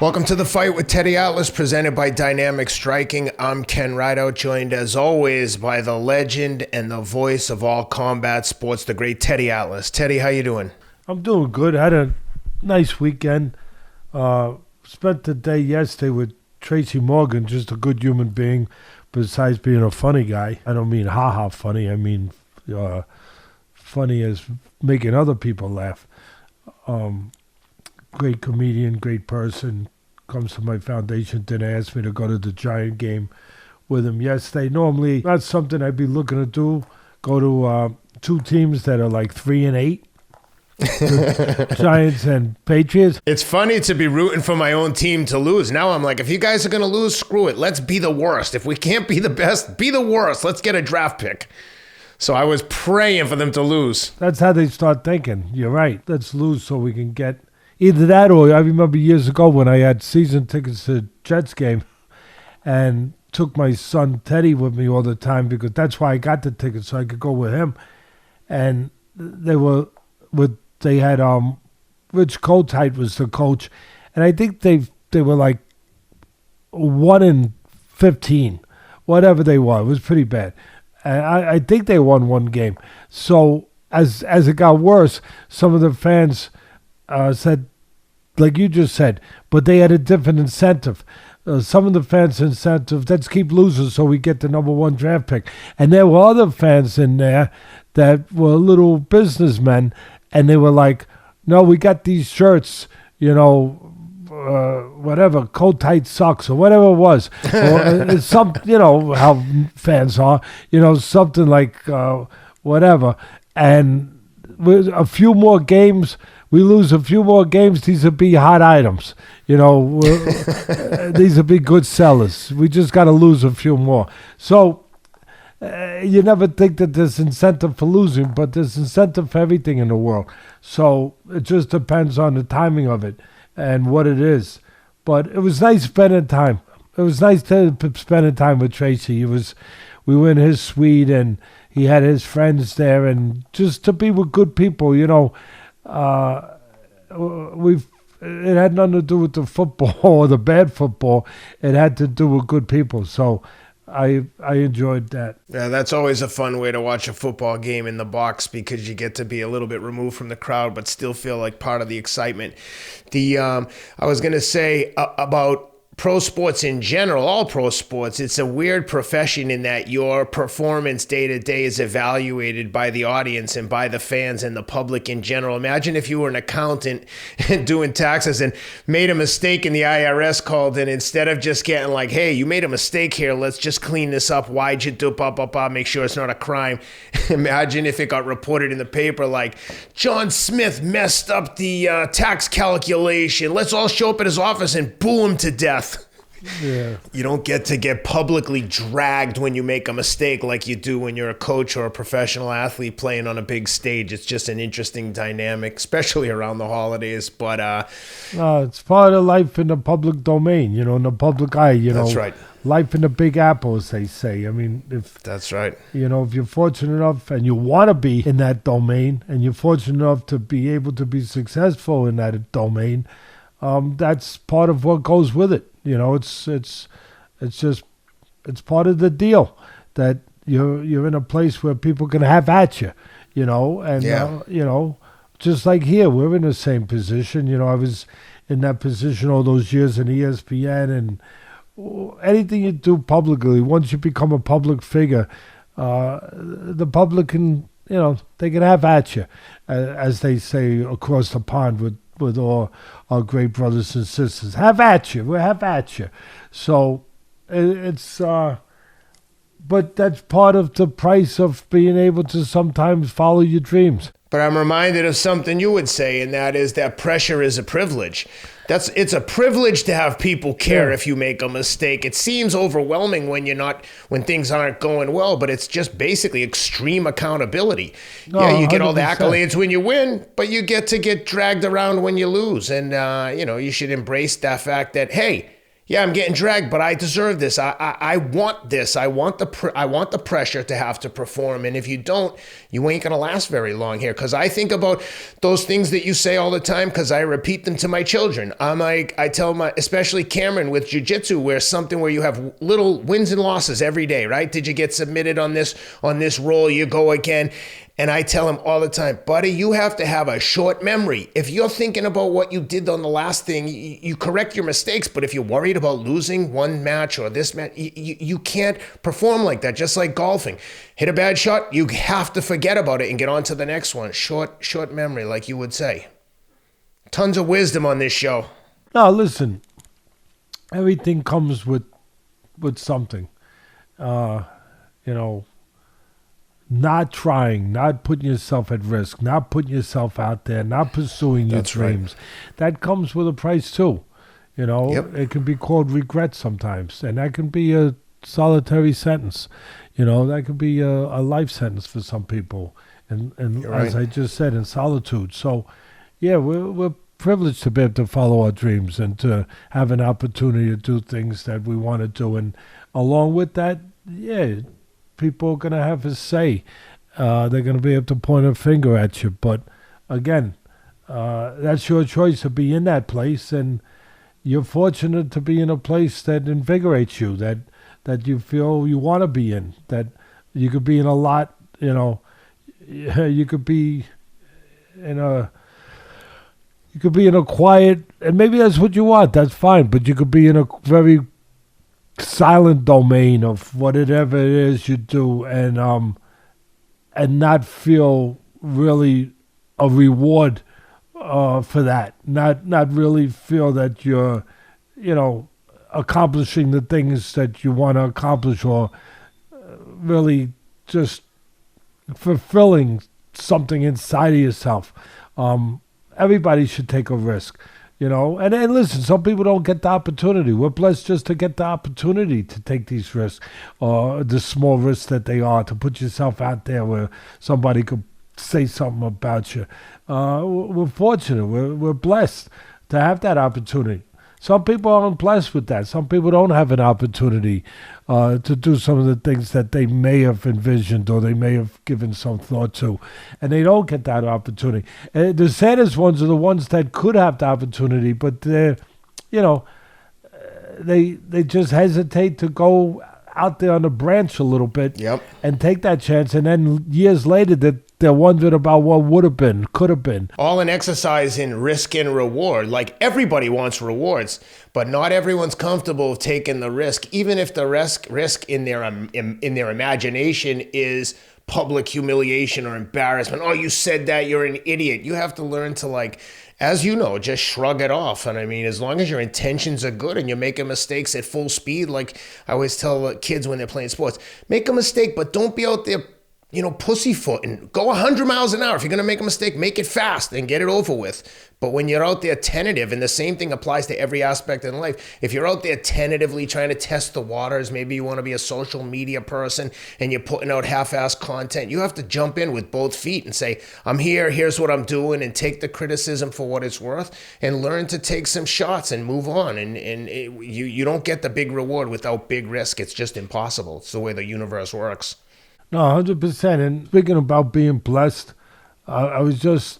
Welcome to The Fight with Teddy Atlas, presented by Dynamic Striking. I'm Ken Rideout, joined as always by the legend and the voice of all combat sports, the great Teddy Atlas. Teddy, how you doing? I'm doing good. I had a nice weekend. Spent the day yesterday with Tracy Morgan, just a good human being, besides being a funny guy. I don't mean ha-ha funny. I mean funny as making other people laugh. Great comedian, great person. Comes to my foundation dinner, asked me to go to the Giant game with him yesterday. Normally, not something I'd be looking to do. Go to two teams that are like 3-8. Giants and Patriots. It's funny to be rooting for my own team to lose. Now I'm like, if you guys are going to lose, screw it. Let's be the worst. If we can't be the best, be the worst. Let's get a draft pick. So I was praying for them to lose. That's how they start thinking. You're right. Let's lose so we can get either that, or I remember years ago when I had season tickets to the Jets game and took my son Teddy with me all the time because that's why I got the tickets, so I could go with him. And they had Rich Kotite was the coach, and I think they were like 1-15, whatever they were. It was pretty bad. And I think they won one game. So as it got worse, some of the fans said, like you just said, but they had a different incentive. Some of the fans' incentive, let's keep losing so we get the number one draft pick. And there were other fans in there that were little businessmen, and they were like, no, we got these shirts, whatever, coat tight sucks or whatever it was. Or some, how fans are, something like whatever. And with a few more games, we lose a few more games, these would be hot items. These would be good sellers. We just got to lose a few more. So you never think that there's incentive for losing, but there's incentive for everything in the world. So it just depends on the timing of it and what it is. But it was nice spending time. It was nice spending time with Tracy. We were in his suite, and he had his friends there, and just to be with good people, it had nothing to do with the football or the bad football. It had to do with good people. So I enjoyed that. Yeah, that's always a fun way to watch a football game in the box because you get to be a little bit removed from the crowd but still feel like part of the excitement. I was going to say about pro sports in general, all pro sports, it's a weird profession in that your performance day to day is evaluated by the audience and by the fans and the public in general. Imagine if you were an accountant and doing taxes and made a mistake and the IRS called in, instead of just getting like, hey, you made a mistake here, let's just clean this up. Why'd you do make sure it's not a crime. Imagine if it got reported in the paper like, John Smith messed up the tax calculation. Let's all show up at his office and boo him to death. Yeah. You don't get to get publicly dragged when you make a mistake like you do when you're a coach or a professional athlete playing on a big stage. It's just an interesting dynamic, especially around the holidays. But it's part of life in the public domain, in the public eye. That's right. Life in the Big Apple, as they say. I mean, that's right. If you're fortunate enough and you want to be in that domain, and you're fortunate enough to be able to be successful in that domain, that's part of what goes with it. It's part of the deal that you're in a place where people can have at you, just like here, we're in the same position. I was in that position all those years in ESPN, and anything you do publicly, once you become a public figure, the public can, they can have at you, as they say across the pond with all our great brothers and sisters. Have at you. We'll have at you. So it's but that's part of the price of being able to sometimes follow your dreams. But I'm reminded of something you would say, and that is that pressure is a privilege. It's a privilege to have people care if you make a mistake. It seems overwhelming when things aren't going well, but it's just basically extreme accountability. No, you get 100%. All the accolades when you win, but you get to get dragged around when you lose. And, you should embrace that fact that, hey, yeah, I'm getting dragged, but I deserve this. I want this. I want the pressure to have to perform. And if you don't, you ain't gonna last very long here. Because I think about those things that you say all the time, because I repeat them to my children. I tell especially Cameron with jiu-jitsu, where you have little wins and losses every day, right? Did you get submitted on this roll? You go again. And I tell him all the time, buddy, you have to have a short memory. If you're thinking about what you did on the last thing, you correct your mistakes. But if you're worried about losing one match or this match, you can't perform like that, just like golfing. Hit a bad shot, you have to forget about it and get on to the next one. Short memory, like you would say. Tons of wisdom on this show. No, listen, everything comes with something. Not trying, not putting yourself at risk, not putting yourself out there, not pursuing your dreams. Right. That comes with a price too. Yep. It can be called regret sometimes, and that can be a solitary sentence. That could be a life sentence for some people. And as I just said, in solitude. So, yeah, we're privileged to be able to follow our dreams and to have an opportunity to do things that we want to do. And along with that, yeah, people are going to have a say. They're going to be able to point a finger at you. But again, that's your choice to be in that place. And you're fortunate to be in a place that invigorates you, that you feel you want to be in, that you could be in a lot, you could be in a quiet, and maybe that's what you want, that's fine, but you could be in a very silent domain of whatever it is you do, and not feel really a reward for that. Not really feel that you're, accomplishing the things that you want to accomplish, or really just fulfilling something inside of yourself. Everybody should take a risk. And listen, some people don't get the opportunity. We're blessed just to get the opportunity to take these risks, or the small risks that they are, to put yourself out there where somebody could say something about you. We're fortunate. We're blessed to have that opportunity. Some people aren't blessed with that. Some people don't have an opportunity to do some of the things that they may have envisioned or they may have given some thought to, and they don't get that opportunity. The saddest ones are the ones that could have the opportunity, but they're, they just hesitate to go out there on the branch a little bit. Yep. And take that chance, and then years later they're wondering about what would have been, could have been. All an exercise in risk and reward. Like, everybody wants rewards, but not everyone's comfortable taking the risk, even if the risk in their imagination is public humiliation or embarrassment. Oh, you said that, you're an idiot. You have to learn to, as you know, just shrug it off. And I mean, as long as your intentions are good and you're making mistakes at full speed, like I always tell kids when they're playing sports, make a mistake, but don't be out there pussyfoot and go 100 miles an hour. If you're going to make a mistake, make it fast and get it over with. But when you're out there tentative, and the same thing applies to every aspect in life, if you're out there tentatively trying to test the waters, maybe you want to be a social media person and you're putting out half-assed content, you have to jump in with both feet and say, I'm here, here's what I'm doing, and take the criticism for what it's worth and learn to take some shots and move on. You don't get the big reward without big risk. It's just impossible. It's the way the universe works. No, 100%. And speaking about being blessed, I was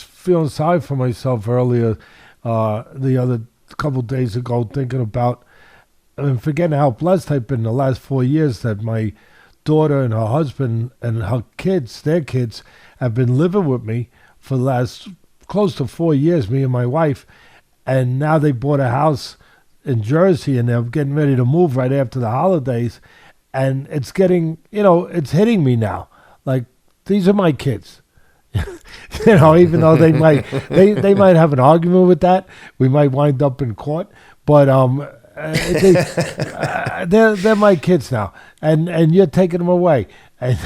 feeling sorry for myself earlier, the other couple days ago, thinking about and forgetting how blessed I've been the last 4 years, that my daughter and her husband and her kids, their kids, have been living with me for the last close to 4 years, me and my wife. And now they bought a house in Jersey, and they're getting ready to move right after the holidays. And it's getting, it's hitting me now. Like, these are my kids. Even though they might have an argument with that, we might wind up in court. But they're my kids now, and you're taking them away. And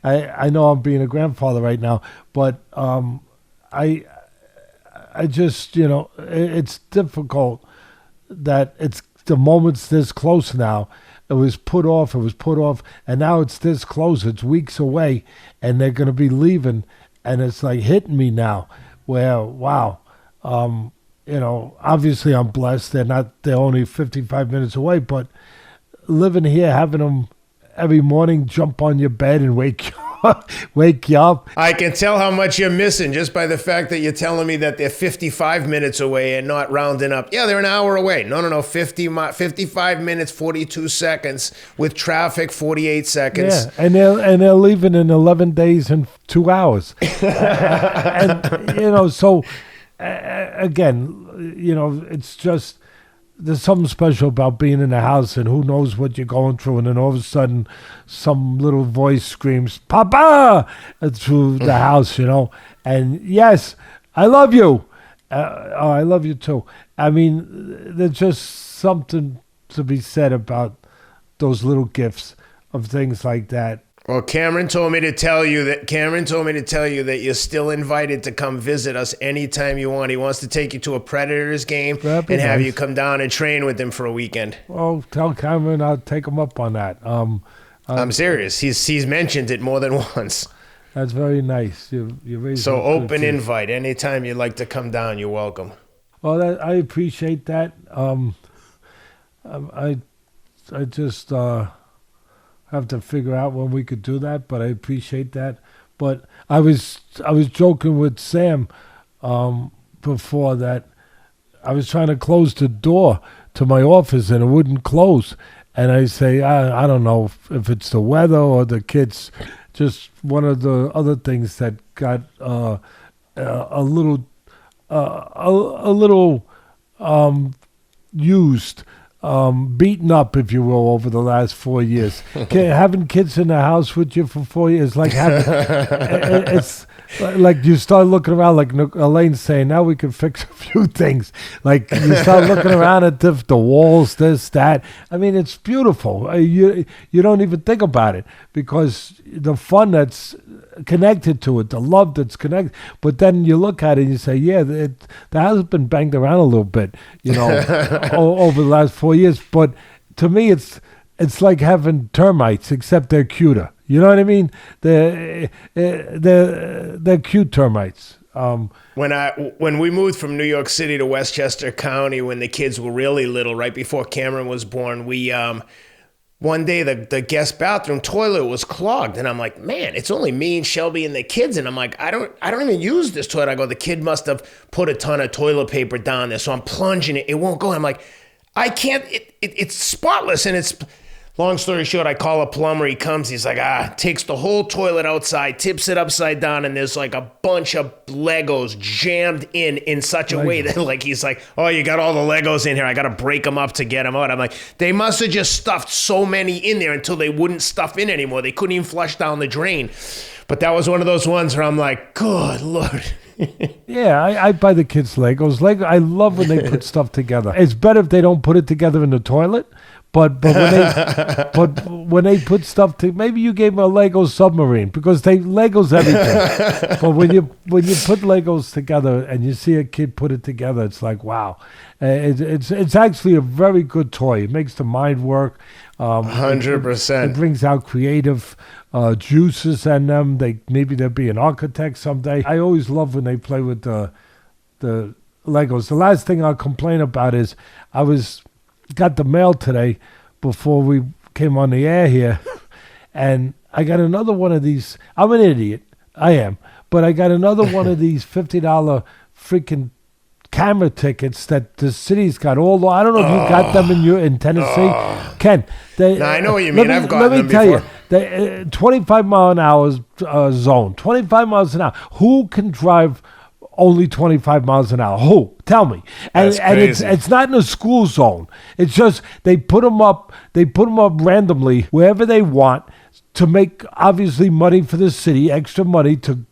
I know I'm being a grandfather right now, but I just it's difficult that it's the moment's this close now. It was put off, and now it's this close. It's weeks away, and they're going to be leaving, and it's like hitting me now where, wow, obviously I'm blessed. They're only 55 minutes away, but living here, having them every morning jump on your bed and wake you up. I can tell how much you're missing just by the fact that you're telling me that they're 55 minutes away and not rounding up. Yeah, they're an hour away. No, 55 minutes, 42 seconds. With traffic, 48 seconds. Yeah, and they're leaving in 11 days and 2 hours. And so again, it's just, there's something special about being in the house, and who knows what you're going through, and then all of a sudden some little voice screams "Papa" through the house, and yes, I love you. I love you too. I mean, there's just something to be said about those little gifts of things like that. Well, Cameron told me to tell you that you're still invited to come visit us anytime you want. He wants to take you to a Predators game and have you come down and train with him for a weekend. Oh, tell Cameron I'll take him up on that. I'm serious. He's mentioned it more than once. That's very nice. You're so open invite. Anytime you'd like to come down, you're welcome. Well, I appreciate that. I just have to figure out when we could do that, but I appreciate that. But I was joking with Sam before that I was trying to close the door to my office and it wouldn't close. And I say, I don't know if it's the weather or the kids, just one of the other things that got a little used. Beaten up, if you will, over the last 4 years. Having kids in the house with you for 4 years, like it's like you start looking around, like Elaine's saying, now we can fix a few things. Like you start looking around at the walls, this, that. I mean, it's beautiful. You don't even think about it because the fun that's connected to it, the love that's connected. But then you look at it and you say, yeah, the house has been banged around a little bit, over the last 4 years. But to me, it's like having termites, except they're cuter. You know what I mean? They're cute termites. When we moved from New York City to Westchester County, when the kids were really little, right before Cameron was born, we one day the guest bathroom toilet was clogged, and I'm like, man, it's only me and Shelby and the kids, and I'm like, I don't even use this toilet. I go, the kid must have put a ton of toilet paper down there, so I'm plunging it. It won't go. I'm like, I can't. It's spotless, and it's. Long story short, I call a plumber. He comes. He's like, takes the whole toilet outside, tips it upside down, and there's like a bunch of Legos jammed in such a way that like he's like, oh, you got all the Legos in here. I got to break them up to get them out. I'm like, they must have just stuffed so many in there until they wouldn't stuff in anymore. They couldn't even flush down the drain. But that was one of those ones where I'm like, good Lord. Yeah, I buy the kids Legos. I love when they put stuff together. It's better if they don't put it together in the toilet. But when they put stuff to, maybe you gave them a Lego submarine because Legos everything. But when you put Legos together and you see a kid put it together, it's like wow, it's actually a very good toy. It makes the mind work. 100%. It brings out creative juices in them. Maybe they'll be an architect someday. I always love when they play with the Legos. The last thing I'll complain about is got the mail today before we came on the air here, and I got another one of these. I'm an idiot. I am. But I got another one of these $50 freaking camera tickets that the city's got. I don't know if you got them in Tennessee. Ken. I know what you mean. I've gotten them before. Let me tell you, 25 mile an hour zone, 25 miles an hour. Who can drive only 25 miles an hour? Who? Tell me. And it's not in a school zone. It's just they put them up randomly wherever they want to make obviously money for the city, extra money to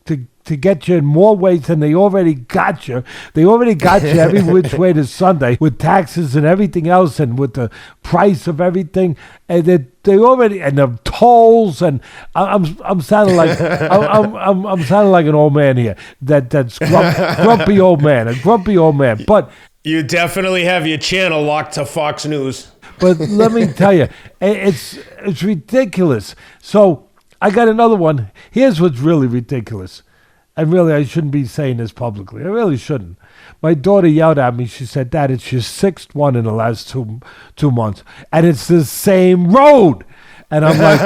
get you in more ways than they already got you. They already got you every which way to Sunday with taxes and everything else, and with the price of everything, and they already, and the tolls, and I'm sounding like I'm sounding like an old man here. That's grumpy old man, a grumpy old man. But you definitely have your channel locked to Fox News. But let me tell you, it's ridiculous. So I got another one. Here's what's really ridiculous. and really I shouldn't be saying this publicly. I really shouldn't. My daughter yelled at me. She said, "Dad, it's your sixth one in the last two months, and it's the same road." And I'm like,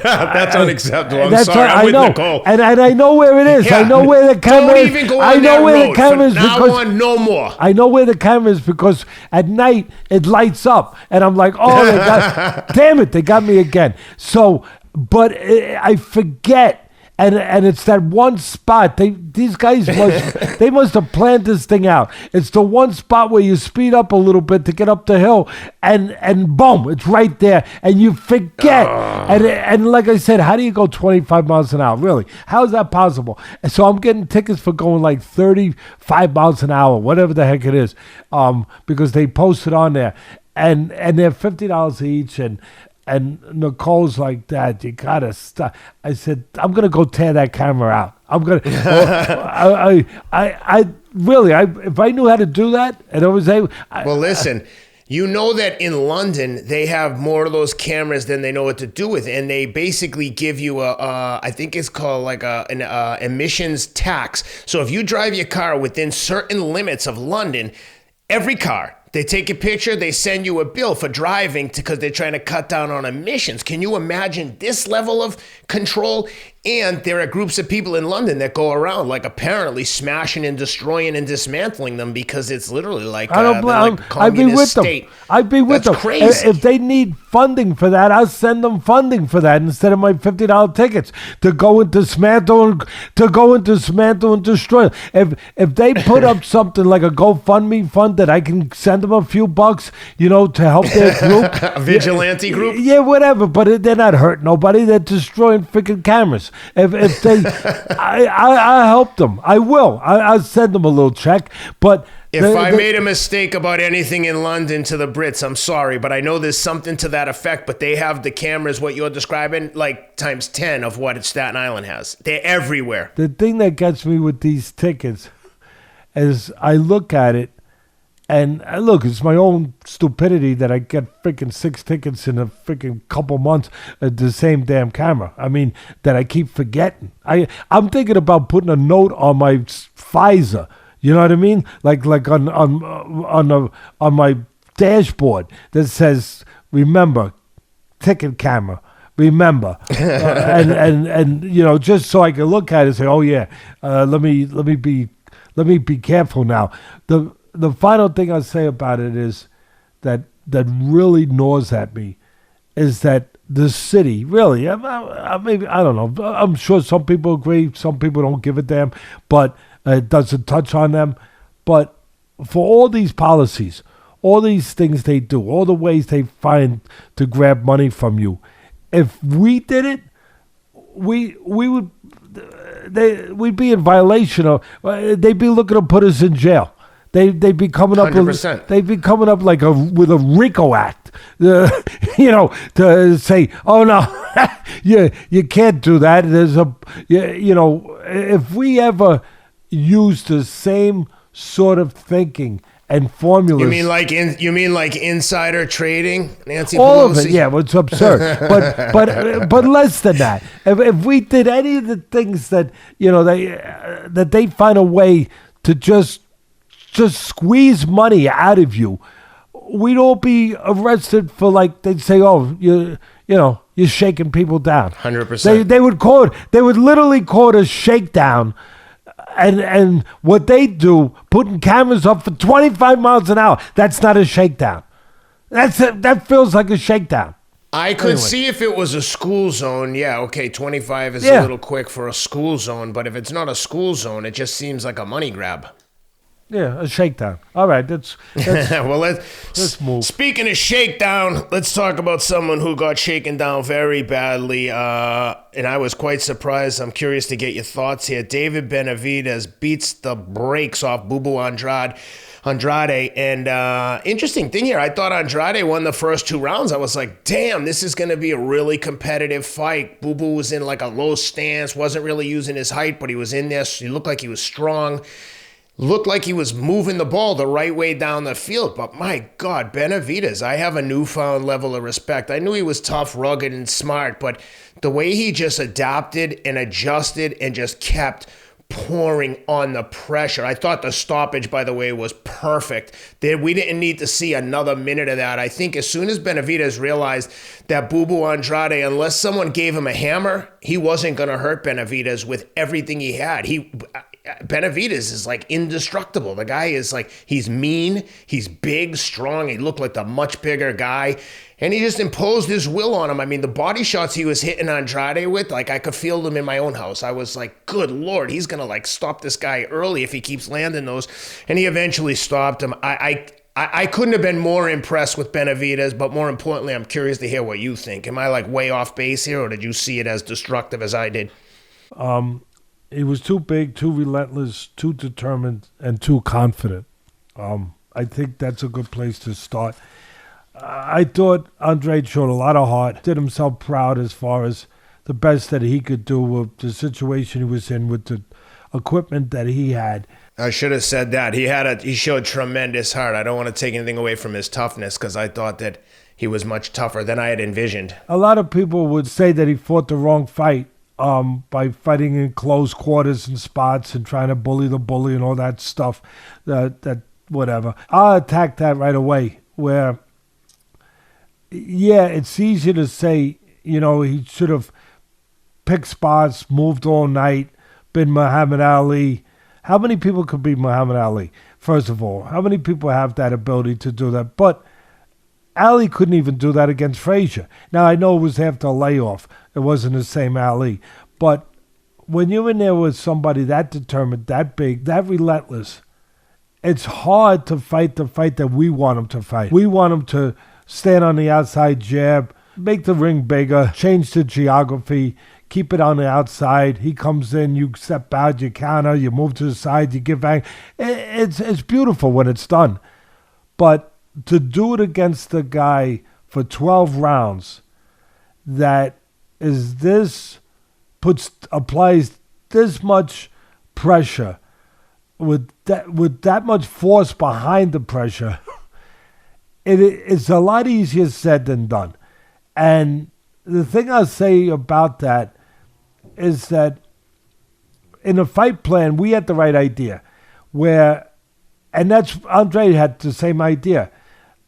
that's unacceptable. I'm sorry. I'm with Nicole. And I know where it is. Yeah. I know where the camera is. Don't even go on that road. The camera is. Now on, no more. I know where the camera is because at night it lights up. And I'm like, oh, damn it, they got me again. So, but I forget. And it's that one spot. These guys must have planned this thing out. It's the one spot where you speed up a little bit to get up the hill, and boom, it's right there, and you forget. And like I said, how do you go 25 miles an hour? Really, how is that possible? And so I'm getting tickets for going like 35 miles an hour, whatever the heck it is, because they posted on there, and they're $50 each, And Nicole's like, "Dad, you gotta stop." I said, "I'm gonna go tear that camera out. I'm gonna." I really, if I knew how to do that, and I was able. Well, listen. You know that in London, they have more of those cameras than they know what to do with. And they basically give you I think it's called like an emissions tax. So if you drive your car within certain limits of London, every car, they take a picture, they send you a bill for driving because they're trying to cut down on emissions. Can you imagine this level of control? And there are groups of people in London that go around like apparently smashing and destroying and dismantling them because it's literally like a communist state. I'd be with them. Crazy. If they need funding for that, I'll send them funding for that instead of my $50 tickets to go and dismantle and destroy. If they put up something like a GoFundMe fund that I can send them a few bucks, to help their group, a vigilante group, yeah, whatever. But they're not hurting nobody. They're destroying freaking cameras. If they, I help them. I will. I'll send them a little check. But if I made a mistake about anything in London to the Brits, I'm sorry, but I know there's something to that effect. But they have the cameras, what you're describing, like times 10 of what Staten Island has. They're everywhere. The thing that gets me with these tickets is I look at it, and look, it's my own stupidity that I get freaking 6 tickets in a freaking couple months at the same damn camera. I mean, that I keep forgetting. I'm thinking about putting a note on my Pfizer. You know what I mean? Like on my dashboard that says, "Remember, ticket camera. Remember," and just so I can look at it and say, "Oh yeah, let me be careful now." The final thing I'll say about it is that really gnaws at me is that the city, really, maybe, I don't know, I'm sure some people agree, some people don't give a damn, but it doesn't touch on them. But for all these policies, all these things they do, all the ways they find to grab money from you, if we did it, we'd be in violation of, they'd be looking to put us in jail. They'd be coming up 100%. They'd be coming up like with a RICO act, to say, "Oh no, you can't do that." There's if we ever use the same sort of thinking and formulas. You mean like insider trading, Nancy Pelosi? All of it, yeah. Well, it's absurd, but less than that. If we did any of the things that they find a way to just squeeze money out of you, we'd all be arrested for, like, they'd say, "Oh, you're shaking people down." 100%. They would literally call it a shakedown. And what they do, putting cameras up for 25 miles an hour, that's not a shakedown. That feels like a shakedown. I could see if it was a school zone. Yeah, okay, 25 is a little quick for a school zone, but if it's not a school zone, it just seems like a money grab. Yeah, a shakedown. All right, that's well, let's move. Speaking of shakedown, let's talk about someone who got shaken down very badly, and I was quite surprised. I'm curious to get your thoughts here. David Benavidez beats the brakes off Boo Andrade. And interesting thing here, I thought Andrade won the first 2 rounds. I was like, damn, this is going to be a really competitive fight. Boo was in like a low stance, wasn't really using his height, but he was in there. So he looked like he was strong. Looked like he was moving the ball the right way down the field. But my God, Benavidez, I have a newfound level of respect. I knew he was tough, rugged, and smart, but the way he just adapted and adjusted and just kept pouring on the pressure. I thought the stoppage, by the way, was perfect. We didn't need to see another minute of that. I think as soon as Benavidez realized that Boo Andrade, unless someone gave him a hammer, he wasn't going to hurt Benavidez with everything he had. Benavidez is like indestructible. The guy is like, he's mean, he's big, strong. He looked like the much bigger guy. And he just imposed his will on him. I mean, the body shots he was hitting Andrade with, like I could feel them in my own house. I was like, good Lord, he's going to like stop this guy early if he keeps landing those. And he eventually stopped him. I couldn't have been more impressed with Benavidez, but more importantly, I'm curious to hear what you think. Am I like way off base here, or did you see it as destructive as I did? He was too big, too relentless, too determined, and too confident. I think that's a good place to start. I thought Andrade showed a lot of heart, did himself proud as far as the best that he could do with the situation he was in, with the equipment that he had. I should have said that. He showed tremendous heart. I don't want to take anything away from his toughness, because I thought that he was much tougher than I had envisioned. A lot of people would say that he fought the wrong fight by fighting in close quarters and spots and trying to bully the bully and all that stuff. That whatever. I'll attack that right away, where, yeah, it's easy to say, he should have picked spots, moved all night, been Muhammad Ali. How many people could be Muhammad Ali? First of all, how many people have that ability to do that? But Ali couldn't even do that against Frazier. Now, I know it was after a layoff. It wasn't the same Ali. But when you're in there with somebody that determined, that big, that relentless, it's hard to fight the fight that we want him to fight. We want him to stand on the outside jab, make the ring bigger, change the geography, keep it on the outside. He comes in, you step out, you counter, you move to the side, you give back. It's beautiful when it's done. But to do it against the guy for 12 rounds that applies this much pressure with that much force behind the pressure, it's a lot easier said than done. And the thing I'll say about that is that in the fight plan, we had the right idea, and that's Andre had the same idea,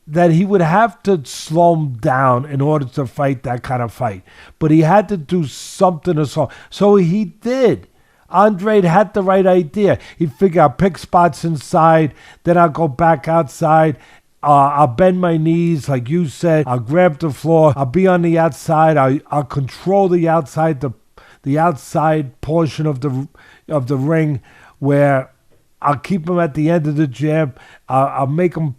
that he would have to slow him down in order to fight that kind of fight. But he had to do something to slow. So he did. Andrade had the right idea. He figured, I'll pick spots inside, then I'll go back outside. I'll bend my knees, like you said. I'll grab the floor. I'll be on the outside. I'll control the outside, the outside portion of the ring, where I'll keep him at the end of the jab. I'll make him,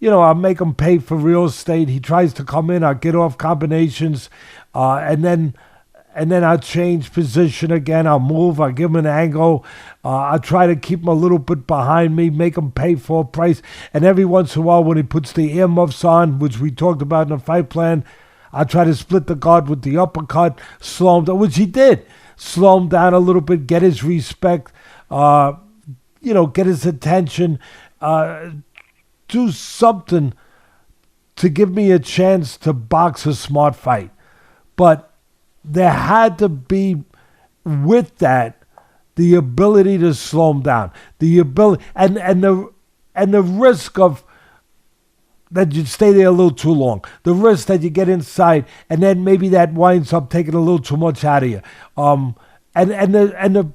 I'll make him pay for real estate. He tries to come in. I'll get off combinations, and then I'll change position again. I'll move. I'll give him an angle. I'll try to keep him a little bit behind me, make him pay full price. And every once in a while, when he puts the earmuffs on, which we talked about in the fight plan, I'll try to split the guard with the uppercut, slow him down, which he did. Slow him down a little bit, get his respect, get his attention, do something to give me a chance to box a smart fight. But there had to be, with that, the ability to slow him down, the ability, and the risk of that you stay there a little too long, the risk that you get inside, and then maybe that winds up taking a little too much out of you. And the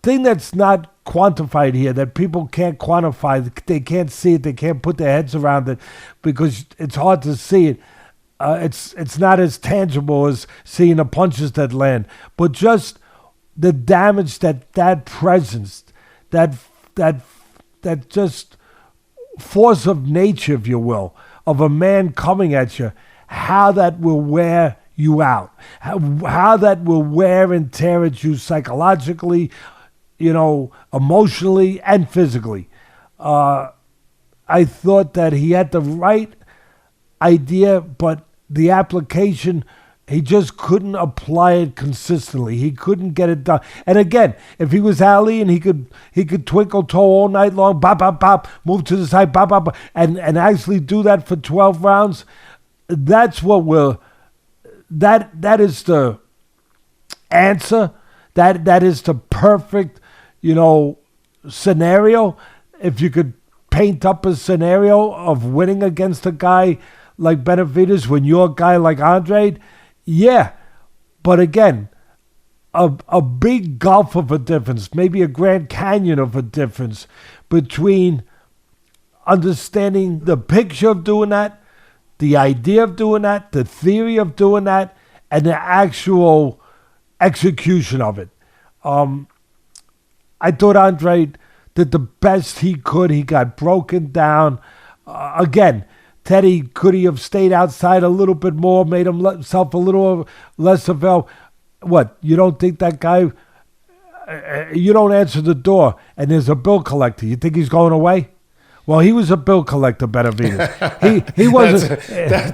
thing that's not quantified here, that people can't quantify, they can't see it, they can't put their heads around it because it's hard to see it. It's not as tangible as seeing the punches that land, but just the damage that presence, that just force of nature, if you will, of a man coming at you, how that will wear you out, how that will wear and tear at you psychologically, emotionally and physically. I thought that he had the right idea, but the application, he just couldn't apply it consistently. He couldn't get it done. And again, if he was Ali and he could twinkle toe all night long, bop, bop, bop, move to the side, bop, bop, bop, and actually do that for 12 rounds, that's what that is the answer. That is the perfect, scenario, if you could paint up a scenario of winning against a guy like Benavidez when you're a guy like Andrade, yeah. But again, a big gulf of a difference, maybe a Grand Canyon of a difference between understanding the picture of doing that, the idea of doing that, the theory of doing that, and the actual execution of it. I thought Andrade did the best he could. He got broken down. Again, Teddy, could he have stayed outside a little bit more, made himself a little less available? What, you don't think that guy, you don't answer the door and there's a bill collector. You think he's going away? Well, he was a bill collector, Benavidez. He wasn't.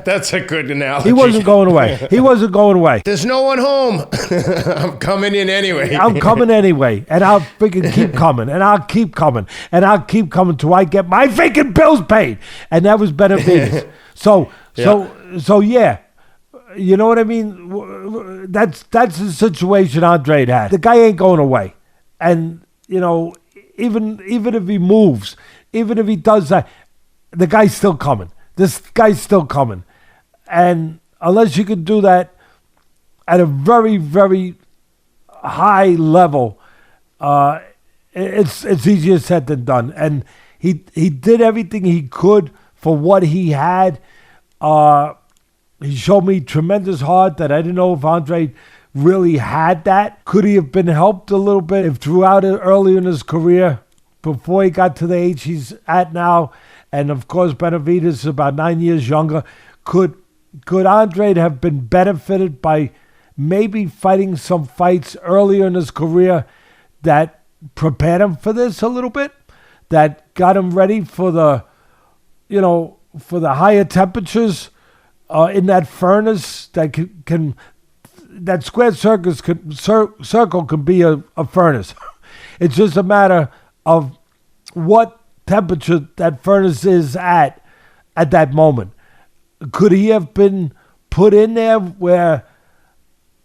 That's a good analogy. He wasn't going away. He wasn't going away. There's no one home. I'm coming in anyway. I'm coming anyway, and I'll freaking keep coming, and I'll keep coming, and I'll keep coming till I get my freaking bills paid. And that was Benavidez. So yeah. You know what I mean? That's the situation Andrade had. The guy ain't going away, and even if he moves, even if he does that, the guy's still coming. This guy's still coming, and unless you can do that at a very, very high level, it's easier said than done. And he did everything he could for what he had. He showed me tremendous heart that I didn't know if Andrade really had that. Could he have been helped a little bit if throughout it early in his career, before he got to the age he's at now, and of course Benavidez is about 9 years younger, could Andrade have been benefited by maybe fighting some fights earlier in his career that prepared him for this a little bit, that got him ready for the higher temperatures in that furnace that can that square circle can be a furnace. It's just a matter of what temperature that furnace is at that moment. Could he have been put in there where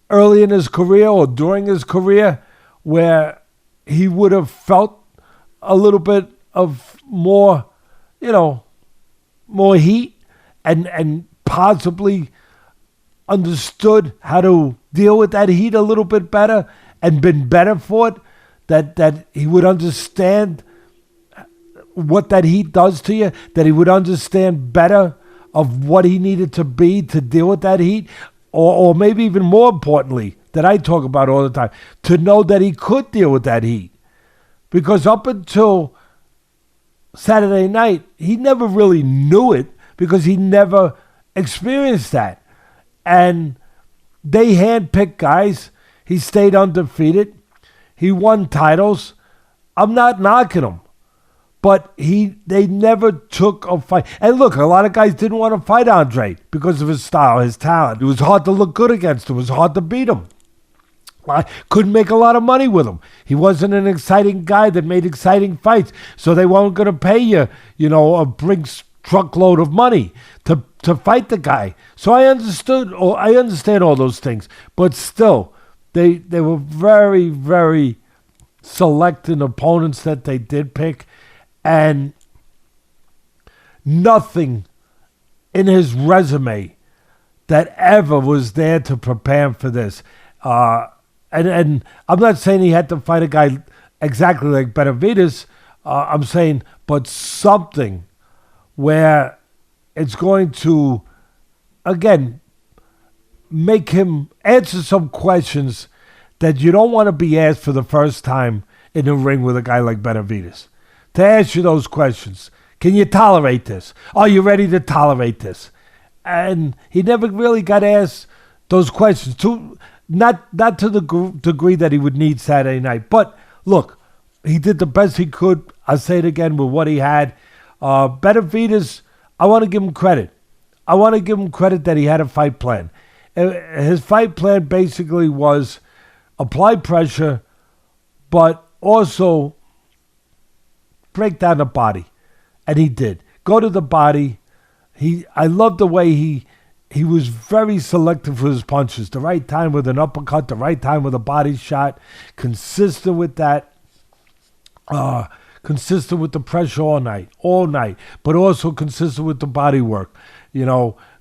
early in his career or during his career where he would have felt a little bit of more heat and possibly understood how to deal with that heat a little bit better and been better for it, that he would understand what that heat does to you, that he would understand better of what he needed to be to deal with that heat, or maybe even more importantly, that I talk about all the time, to know that he could deal with that heat. Because up until Saturday night, he never really knew it because he never experienced that. And they handpicked guys. He stayed undefeated. He won titles. I'm not knocking him. But they never took a fight. And look, a lot of guys didn't want to fight Andrade because of his style, his talent. It was hard to look good against him. It was hard to beat him. I couldn't make a lot of money with him. He wasn't an exciting guy that made exciting fights. So they weren't going to pay you, a Brinks truckload of money to fight the guy. So I understand all those things. But still, they were very, very select in opponents that they did pick. And nothing in his resume that ever was there to prepare him for this. And I'm not saying he had to fight a guy exactly like Benavidez. I'm saying, but something where it's going to, again, make him answer some questions that you don't want to be asked for the first time in the ring with a guy like Benavidez. To ask you those questions. Can you tolerate this? Are you ready to tolerate this? And he never really got asked those questions. Not to the degree that he would need Saturday night. But look, he did the best he could. I'll say it again with what he had. Benavidez, I want to give him credit. I want to give him credit that he had a fight plan. His fight plan basically was apply pressure, but also break down the body. And he did. Go to the body. I love the way he was very selective for his punches. The right time with an uppercut, the right time with a body shot. Consistent with that. consistent with the pressure all night, but also consistent with the body work,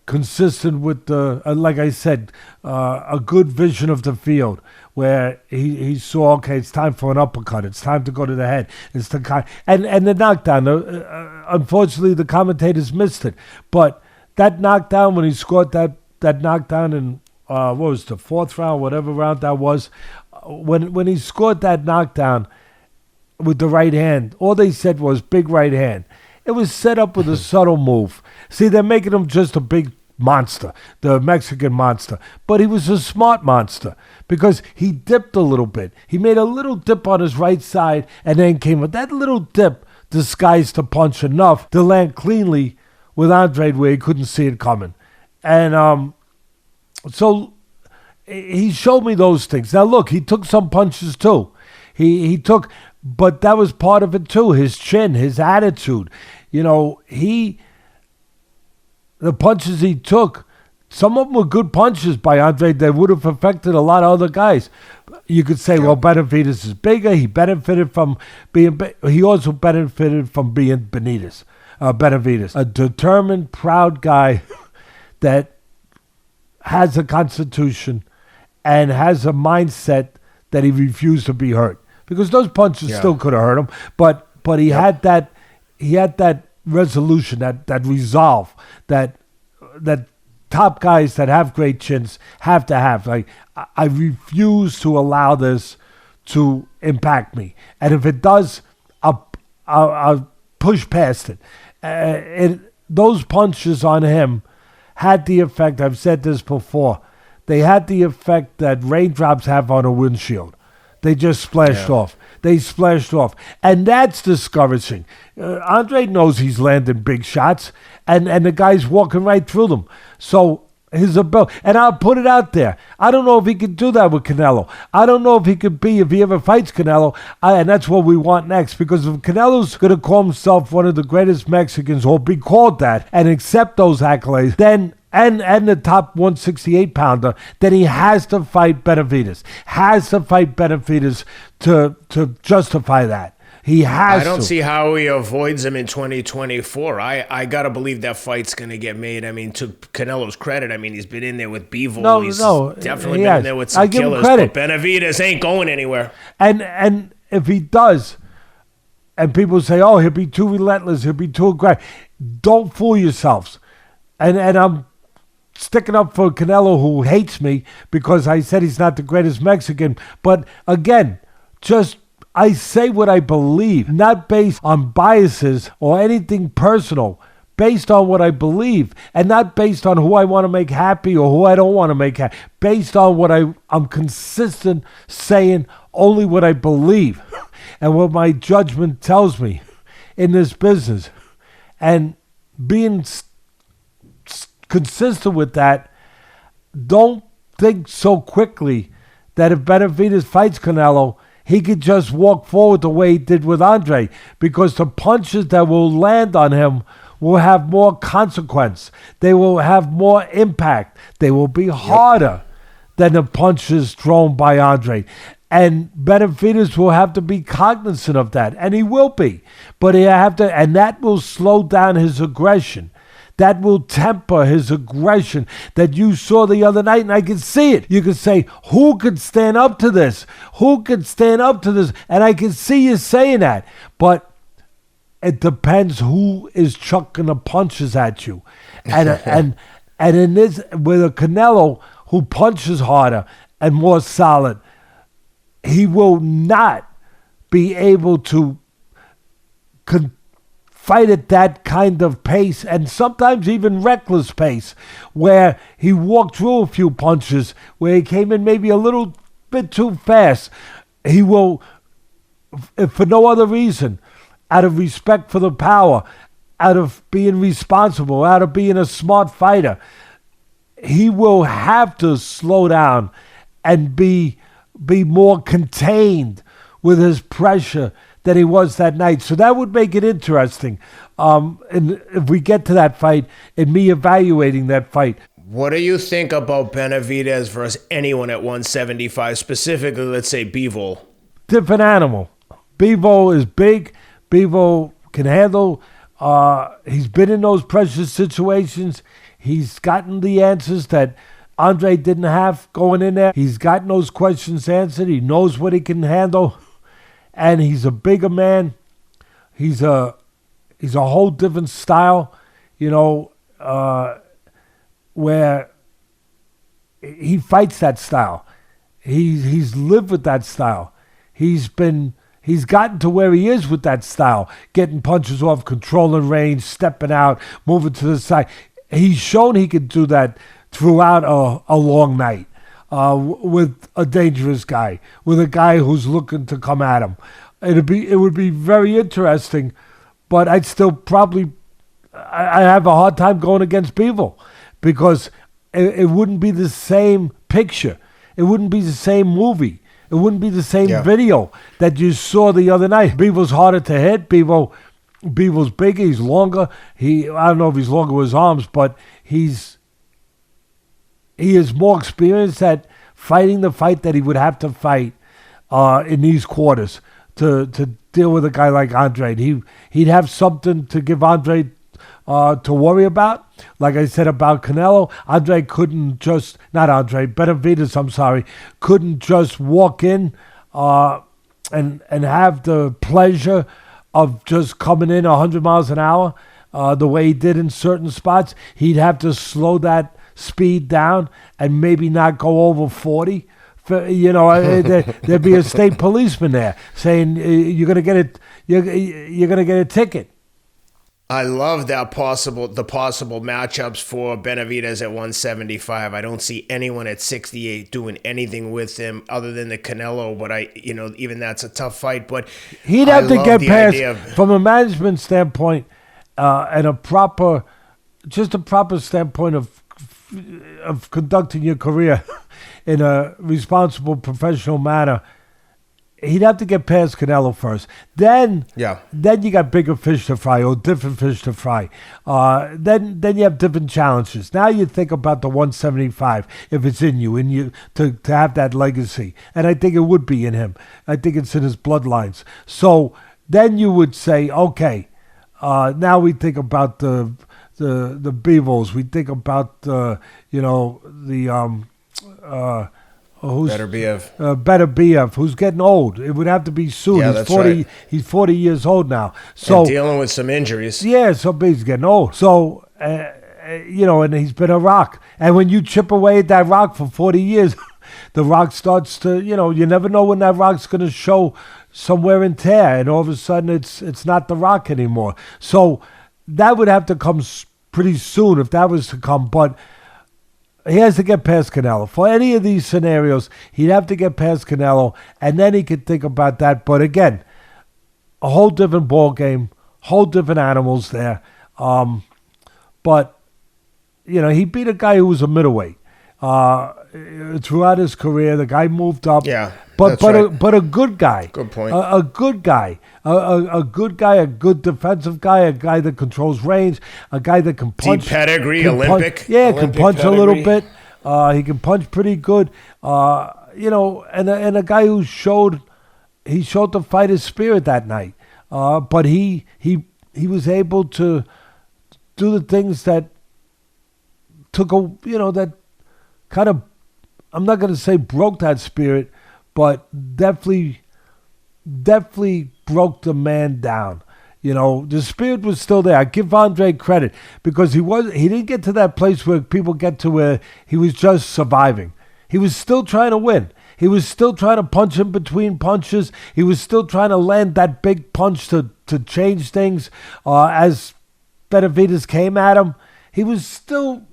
consistent with the, like I said, a good vision of the field where he saw, okay, it's time for an uppercut. It's time to go to the head. It's the and the knockdown. Unfortunately, the commentators missed it. But that knockdown, when he scored that knockdown in, what was the fourth round, whatever round that was, when he scored that knockdown with the right hand, all they said was big right hand. It was set up with a subtle move. See, they're making him just a big monster, the Mexican monster. But he was a smart monster because he dipped a little bit. He made a little dip on his right side and then came with that little dip disguised the punch enough to land cleanly with Andrade where he couldn't see it coming. And so he showed me those things. Now, look, he took some punches too. He took... But that was part of it too, his chin, his attitude. The punches he took, some of them were good punches by Andrade that would have affected a lot of other guys. You could say, well, Benavidez is bigger. He benefited from being, he also benefited from being Benavidez. A determined, proud guy that has a constitution and has a mindset that he refused to be hurt. Because those punches still could have hurt him, but he had that resolution, that resolve, that top guys that have great chins have to have. Like, I refuse to allow this to impact me, and if it does, I'll push past it. Those punches on him had the effect. I've said this before. They had the effect that raindrops have on a windshield. They just splashed off. They splashed off. And that's discouraging. Andrade knows he's landing big shots, and the guy's walking right through them. So his ability, and I'll put it out there, I don't know if he could do that with Canelo. I don't know if he ever fights Canelo, and that's what we want next. Because if Canelo's going to call himself one of the greatest Mexicans, or be called that, and accept those accolades, then... And the top 168-pounder, then he has to fight Benavidez. Has to fight Benavidez to justify that. He has to. I don't see how he avoids him in 2024. I got to believe that fight's going to get made. I mean, to Canelo's credit, he's been in there with Bivol. He's definitely been in there with some killers. But Benavidez ain't going anywhere. And if he does, and people say, oh, he'll be too relentless, he'll be too aggressive, don't fool yourselves. And I'm sticking up for Canelo, who hates me because I said he's not the greatest Mexican. But again, I say what I believe, not based on biases or anything personal, based on what I believe, and not based on who I want to make happy or who I don't want to make happy, based on what I'm consistent saying, only what I believe and what my judgment tells me in this business. And being consistent with that, don't think so quickly that if Benavidez fights Canelo, he could just walk forward the way he did with Andrade, because the punches that will land on him will have more consequence. They will have more impact. They will be harder than the punches thrown by Andrade. And Benavidez will have to be cognizant of that, and he will be. But he have to, and that will slow down his aggression. That will temper his aggression that you saw the other night, and I can see it. You can say, who could stand up to this? Who could stand up to this? And I can see you saying that. But it depends who is chucking the punches at you. And in this, with a Canelo who punches harder and more solid, he will not be able to fight at that kind of pace, and sometimes even reckless pace, where he walked through a few punches, where he came in maybe a little bit too fast. He will, if for no other reason, out of respect for the power, out of being responsible, out of being a smart fighter, he will have to slow down and be more contained with his pressure than he was that night. So that would make it interesting. And if we get to that fight, and me evaluating that fight. What do you think about Benavidez versus anyone at 175, specifically, let's say, Bivol? Different animal. Bivol is big. Bivol can handle. He's been in those pressure situations. He's gotten the answers that Andre didn't have going in there. He's gotten those questions answered. He knows what he can handle. And he's a bigger man. He's a whole different style, where he fights that style. He's lived with that style. He's gotten to where he is with that style, getting punches off, controlling range, stepping out, moving to the side. He's shown he can do that throughout a long night with a dangerous guy, with a guy who's looking to come at him. It would be very interesting, but I'd still probably I have a hard time going against Bivol because it wouldn't be the same picture. It wouldn't be the same movie. It wouldn't be the same video that you saw the other night. Bivol's harder to hit. Bivol's bigger. He's longer. I don't know if he's longer with his arms, but he is more experienced at fighting the fight that he would have to fight in these quarters to deal with a guy like Andrade. He'd have something to give Andrade to worry about. Like I said about Canelo, Benavidez, couldn't just walk in and have the pleasure of just coming in 100 miles an hour the way he did in certain spots. He'd have to slow that speed down and maybe not go over 40. There'd be a state policeman there saying you're gonna get it. You're gonna get a ticket. I love the possible matchups for Benavidez at 175. I don't see anyone at 68 doing anything with him other than the Canelo. But even that's a tough fight. But he'd have to get past from a management standpoint and a proper standpoint of conducting your career in a responsible, professional manner. He'd have to get past Canelo first. Then you got bigger fish to fry or different fish to fry. Then you have different challenges. Now you think about the 175, if it's in you to have that legacy. And I think it would be in him. I think it's in his bloodlines. So then you would say, okay, now we think about the Bivols. We think about Beterbiev, who's getting old. It would have to be soon. Yeah, he's 40. Right. He's 40 years old now. So and dealing with some injuries. Yeah, so he's getting old. So and he's been a rock. And when you chip away at that rock for 40 years, the rock starts to, you never know when that rock's going to show some wear and tear, and all of a sudden it's not the rock anymore. So that would have to come pretty soon if that was to come, but he has to get past Canelo. For any of these scenarios, he'd have to get past Canelo, and then he could think about that. But again, a whole different ball game, whole different animals there. But he beat a guy who was a middleweight. Throughout his career, the guy moved up. Yeah, but a good guy. Good point. A good guy. A good guy, a good defensive guy, a guy that controls range, a guy that can punch. Deep pedigree, Olympic. Can punch pedigree. A little bit. He can punch pretty good. And a guy who showed the fighter's spirit that night. But he was able to do the things that that kind of, I'm not going to say broke that spirit, but definitely broke the man down. The spirit was still there. I give Andre credit because he didn't get to that place where people get to where he was just surviving. He was still trying to win. He was still trying to punch in between punches. He was still trying to land that big punch to change things. As Benavidez came at him, he was still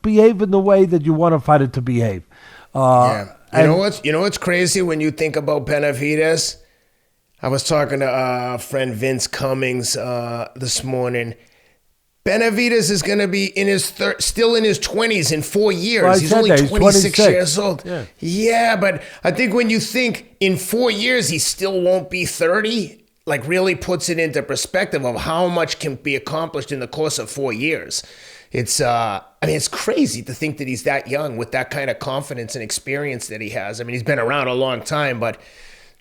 behaving the way that you want a fighter to behave. You know what's crazy when you think about Benavidez? I was talking to a friend Vince Cummings this morning. Benavidez is going to be still in his 20s in 4 years. Well, he's only 26 years old. Yeah, but I think when you think in 4 years he still won't be 30, like really puts it into perspective of how much can be accomplished in the course of 4 years. It's it's crazy to think that he's that young with that kind of confidence and experience that he has. I mean, he's been around a long time, but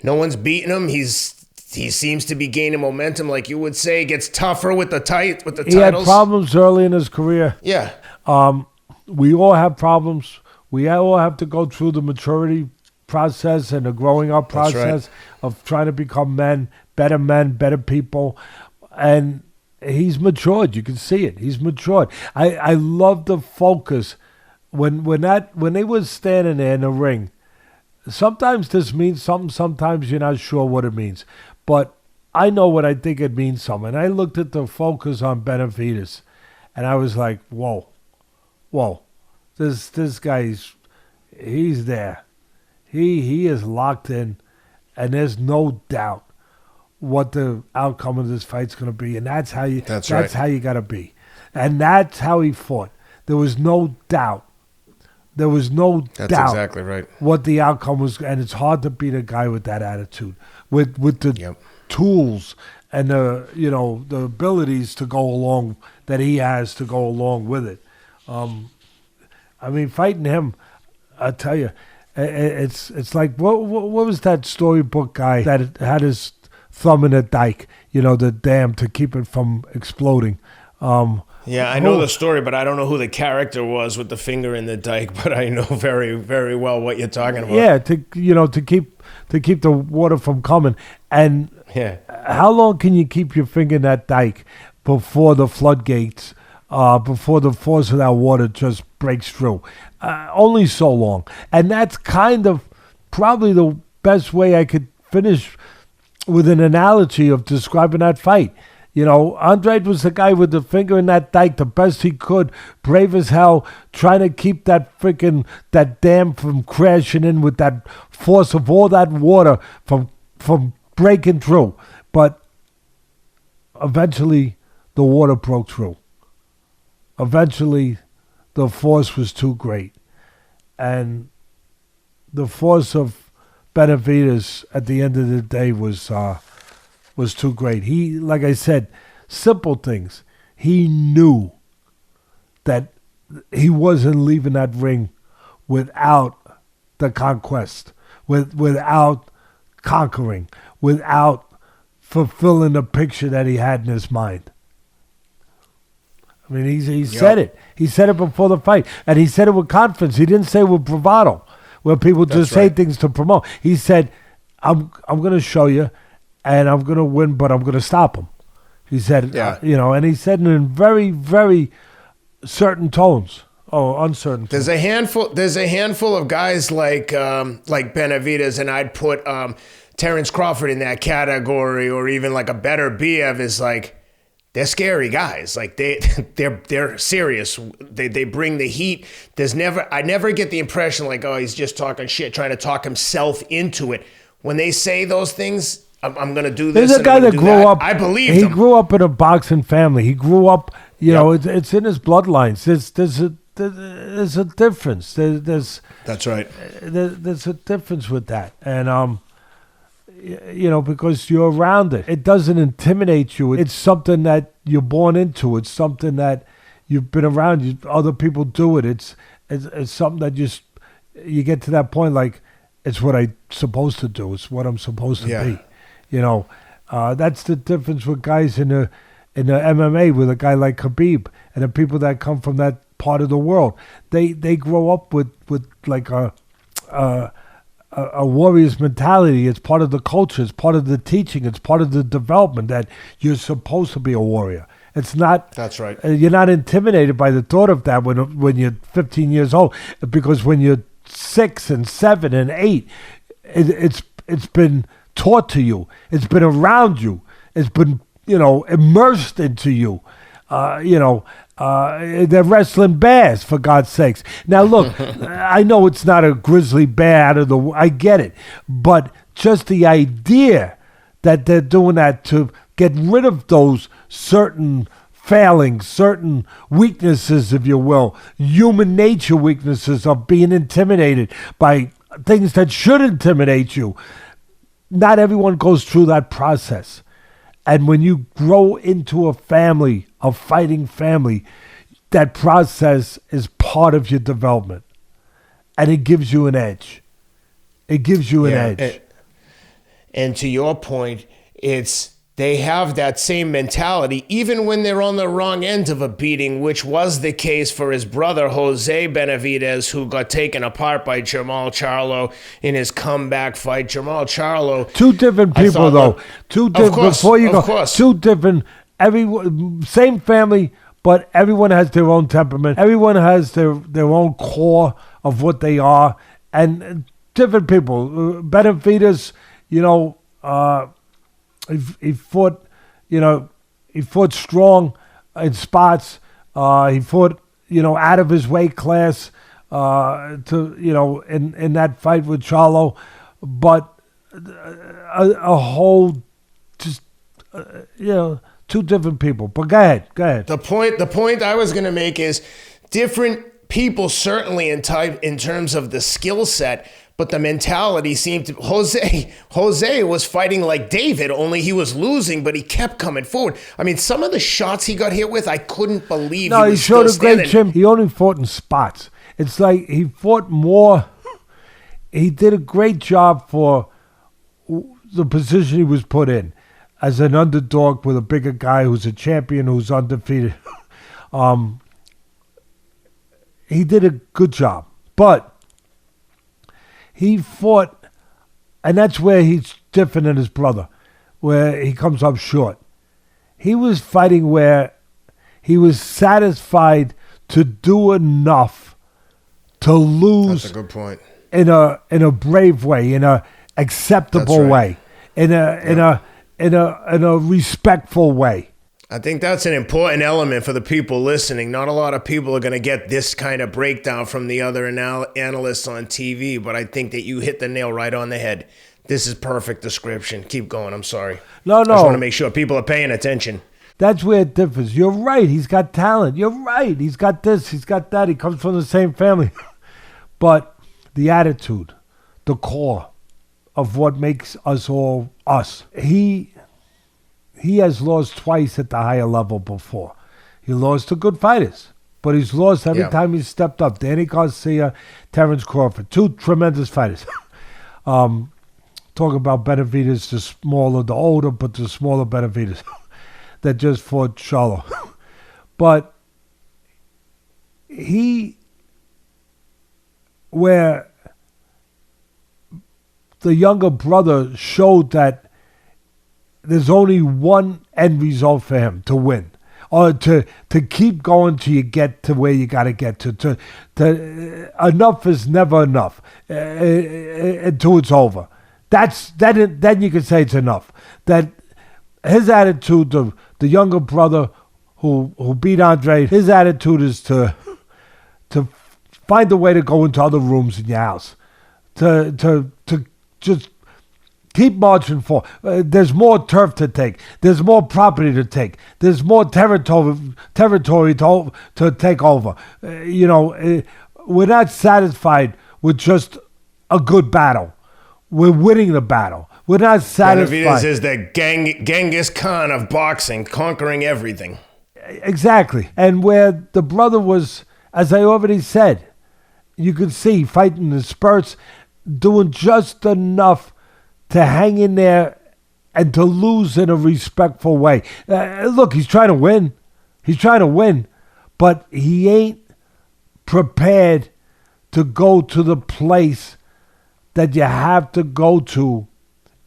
No one's beating him. He seems to be gaining momentum, like you would say. Gets tougher with the titles. He had problems early in his career. Yeah. We all have problems. We all have to go through the maturity process and the growing up process of trying to become better people. And he's matured. You can see it. He's matured. I love the focus when they was standing there in the ring. Sometimes this means something. Sometimes you're not sure what it means. But I know what I think it means something. And I looked at the focus on Benavidez, and I was like, whoa. This guy's, he's there. He is locked in, and there's no doubt what the outcome of this fight's going to be. And that's how you how you got to be. And that's how he fought. There was no doubt. That's exactly right. What the outcome was, and it's hard to beat a guy with that attitude, with the tools and the abilities to go along that he has to go along with it. I mean, fighting him, I tell you, it's like what was that storybook guy that had his thumb in a dike, the dam to keep it from exploding. I know the story, but I don't know who the character was with the finger in the dike. But I know very, very well what you're talking about. Yeah, to keep the water from coming. And how long can you keep your finger in that dike before the floodgates, before the force of that water just breaks through? Only so long. And that's kind of probably the best way I could finish with an analogy of describing that fight. Andrade was the guy with the finger in that dike the best he could, brave as hell, trying to keep that dam from crashing in with that force of all that water from breaking through. But eventually the water broke through. Eventually the force was too great. And the force of Benavidez at the end of the day was too great. He, like I said, simple things. He knew that he wasn't leaving that ring without the conquest, without conquering, without fulfilling the picture that he had in his mind. I mean, he said it. He said it before the fight, and he said it with confidence. He didn't say it with bravado, where people just say things to promote. He said, I'm going to show you, and I'm going to win, but I'm going to stop him. He said, and he said it in very, very certain tones. Oh, uncertain. There's a handful of guys like Benavidez, and I'd put Terrence Crawford in that category, or even like a better Biev is like, they're scary guys. Like they're serious. They bring the heat. I never get the impression like, oh, he's just talking shit, trying to talk himself into it. When they say those things, I'm going to do this. There's a guy that grew up. I believe he grew up in a boxing family. He grew up. It's in his bloodlines. There's a difference. That's right. There's a difference with that, and because you're around it. It doesn't intimidate you. It's something that you're born into. It's something that you've been around. Other people do it. It's something that you get to that point like, it's what I'm supposed to do. It's what I'm supposed to be. That's the difference with guys in the MMA, with a guy like Khabib and the people that come from that part of the world. They grow up with like a warrior's mentality. It's part of the culture. It's part of the teaching. It's part of the development that you're supposed to be a warrior. It's not. That's right. You're not intimidated by the thought of that when you're 15 years old, because when you're 6 and 7 and 8, it's been taught to you. It's been around you. It's been immersed into you. They're wrestling bears, for God's sakes. Now look, I know it's not a grizzly bear I get it, but just the idea that they're doing that to get rid of those certain failings, certain weaknesses, if you will, human nature weaknesses of being intimidated by things that should intimidate you. Not everyone goes through that process. And when you grow into a family, a fighting family, that process is part of your development. And it gives you an edge. It gives you an edge. And to your point, they have that same mentality, even when they're on the wrong end of a beating, which was the case for his brother, Jose Benavidez, who got taken apart by Jermall Charlo in his comeback fight. Jermall Charlo. Two different people, though. Two different. Before you go, two different. Same family, but everyone has their own temperament. Everyone has their own core of what they are, and different people. Benavidez, He fought, he fought strong in spots. He fought, out of his weight class in that fight with Charlo. But a whole, two different people. But go ahead. The point I was going to make is different people certainly in terms of the skill set. But the mentality seemed to... Jose was fighting like David, only he was losing, but he kept coming forward. I mean, some of the shots he got hit with, I couldn't believe he was still standing. Great gym. He only fought in spots. It's like he fought more... He did a great job for the position he was put in as an underdog with a bigger guy who's a champion, who's undefeated. He did a good job. But... he fought, and that's where he's different than his brother, where he comes up short. He was fighting where he was satisfied to do enough to lose. That's a good point. In a brave way, in a acceptable way, in a respectful way. I think that's an important element for the people listening. Not a lot of people are going to get this kind of breakdown from the other analysts on TV, but I think that you hit the nail right on the head. This is perfect description. Keep going. I'm sorry. No. I just want to make sure people are paying attention. That's where it differs. You're right. He's got talent. You're right. He's got this. He's got that. He comes from the same family. But the attitude, the core of what makes us all us. He has lost twice at the higher level before. He lost to good fighters, but he's lost every time he's stepped up. Danny Garcia, Terrence Crawford, two tremendous fighters. Talking about Benavidez, the older, but the smaller Benavidez that just fought Charlo. But where the younger brother showed that there's only one end result for him, to win, or to keep going till you get to where you got to get to. Enough is never enough until it's over. Then you can say it's enough. That his attitude, the younger brother who beat Andrade, his attitude is to find a way to go into other rooms in your house, to just keep marching forward. There's more turf to take. There's more property to take. There's more territory to take over. We're not satisfied with just a good battle. We're winning the battle. We're not satisfied. Benavidez is the Genghis Khan of boxing, conquering everything. Exactly. And where the brother was, as I already said, you could see fighting in spurts, doing just enough to hang in there and to lose in a respectful way. Look, he's trying to win. He's trying to win, but he ain't prepared to go to the place that you have to go to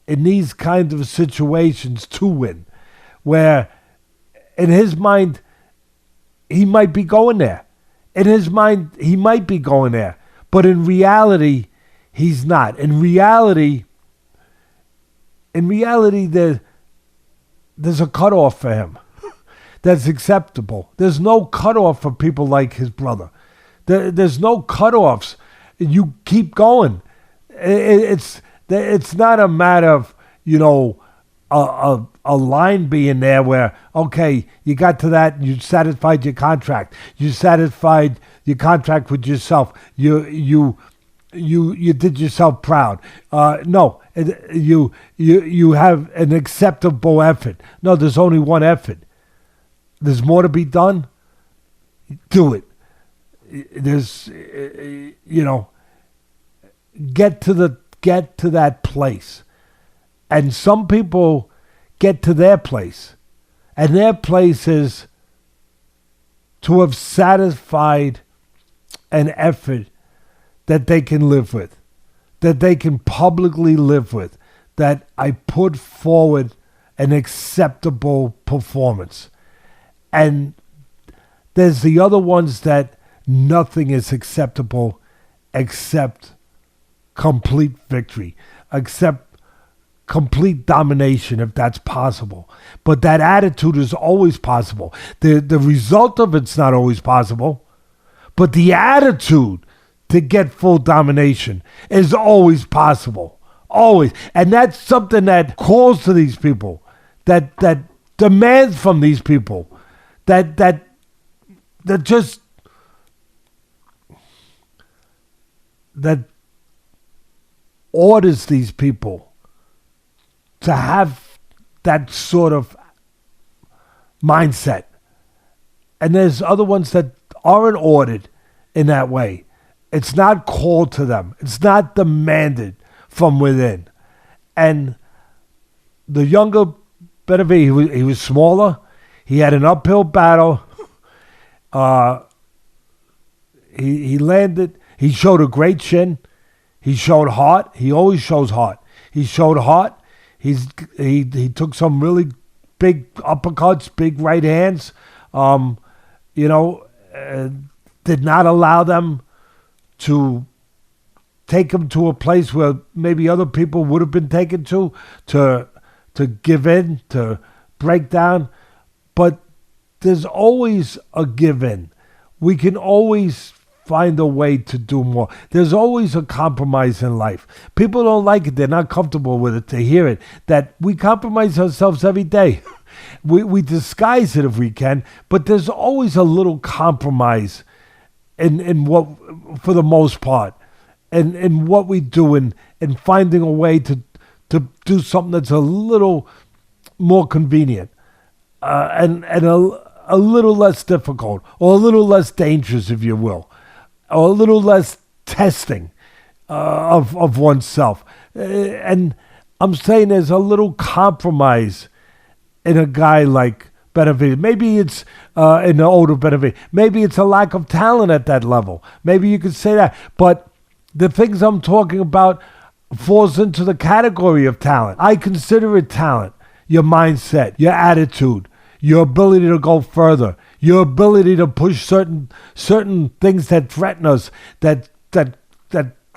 in these kinds of situations to win, where in his mind, he might be going there. In his mind, he might be going there, but in reality, he's not. In reality, there's a cutoff for him that's acceptable. There's no cutoff for people like his brother. There's no cutoffs. You keep going. It's not a matter of, a line being there where, okay, you got to that and you satisfied your contract. You satisfied your contract with yourself. You did yourself proud. No, you have an acceptable effort. No, there's only one effort. There's more to be done. Do it. There's, get to that place. And some people get to their place. And their place is to have satisfied an effort that they can live with, that they can publicly live with, that I put forward an acceptable performance. And there's the other ones that nothing is acceptable except complete victory, except complete domination, if that's possible. But that attitude is always possible. The result of it's not always possible, but the attitude to get full domination is always possible. Always. And that's something that calls to these people, that demands from these people, that just that orders these people to have that sort of mindset. And there's other ones that aren't ordered in that way. It's not called to them. It's not demanded from within. And the younger Benavidez, he was smaller. He had an uphill battle. He landed. He showed a great chin. He showed heart. He always shows heart. He showed heart. He took some really big uppercuts, big right hands. Did not allow them to take him to a place where maybe other people would have been taken to give in, to break down. But there's always a give in. We can always find a way to do more. There's always a compromise in life. People don't like it. They're not comfortable with it, to hear it, that we compromise ourselves every day. We disguise it if we can, but there's always a little compromise in what, for the most part, in what we do, in finding a way to do something that's a little more convenient, and a little less difficult, or a little less dangerous, if you will, or a little less testing of oneself. And I'm saying there's a little compromise in a guy like Benavidez. Maybe it's in the older Benavidez. Maybe it's a lack of talent at that level. Maybe you could say that. But the things I'm talking about falls into the category of talent. I consider it talent. Your mindset, your attitude, your ability to go further, your ability to push certain things that threaten us, that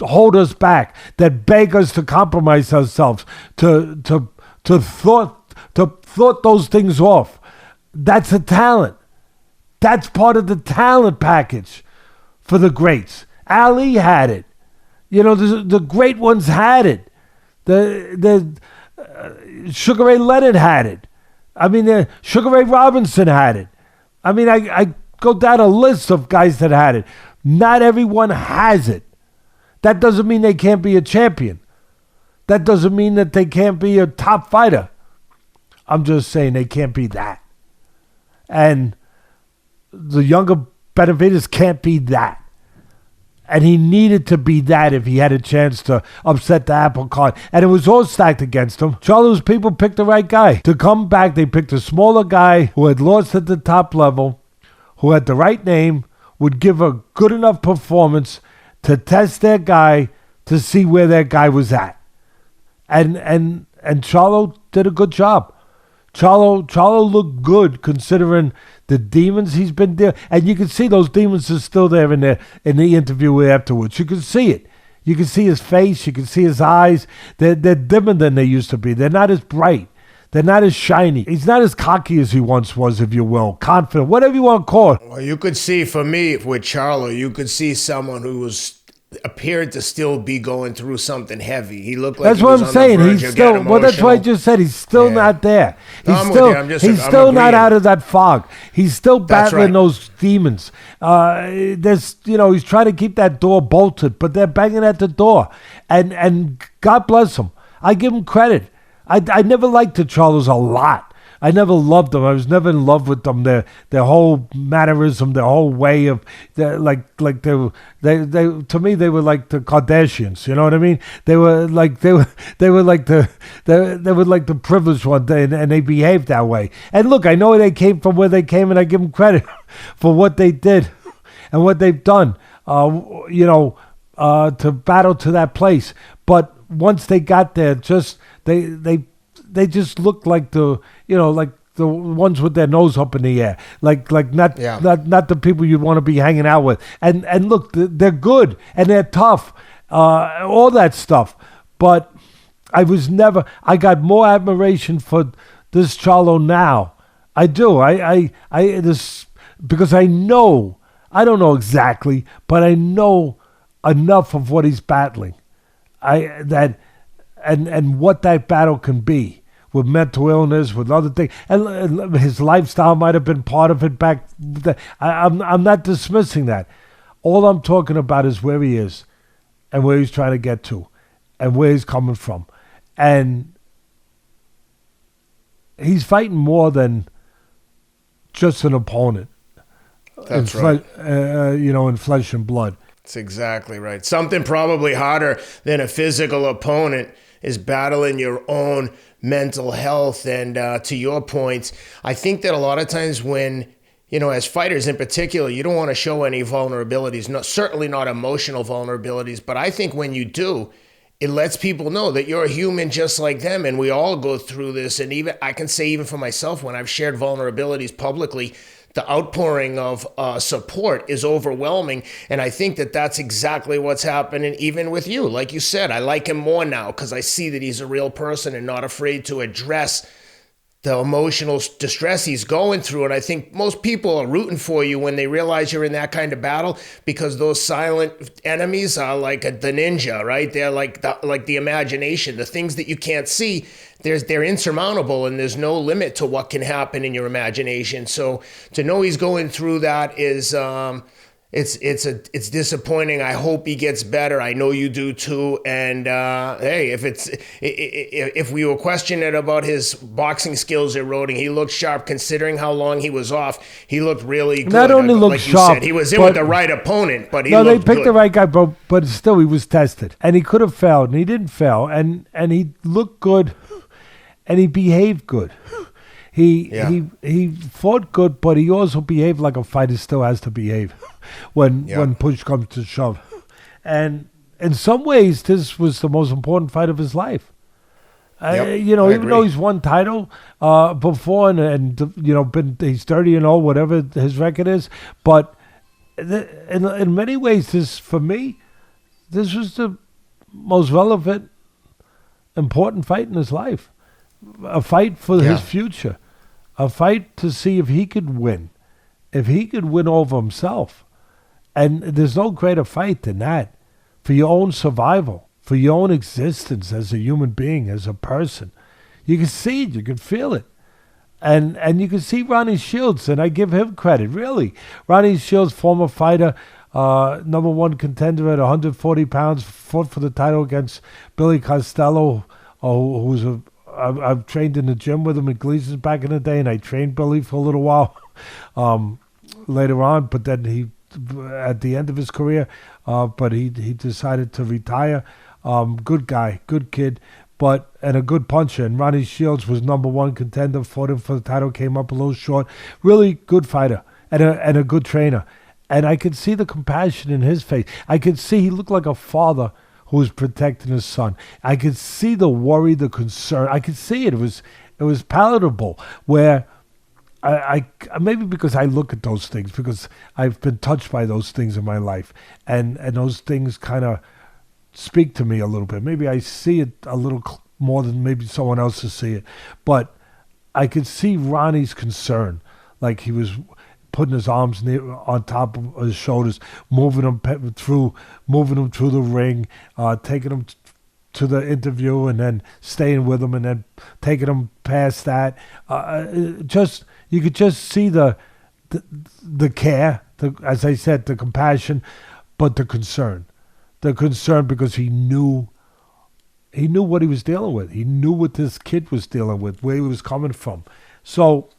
hold us back, that beg us to compromise ourselves, to thought those things off. That's a talent. That's part of the talent package for the greats. Ali had it. The great ones had it. The Sugar Ray Leonard had it. Sugar Ray Robinson had it. I go down a list of guys that had it. Not everyone has it. That doesn't mean they can't be a champion. That doesn't mean that they can't be a top fighter. I'm just saying they can't be that. And the younger Benavidez can't be that. And he needed to be that if he had a chance to upset the apple cart. And it was all stacked against him. Charlo's people picked the right guy. To come back, they picked a smaller guy who had lost at the top level, who had the right name, would give a good enough performance to test their guy, to see where their guy was at. And Charlo did a good job. Charlo looked good considering the demons he's been there. And you can see those demons are still there in the interview afterwards. You can see it. You can see his face. You can see his eyes. They're dimmer than they used to be. They're not as bright. They're not as shiny. He's not as cocky as he once was, if you will. Confident, whatever you want to call it. Well, you could see, for me, with Charlo, you could see someone who appeared to still be going through something heavy. He looked like that's what I'm saying. He's still. Well, that's what I just said. He's still not there. He's still not out of that fog. He's still battling those demons. He's trying to keep that door bolted, but they're banging at the door. And God bless him. I give him credit. I never liked the Charlos a lot. I never loved them. I was never in love with them. Their whole mannerism, their whole way of, like they to me they were like the Kardashians. You know what I mean? They were like the privileged one, and they behaved that way. And look, I know they came from where they came, and I give them credit for what they did and what they've done. To battle to that place, but once they got there, just they just looked like the ones with their nose up in the air, like not the people you'd want to be hanging out with. And look, they're good and they're tough, all that stuff. But I got more admiration for this Charlo now. I do. Because I know, I don't know exactly, but I know enough of what he's battling, and what that battle can be with mental illness, with other things, and his lifestyle might have been part of it back then. I'm not dismissing that. All I'm talking about is where he is, and where he's trying to get to, and where he's coming from, and he's fighting more than just an opponent. That's right. In flesh and blood. That's exactly right. Something probably harder than a physical opponent is battling your own mental health. And to your point, I think that a lot of times when, as fighters in particular, you don't want to show any vulnerabilities, certainly not emotional vulnerabilities. But I think when you do, it lets people know that you're a human just like them. And we all go through this. And even I can say, even for myself, when I've shared vulnerabilities publicly, the outpouring of support is overwhelming. And I think that that's exactly what's happening even with you. Like you said, I like him more now because I see that he's a real person and not afraid to address the emotional distress he's going through. And I think most people are rooting for you when they realize you're in that kind of battle, because those silent enemies are like the ninja, right? They're like the imagination, the things that you can't see. They're insurmountable, and there's no limit to what can happen in your imagination. So to know he's going through that is it's disappointing. I hope he gets better. I know you do too. And hey, if we were questioning about his boxing skills eroding, he looked sharp considering how long he was off. He looked really good. Not only looked sharp, said, he was in with the right opponent, but they picked the right guy, but still he was tested, and he could have failed, and he didn't fail, and he looked good, and he behaved good. He fought good, but he also behaved like a fighter still has to behave when push comes to shove. And in some ways, this was the most important fight of his life. Even though he's won title before, and he's 30-0, whatever his record is, but in many ways, this was the most relevant, important fight in his life. A fight for his future. A fight to see if he could win. If he could win over himself. And there's no greater fight than that. For your own survival. For your own existence as a human being, as a person. You can see it. You can feel it. And you can see Ronnie Shields, and I give him credit, really. Ronnie Shields, former fighter, number one contender at 140 pounds, fought for the title against Billy Costello, who's I've trained in the gym with him in Gleason's back in the day, and I trained Billy for a little while later on. But then he, at the end of his career, but he decided to retire. Good guy, good kid, and a good puncher. And Ronnie Shields was number one contender, fought him for the title, came up a little short. Really good fighter and a good trainer. And I could see the compassion in his face. I could see he looked like a father who was protecting his son. I could see the worry, the concern. I could see it. It was palatable. Where I maybe because I look at those things, because I've been touched by those things in my life, and those things kind of speak to me a little bit. Maybe I see it a little more than maybe someone else will see it, but I could see Ronnie's concern, like he was putting his arms on top of his shoulders, moving him through the ring, taking him to the interview, and then staying with him, and then taking him past that. You could just see the care, as I said, the compassion, but the concern because he knew what he was dealing with. He knew what this kid was dealing with, where he was coming from. So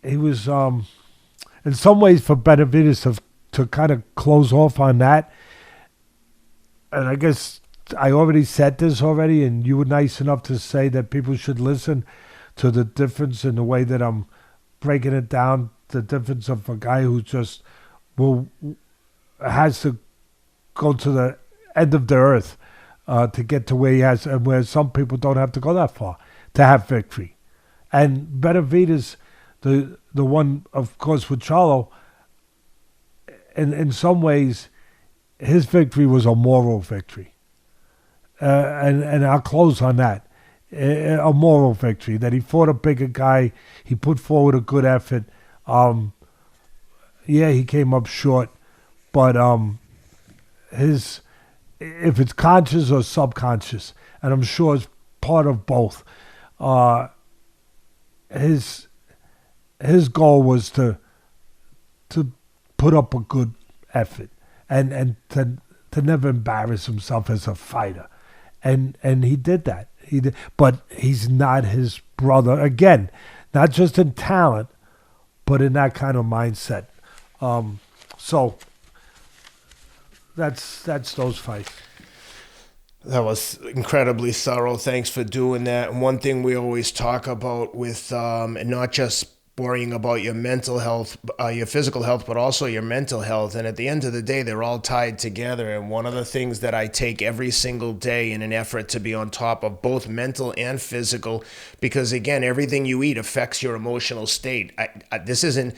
he was in some ways for Benavidez to kind of close off on that. And I guess I already said this already, and you were nice enough to say that people should listen to the difference in the way that I'm breaking it down, the difference of a guy who just has to go to the end of the earth to get to where he has, and where some people don't have to go that far to have victory. And Benavidez, the one, of course, with Charlo, in some ways, his victory was a moral victory. And I'll close on that. A moral victory, that he fought a bigger guy. He put forward a good effort. He came up short. But if it's conscious or subconscious, and I'm sure it's part of both, his goal was to put up a good effort and to never embarrass himself as a fighter. And he did that. But he's not his brother. Again, not just in talent, but in that kind of mindset. So that's those fights. That was incredibly thorough. Thanks for doing that. And one thing we always talk about with, and not just worrying about your mental health, your physical health, but also your mental health. And at the end of the day, they're all tied together. And one of the things that I take every single day in an effort to be on top of both mental and physical, because again, everything you eat affects your emotional state. This isn't,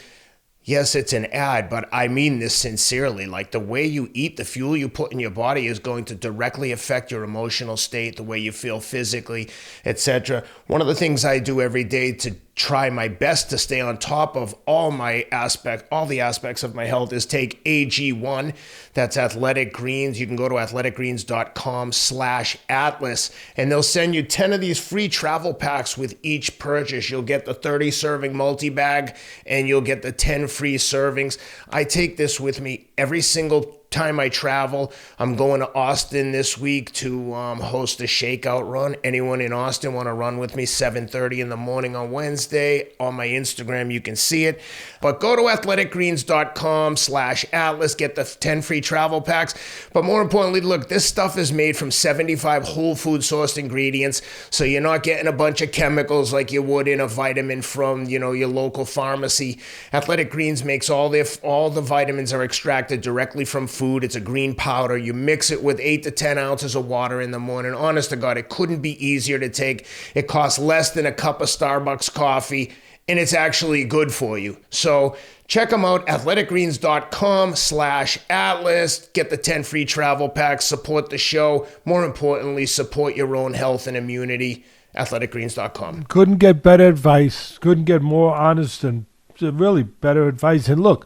yes, it's an ad, but I mean this sincerely. Like, the way you eat, the fuel you put in your body is going to directly affect your emotional state, the way you feel physically, etc. One of the things I do every day to try my best to stay on top of all the aspects of my health is take AG1. That's Athletic Greens. You can go to athleticgreens.com/Atlas, and they'll send you 10 of these free travel packs with each purchase. You'll get the 30-serving multi-bag, and you'll get the 10 free servings. I take this with me every single time I travel. I'm going to Austin this week to host a shakeout run. Anyone in Austin want to run with me? 7:30 in the morning on Wednesday. On my Instagram, you can see it. But go to athleticgreens.com/Atlas. Get the 10 free travel packs. But more importantly, look, this stuff is made from 75 whole food sourced ingredients. So you're not getting a bunch of chemicals like you would in a vitamin from, your local pharmacy. Athletic Greens makes all the vitamins are extracted directly from food. It's a green powder. You mix it with 8 to 10 ounces of water in the morning. Honest to God, it couldn't be easier to take. It costs less than a cup of Starbucks coffee, and it's actually good for you. So check them out, athleticgreens.com/Atlas. Get the 10 free travel packs. Support the show. More importantly, support your own health and immunity. athleticgreens.com. Couldn't get better advice. Couldn't get more honest and really better advice. And look,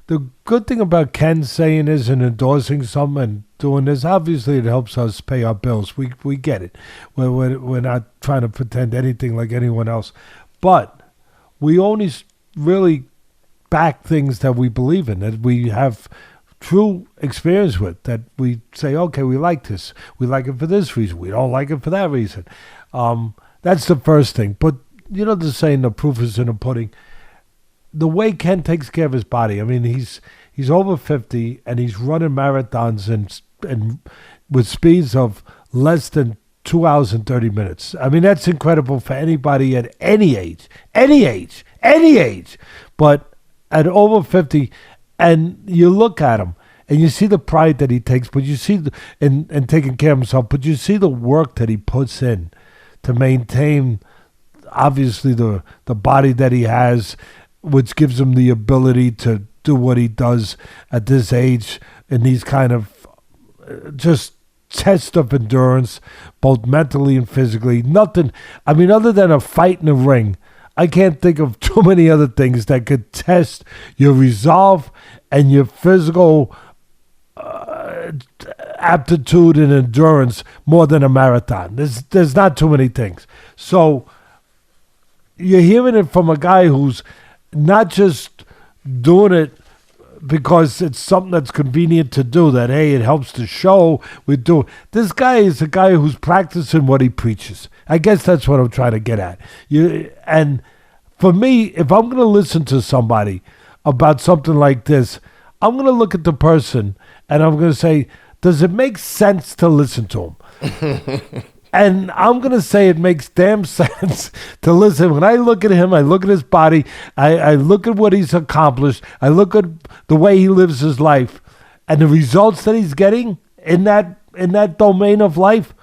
the good thing about Ken saying this and endorsing something and doing this, obviously it helps us pay our bills. We get it. We're not trying to pretend anything like anyone else. But we only really back things that we believe in, that we have true experience with, that we say, okay, we like this. We like it for this reason. We don't like it for that reason. That's the first thing. But the saying, the proof is in the pudding. The way Ken takes care of his body, I mean, he's over 50 and he's running marathons and with speeds of less than 2 hours and 30 minutes. I mean, that's incredible for anybody at any age. But at over 50, and you look at him and you see the pride that he takes, but you see and taking care of himself, but you see the work that he puts in to maintain, obviously, the body that he has, which gives him the ability to do what he does at this age in these kind of just tests of endurance, both mentally and physically. Nothing, I mean, other than a fight in the ring, I can't think of too many other things that could test your resolve and your physical aptitude and endurance more than a marathon. There's not too many things. So you're hearing it from a guy who's not just doing it because it's something that's convenient to do, that, hey, it helps the show. We do. This guy is a guy who's practicing what he preaches. I guess that's what I'm trying to get at. And for me, if I'm going to listen to somebody about something like this, I'm going to look at the person and I'm going to say, does it make sense to listen to him? And I'm going to say it makes damn sense to listen. When I look at him, I look at his body, I look at what he's accomplished, I look at the way he lives his life, and the results that he's getting in that domain of life,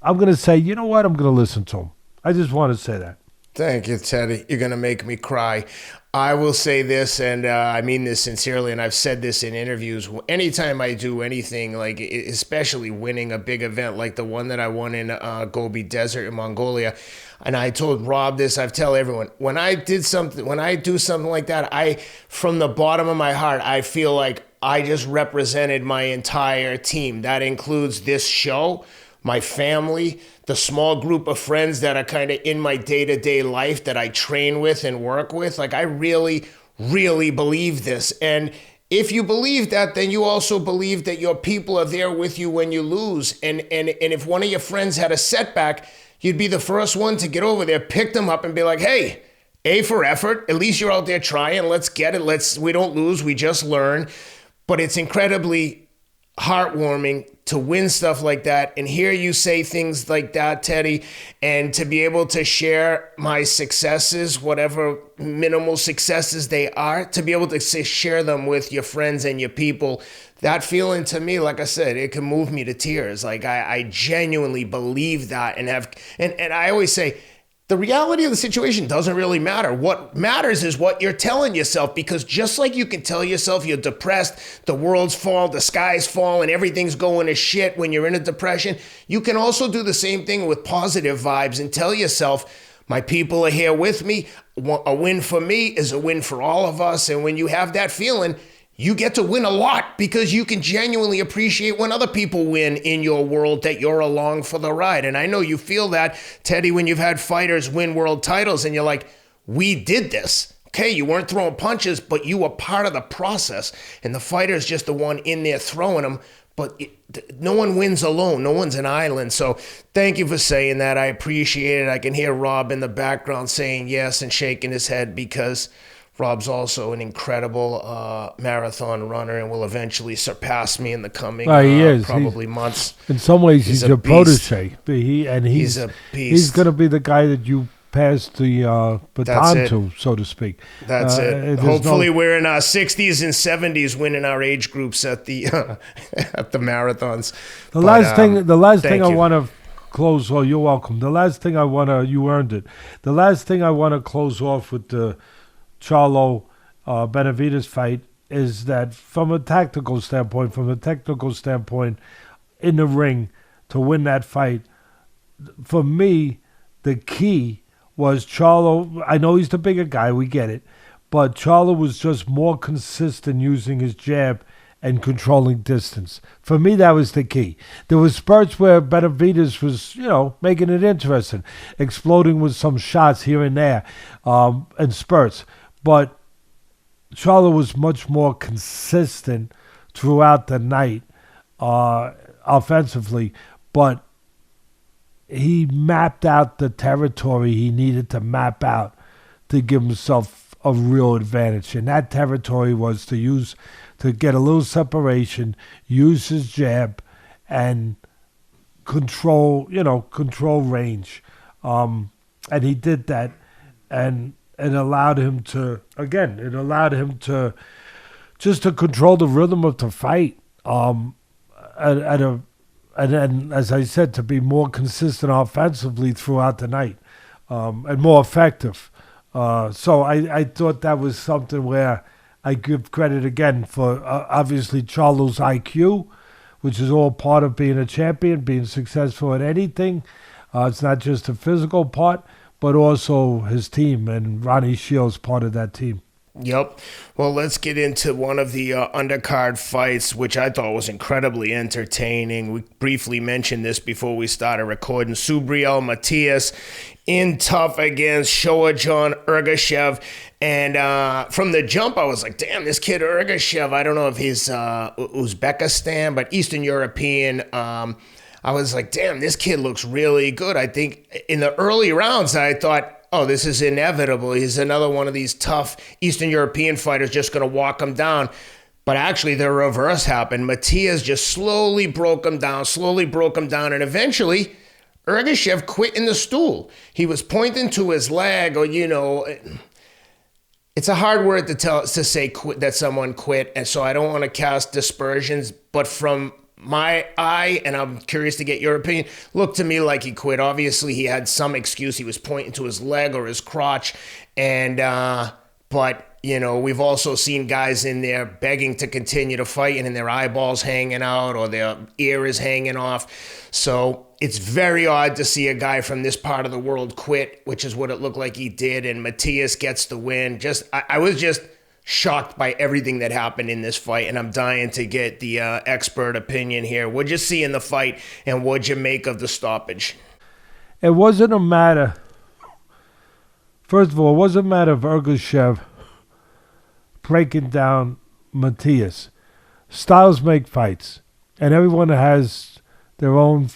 I'm going to say, you know what, I'm going to listen to him. I just want to say that. Thank you, Teddy. You're going to make me cry. I will say this, and I mean this sincerely, and I've said this in interviews. Anytime I do anything, like especially winning a big event like the one that I won in Gobi Desert in Mongolia, and I told Rob this, I've tell everyone, when I do something like that, from the bottom of my heart, I feel like I just represented my entire team. That includes this show, my family, the small group of friends that are kind of in my day-to-day life that I train with and work with. Like, I really, really believe this. And if you believe that, then you also believe that your people are there with you when you lose. And if one of your friends had a setback, you'd be the first one to get over there, pick them up and be like, hey, A for effort. At least you're out there trying. Let's get it. We don't lose. We just learn. But it's incredibly heartwarming to win stuff like that and hear you say things like that, Teddy, and to be able to share my successes, whatever minimal successes they are, to be able to share them with your friends and your people. That feeling, to me, like I said, it can move me to tears. Like, I genuinely believe that, and I always say, the reality of the situation doesn't really matter. What matters is what you're telling yourself, because just like you can tell yourself you're depressed, the world's fall, the sky's fall, and everything's going to shit when you're in a depression, you can also do the same thing with positive vibes and tell yourself, my people are here with me. A win for me is a win for all of us. And when you have that feeling, you get to win a lot, because you can genuinely appreciate when other people win in your world, that you're along for the ride. And I know you feel that, Teddy, when you've had fighters win world titles and you're like, we did this. Okay, you weren't throwing punches, but you were part of the process. And the fighter's just the one in there throwing them. But no one wins alone. No one's an island. So thank you for saying that. I appreciate it. I can hear Rob in the background saying yes and shaking his head, because Rob's also an incredible marathon runner and will eventually surpass me in the coming probably months. In some ways, he's your protege. He's a beast. He's going to be the guy that you pass the baton to, so to speak. That's it. Hopefully, we're in our 60s and 70s, winning our age groups at the at the marathons. The last thing I want to close. Oh, you're welcome. The last thing I want to, you earned it. The last thing I want to close off with the Charlo Benavidez fight is that from a technical standpoint, in the ring to win that fight, for me, the key was Charlo. I know he's the bigger guy, we get it, but Charlo was just more consistent using his jab and controlling distance. For me, that was the key. There was spurts where Benavidez was, making it interesting, exploding with some shots here and there, and spurts. But Charlo was much more consistent throughout the night offensively, but he mapped out the territory he needed to map out to give himself a real advantage. And that territory was to get a little separation, use his jab, and control range. And he did that, and it allowed him to just to control the rhythm of the fight. And as I said, to be more consistent offensively throughout the night, and more effective. So I thought that was something where I give credit again for obviously Charlo's IQ, which is all part of being a champion, being successful at anything. It's not just the physical part, but also his team, and Ronnie Shields part of that team. Yep. Well, let's get into one of the undercard fights, which I thought was incredibly entertaining. We briefly mentioned this before we started recording. Subriel Matias in tough against Shohjahon Ergashev. And from the jump, I was like, damn, this kid Ergashev, I don't know if he's Uzbekistan, but Eastern European. I was like, damn, this kid looks really good. I think in the early rounds, I thought, oh, this is inevitable. He's another one of these tough Eastern European fighters just going to walk him down. But actually, the reverse happened. Matias just slowly broke him down, and eventually, Ergashev quit in the stool. He was pointing to his leg, or, it's a hard word to say quit, that someone quit, and so I don't want to cast dispersions, but from my eye, and I'm curious to get your opinion, looked to me like he quit. Obviously, he had some excuse. He was pointing to his leg or his crotch, but we've also seen guys in there begging to continue to fight and their eyeballs hanging out or their ear is hanging off. So it's very odd to see a guy from this part of the world quit, which is what it looked like he did. And Matias gets the win. I was just shocked by everything that happened in this fight, and I'm dying to get the expert opinion here. What'd you see in the fight, and what'd you make of the stoppage? It wasn't a matter. First of all, it wasn't a matter of Ergashev breaking down Matias. Styles make fights, and everyone has their own,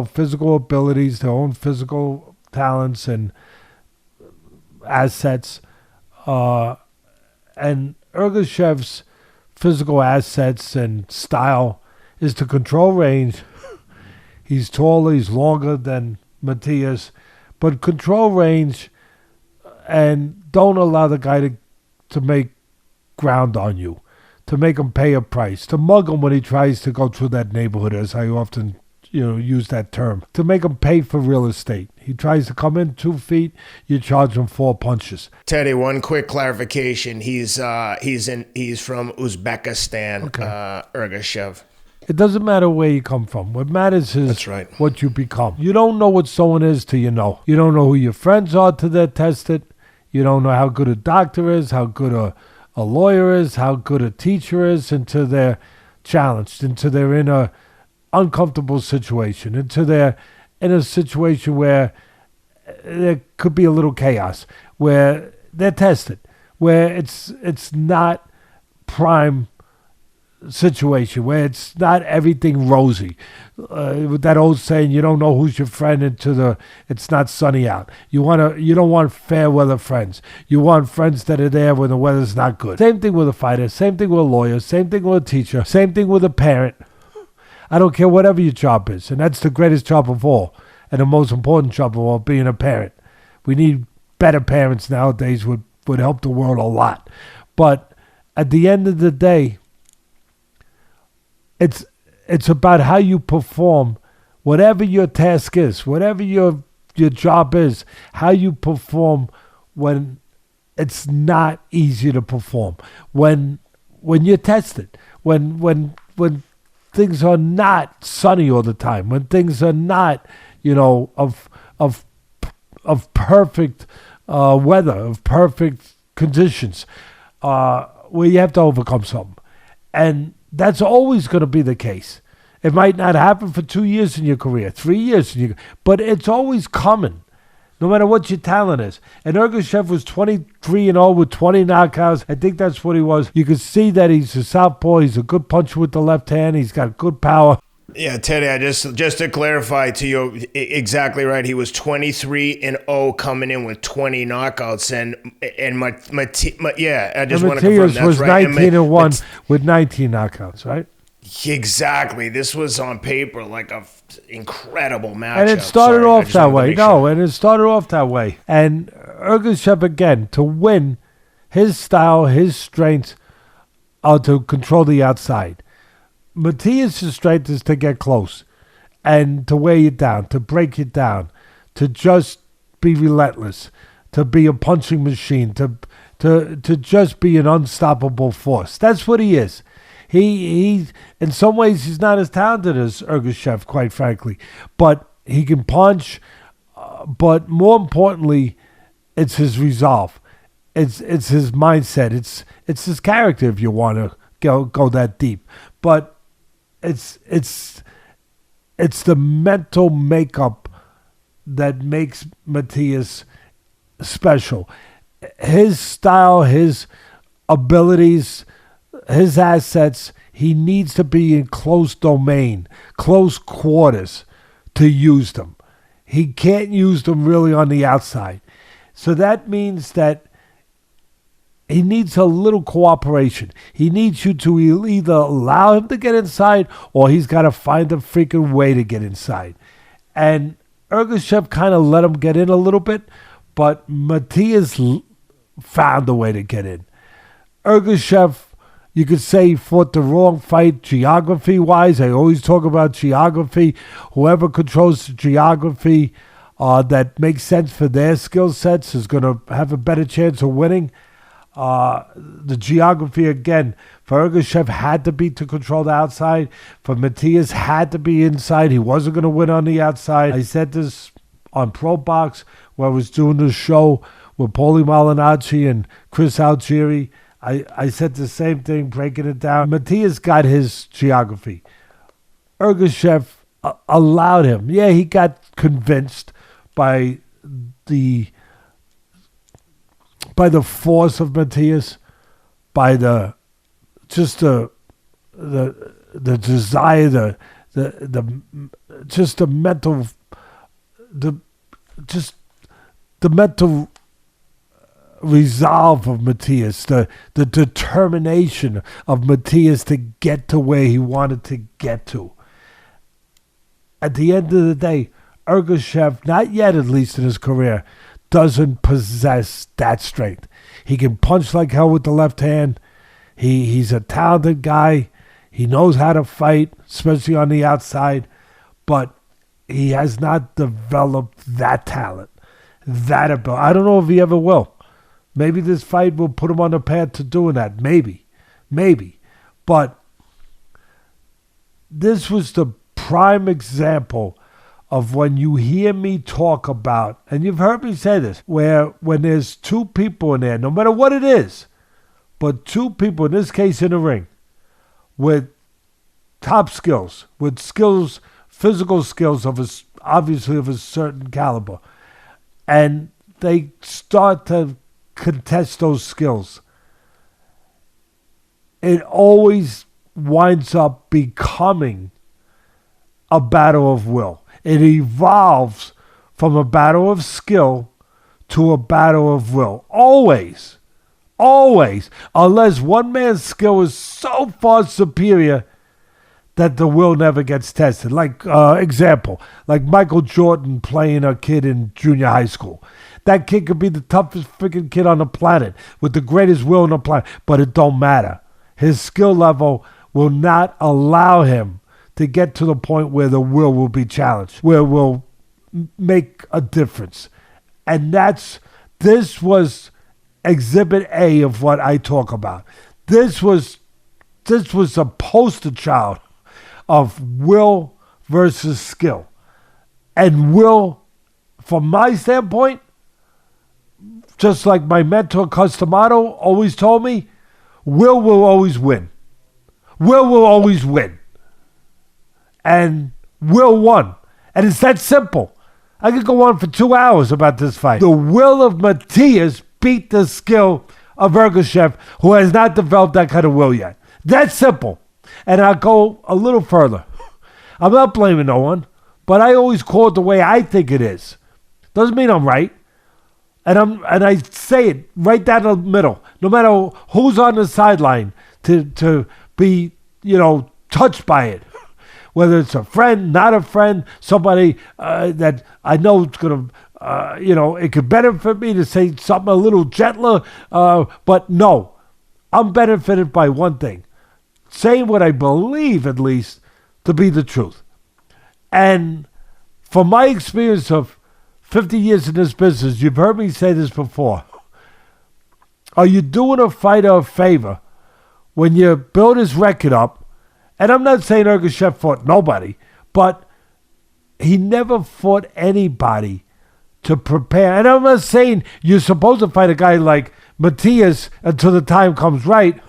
physical abilities, their own physical talents and assets. And Ergashev's physical assets and style is to control range. He's taller, he's longer than Matias, but control range and don't allow the guy to make ground on you, to make him pay a price, to mug him when he tries to go through that neighborhood, as I often use that term, to make him pay for real estate. He tries to come in 2 feet, you charge him 4 punches. Teddy, one quick clarification. He's from Uzbekistan, okay. Ergashev. It doesn't matter where you come from. What matters is That's right. What you become. You don't know what someone is till you know. You don't know who your friends are till they're tested. You don't know how good a doctor is, how good a lawyer is, how good a teacher is, until they're challenged, until they're in a uncomfortable situation, until they're in a situation where there could be a little chaos, where they're tested, where it's not prime situation, where it's not everything rosy. With that old saying, you don't know who's your friend until it's not sunny out. You don't want fair weather friends. You want friends that are there when the weather's not good. Same thing with a fighter, same thing with a lawyer, same thing with a teacher, same thing with a parent. I don't care whatever your job is, and that's the greatest job of all, and the most important job of all, being a parent. We need better parents nowadays, would help the world a lot. But at the end of the day, it's about how you perform, whatever your task is, whatever your job is, how you perform when it's not easy to perform, when you're tested, when things are not sunny all the time, when things are not, of perfect weather, of perfect conditions, where you have to overcome something. And that's always going to be the case. It might not happen for 2 years in your career, 3 years in your career, but it's always coming, no matter what your talent is. And Ergashev was 23-0 with 20 knockouts. I think that's what he was. You can see that he's a southpaw. He's a good puncher with the left hand. He's got good power. Yeah, Teddy, I just to clarify to you, exactly right. He was 23-0 coming in with 20 knockouts, and I just want to confirm that's was right. 19-1 with 19 knockouts, right? Exactly. This was on paper like a incredible matchup. And it started off that way. And it started off that way. And Ergashev, again, to win, his style, his strengths are to control the outside. Matias' strength is to get close and to wear you down, to break you down, to just be relentless, to be a punching machine, to just be an unstoppable force. That's what he is. He in some ways, he's not as talented as Ergashev, quite frankly, but he can punch. But more importantly, it's his resolve. It's his mindset. It's his character, if you want to go that deep. But it's the mental makeup that makes Matias special. his style, his abilities, his assets, he needs to be in close domain, close quarters to use them. He can't use them really on the outside. So that means that he needs a little cooperation. He needs you to either allow him to get inside or he's got to find a freaking way to get inside. And Ergashev kind of let him get in a little bit, but Matias found a way to get in. Ergashev, you could say, fought the wrong fight geography-wise. I always talk about geography. Whoever controls the geography that makes sense for their skill sets is going to have a better chance of winning. The geography, again, for Ergashev had to be to control the outside. For Matias, had to be inside. He wasn't going to win on the outside. I said this on Pro Box where I was doing the show with Paulie Malignaggi and Chris Algieri. I said the same thing, breaking it down. Matias got his geography. Ergashev allowed him. Yeah, he got convinced by the force of Matias, by the desire, the mental resolve of Matias, the determination of Matias to get to where he wanted to get to. At the end of the day, Ergashev, not yet at least in his career, doesn't possess that strength. He can punch like hell with the left hand. He's a talented guy. He knows how to fight, especially on the outside, but he has not developed that talent, that ability. I don't know if he ever will. Maybe this fight will put him on the path to doing that. Maybe. But this was the prime example of when you hear me talk about, and you've heard me say this, where when there's two people in there, no matter what it is, but two people, in this case in the ring, with top skills, with skills, physical skills obviously of a certain caliber, and they start to contest those skills, it always winds up becoming a battle of will. It evolves from a battle of skill to a battle of will. Always. Unless one man's skill is so far superior that the will never gets tested. Like, example, like Michael Jordan playing a kid in junior high school. That kid could be the toughest freaking kid on the planet with the greatest will on the planet, but it don't matter. His skill level will not allow him to get to the point where the will be challenged, where it will make a difference. And this was exhibit A of what I talk about. This was a poster child of will versus skill. And will, from my standpoint, just like my mentor Customato always told me, will always win. Will always win. And Will won. And it's that simple. I could go on for 2 hours about this fight. The will of Matias beat the skill of Ergashev, who has not developed that kind of will yet. That's simple. And I'll go a little further. I'm not blaming no one, but I always call it the way I think it is. Doesn't mean I'm right. And I say it right down the middle. No matter who's on the sideline to be, touched by it. Whether it's a friend, not a friend, somebody that I know is going to, it could benefit me to say something a little gentler. But no, I'm benefited by one thing. Saying what I believe, at least, to be the truth. And from my experience of 50 years in this business, you've heard me say this before. Are you doing a fighter a favor when you build his record up? And I'm not saying Ergashev fought nobody, but he never fought anybody to prepare. And I'm not saying you're supposed to fight a guy like Matias until the time comes right,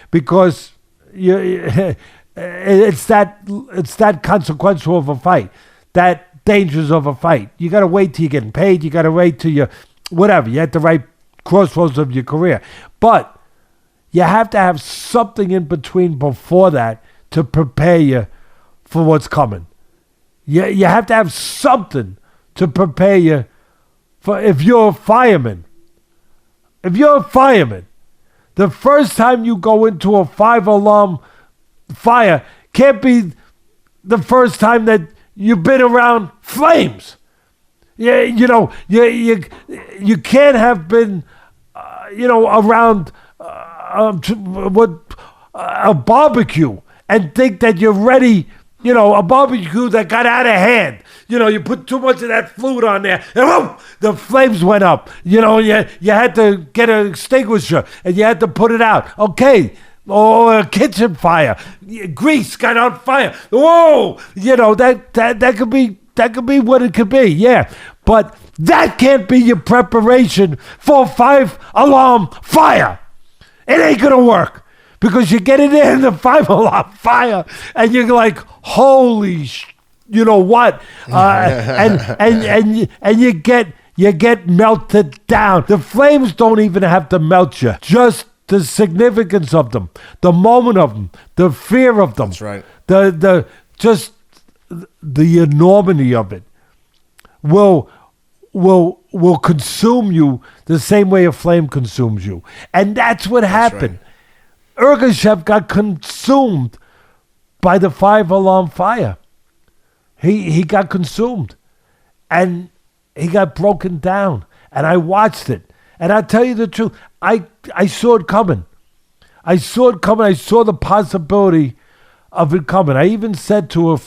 because it's that consequential of a fight, that dangerous of a fight. You got to wait till you're getting paid. You got to wait till you, whatever, you're at the right crossroads of your career. But you have to have something in between before that to prepare you for what's coming. You have to have something to prepare you for if you're a fireman. If you're a fireman, the first time you go into a 5-alarm fire can't be the first time that you've been around flames. Yeah, you can't have been, around a barbecue and think that you're ready. A barbecue that got out of hand. You put too much of that fluid on there, and whoom, the flames went up. You had to get an extinguisher, and you had to put it out. Okay, or a kitchen fire, grease got on fire. Whoa, that could be what it could be. Yeah, but that can't be your preparation for a 5-alarm fire. It ain't gonna work. Because you get it in the 5-alarm fire, and you're like, holy, you know what? And you get melted down. The flames don't even have to melt you. Just the significance of them, the moment of them, the fear of them. That's right. The enormity of it will consume you the same way a flame consumes you, and that's what happened. Right. Ergashev got consumed by the 5-alarm fire. He got consumed, and he got broken down. And I watched it, and I tell you the truth, I saw it coming. I saw it coming. I saw the possibility of it coming. I even said to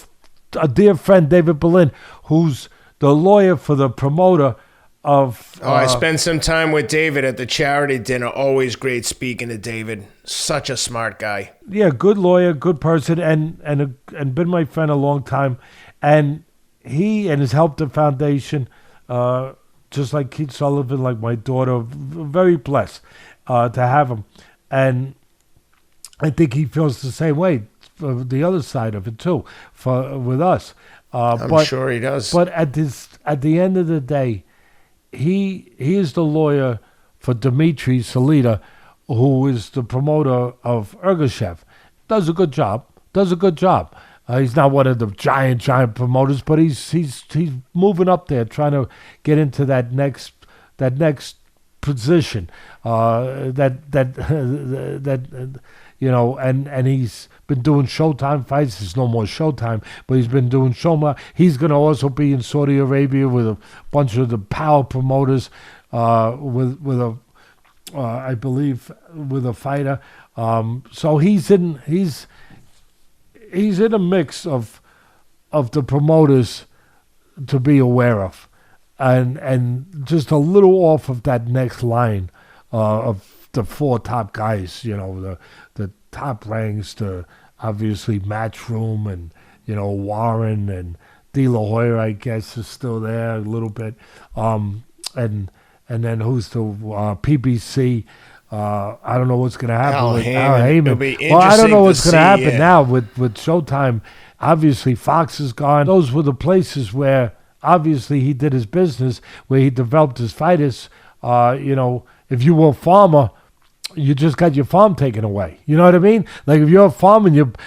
a dear friend, David Berlin, who's the lawyer for the promoter of... I spent some time with David at the charity dinner. Always great speaking to David. Such a smart guy. Yeah, good lawyer, good person, and been my friend a long time. And he and his Help the Foundation, just like Keith Sullivan, like my daughter, very blessed to have him. And I think he feels the same way for the other side of it too, with us. I'm sure he does. But at the end of the day, he is the lawyer for Demetrius Andrade, who is the promoter of Ergashev. Does a good job. He's not one of the giant promoters, but he's moving up there, trying to get into that next position. And he's been doing Showtime fights. There's no more Showtime, but he's been doing Showtime. He's going to also be in Saudi Arabia with a bunch of the power promoters, with I believe, with a fighter. So he's in a mix of the promoters to be aware of, and just a little off of that next line of the 4 top guys. The top ranks, the obviously Matchroom and Warren and De La Hoya, I guess, is still there a little bit, and then who's the PBC. I don't know what's going to happen with Al Heyman. Well, I don't know what's going to happen now with Showtime. Obviously, Fox is gone. Those were the places where obviously he did his business, where he developed his fighters. If you were a farmer, you just got your farm taken away. You know what I mean? Like if you're a farmer and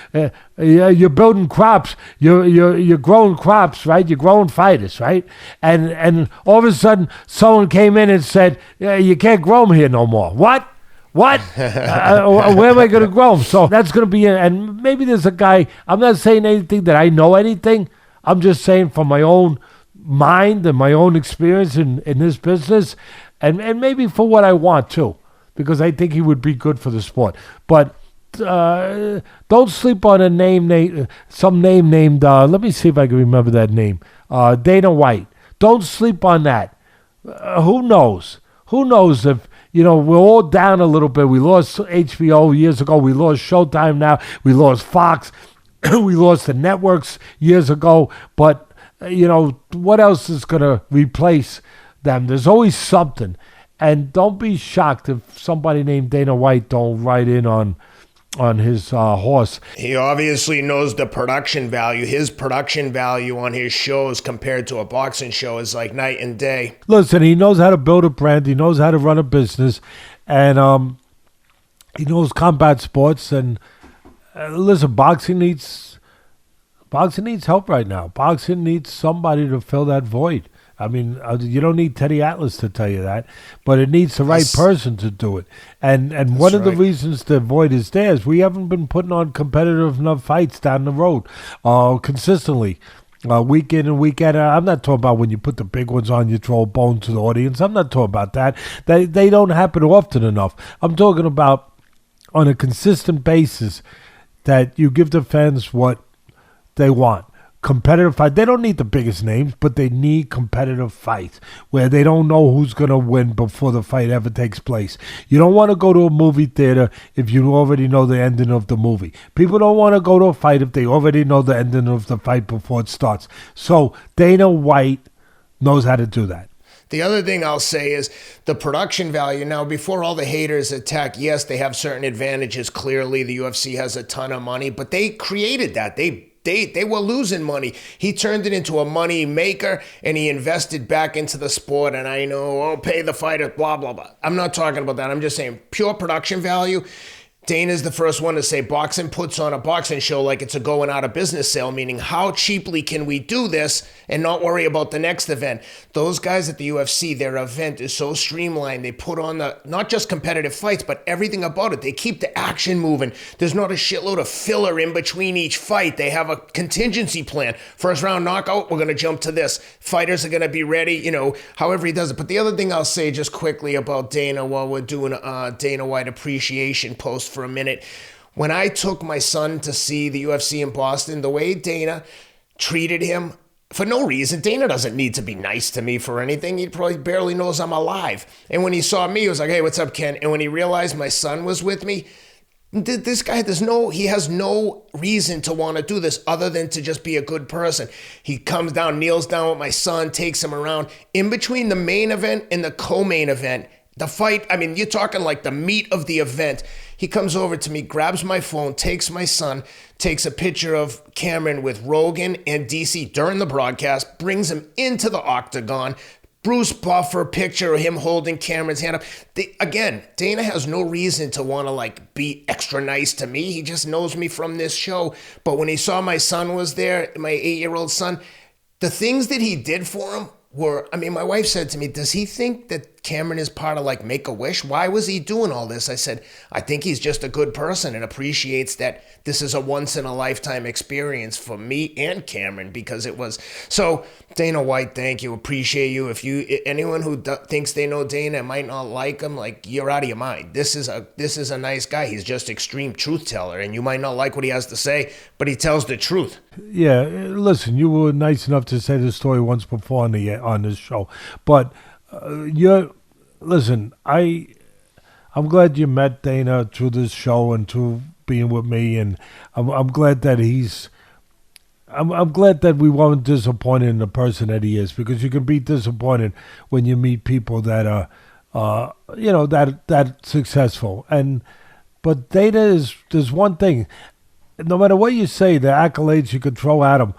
you're building crops, you're growing crops, right? You're growing fighters, right? And all of a sudden, someone came in and said, you can't grow them here no more. What? Where am I going to grow them? So that's going to be, and maybe there's a guy, I'm not saying anything that I know anything. I'm just saying from my own mind and my own experience in this business, and maybe for what I want too, because I think he would be good for the sport. But don't sleep on some name named, let me see if I can remember that name, Dana White. Don't sleep on that. Who knows? Who knows if, we're all down a little bit. We lost HBO years ago. We lost Showtime now. We lost Fox. We lost the networks years ago. But, what else is going to replace them? There's always something. And don't be shocked if somebody named Dana White don't write in on horse. He obviously knows the production value. His production value on his shows compared to a boxing show is like night and day. Listen, he knows how to build a brand. He knows how to run a business, and he knows combat sports. And listen, boxing needs help right now. Boxing needs somebody to fill that void. I mean, you don't need Teddy Atlas to tell you that, but it needs the right person to do it. And one of the reasons the void is there is we haven't been putting on competitive enough fights down the road consistently. Week in and week out. I'm not talking about when you put the big ones on, you throw a bone to the audience. I'm not talking about that. They don't happen often enough. I'm talking about on a consistent basis that you give the fans what they want. Competitive fight. They don't need the biggest names, but they need competitive fights where they don't know who's going to win before the fight ever takes place. You don't want to go to a movie theater if you already know the ending of the movie. People don't want to go to a fight if they already know the ending of the fight before it starts. So Dana White knows how to do that. The other thing I'll say is the production value. Now, before all the haters attack, yes, they have certain advantages. Clearly, the UFC has a ton of money, but they created that. They were losing money. He turned it into a money maker, and he invested back into the sport. And I know, pay the fighter, blah, blah, blah. I'm not talking about that. I'm just saying pure production value. Dana's the first one to say boxing puts on a boxing show like it's a going out of business sale, meaning how cheaply can we do this and not worry about the next event. Those guys at the UFC, their event is so streamlined. They put on not just competitive fights, but everything about it. They keep the action moving. There's not a shitload of filler in between each fight. They have a contingency plan. First round knockout, we're going to jump to this. Fighters are going to be ready, however he does it. But the other thing I'll say just quickly about Dana while we're doing a Dana White appreciation post for a minute. When I took my son to see the UFC in Boston, the way Dana treated him, for no reason. Dana doesn't need to be nice to me for anything. He probably barely knows I'm alive. And when he saw me, he was like, hey, what's up, Ken? And when he realized my son was with me, this guy, he has no reason to want to do this other than to just be a good person. He comes down, kneels down with my son, takes him around. In between the main event and the co-main event, the fight, I mean, you're talking like the meat of the event. He comes over to me, grabs my phone, takes my son, takes a picture of Cameron with Rogan and DC during the broadcast, brings him into the octagon. Bruce Buffer picture of him holding Cameron's hand up. Again, Dana has no reason to want to be extra nice to me. He just knows me from this show. But when he saw my son was there, my 8-year-old son, the things that he did for him my wife said to me, does he think that Cameron is part of Make-A-Wish? Why was he doing all this? I said, I think he's just a good person and appreciates that this is a once-in-a-lifetime experience for me and Cameron because it was. So, Dana White, thank you. Appreciate you. Anyone who thinks they know Dana might not like him, you're out of your mind. This is a nice guy. He's just extreme truth teller, and you might not like what he has to say, but he tells the truth. Yeah, listen, you were nice enough to say this story once before on this show, but listen, I'm glad you met Dana through this show and through being with me, and I'm glad that I'm glad that we weren't disappointed in the person that he is, because you can be disappointed when you meet people that are that successful. But Dana there's one thing. No matter what you say, the accolades you could throw at him,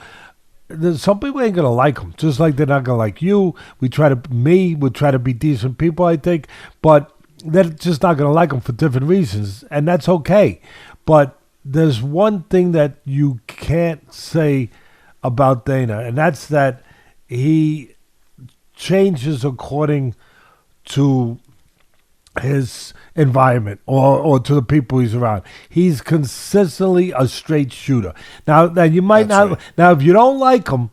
some people ain't going to like him, just like they're not going to like you. We try to be decent people, I think, but they're just not going to like him for different reasons, and that's okay. But there's one thing that you can't say about Dana, and that's that he changes according to his environment or to the people he's around. He's consistently a straight shooter. Now you might not. Right. Now, if you don't like him,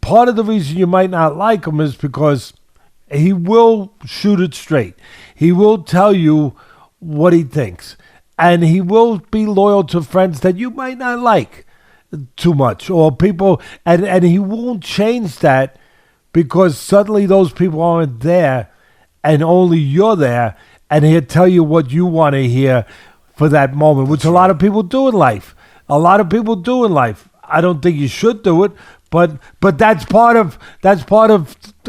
part of the reason you might not like him is because he will shoot it straight. He will tell you what he thinks, and he will be loyal to friends that you might not like too much, or people, and he won't change that because suddenly those people aren't there and only you're there, and he'll tell you what you want to hear for that moment, which a lot of people do in life. I don't think you should do it, but that's part of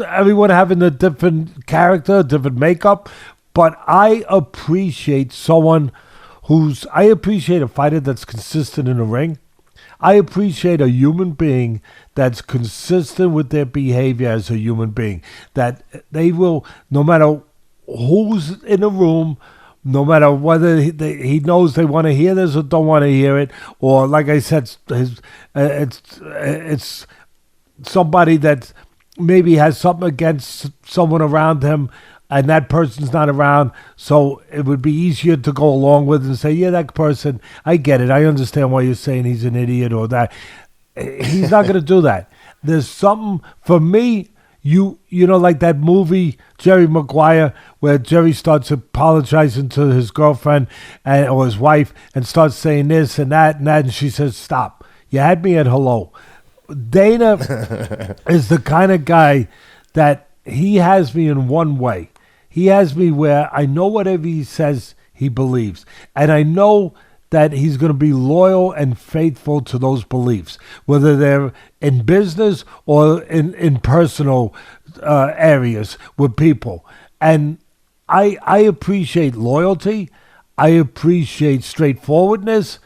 everyone having a different character, a different makeup. But I appreciate someone I appreciate a fighter that's consistent in the ring. I appreciate a human being that's consistent with their behavior as a human being. That they will, no matter who's in the room, no matter whether he knows they want to hear this or don't want to hear it, or like I said, it's somebody that maybe has something against someone around him, and that person's not around, so it would be easier to go along with and say, yeah, that person, I get it. I understand why you're saying he's an idiot or that. He's not going to do that. There's something, for me, you know, like that movie, Jerry Maguire, where Jerry starts apologizing to his girlfriend or his wife and starts saying this and that, and she says, stop. You had me at hello. Dana is the kind of guy that he has me in one way. He has me where I know whatever he says, he believes. And I know that he's going to be loyal and faithful to those beliefs, whether they're in business or in personal areas with people. And I appreciate loyalty. I appreciate straightforwardness.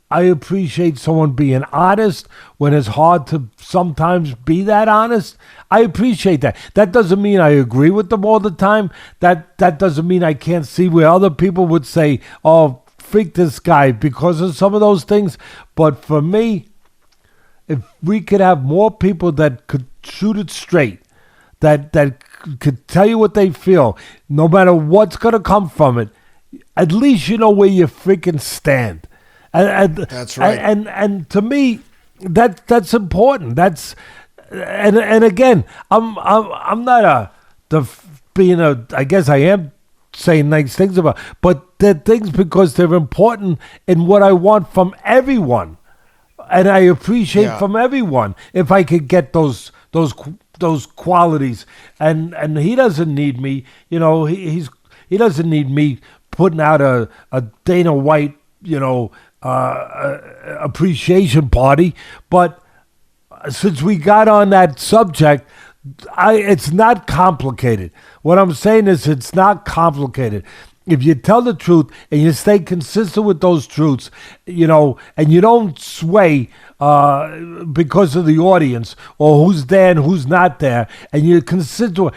I appreciate someone being honest when it's hard to sometimes be that honest. I appreciate that. That doesn't mean I agree with them all the time. That doesn't mean I can't see where other people would say, oh, freak this guy because of some of those things. But for me, if we could have more people that could shoot it straight, that could tell you what they feel, no matter what's going to come from it, at least you know where you freaking stand. And that's right. And to me, that's important. That's and again, I'm not I guess I am saying nice things about, but they're things because they're important in what I want from everyone, and I appreciate from everyone if I could get those qualities. And he doesn't need me. You know, he doesn't need me putting out a Dana White, you know, appreciation party. But since we got on that subject, it's not complicated. What I'm saying is it's not complicated. If you tell the truth and you stay consistent with those truths, you know, and you don't sway because of the audience or who's there and who's not there, and you're consistent,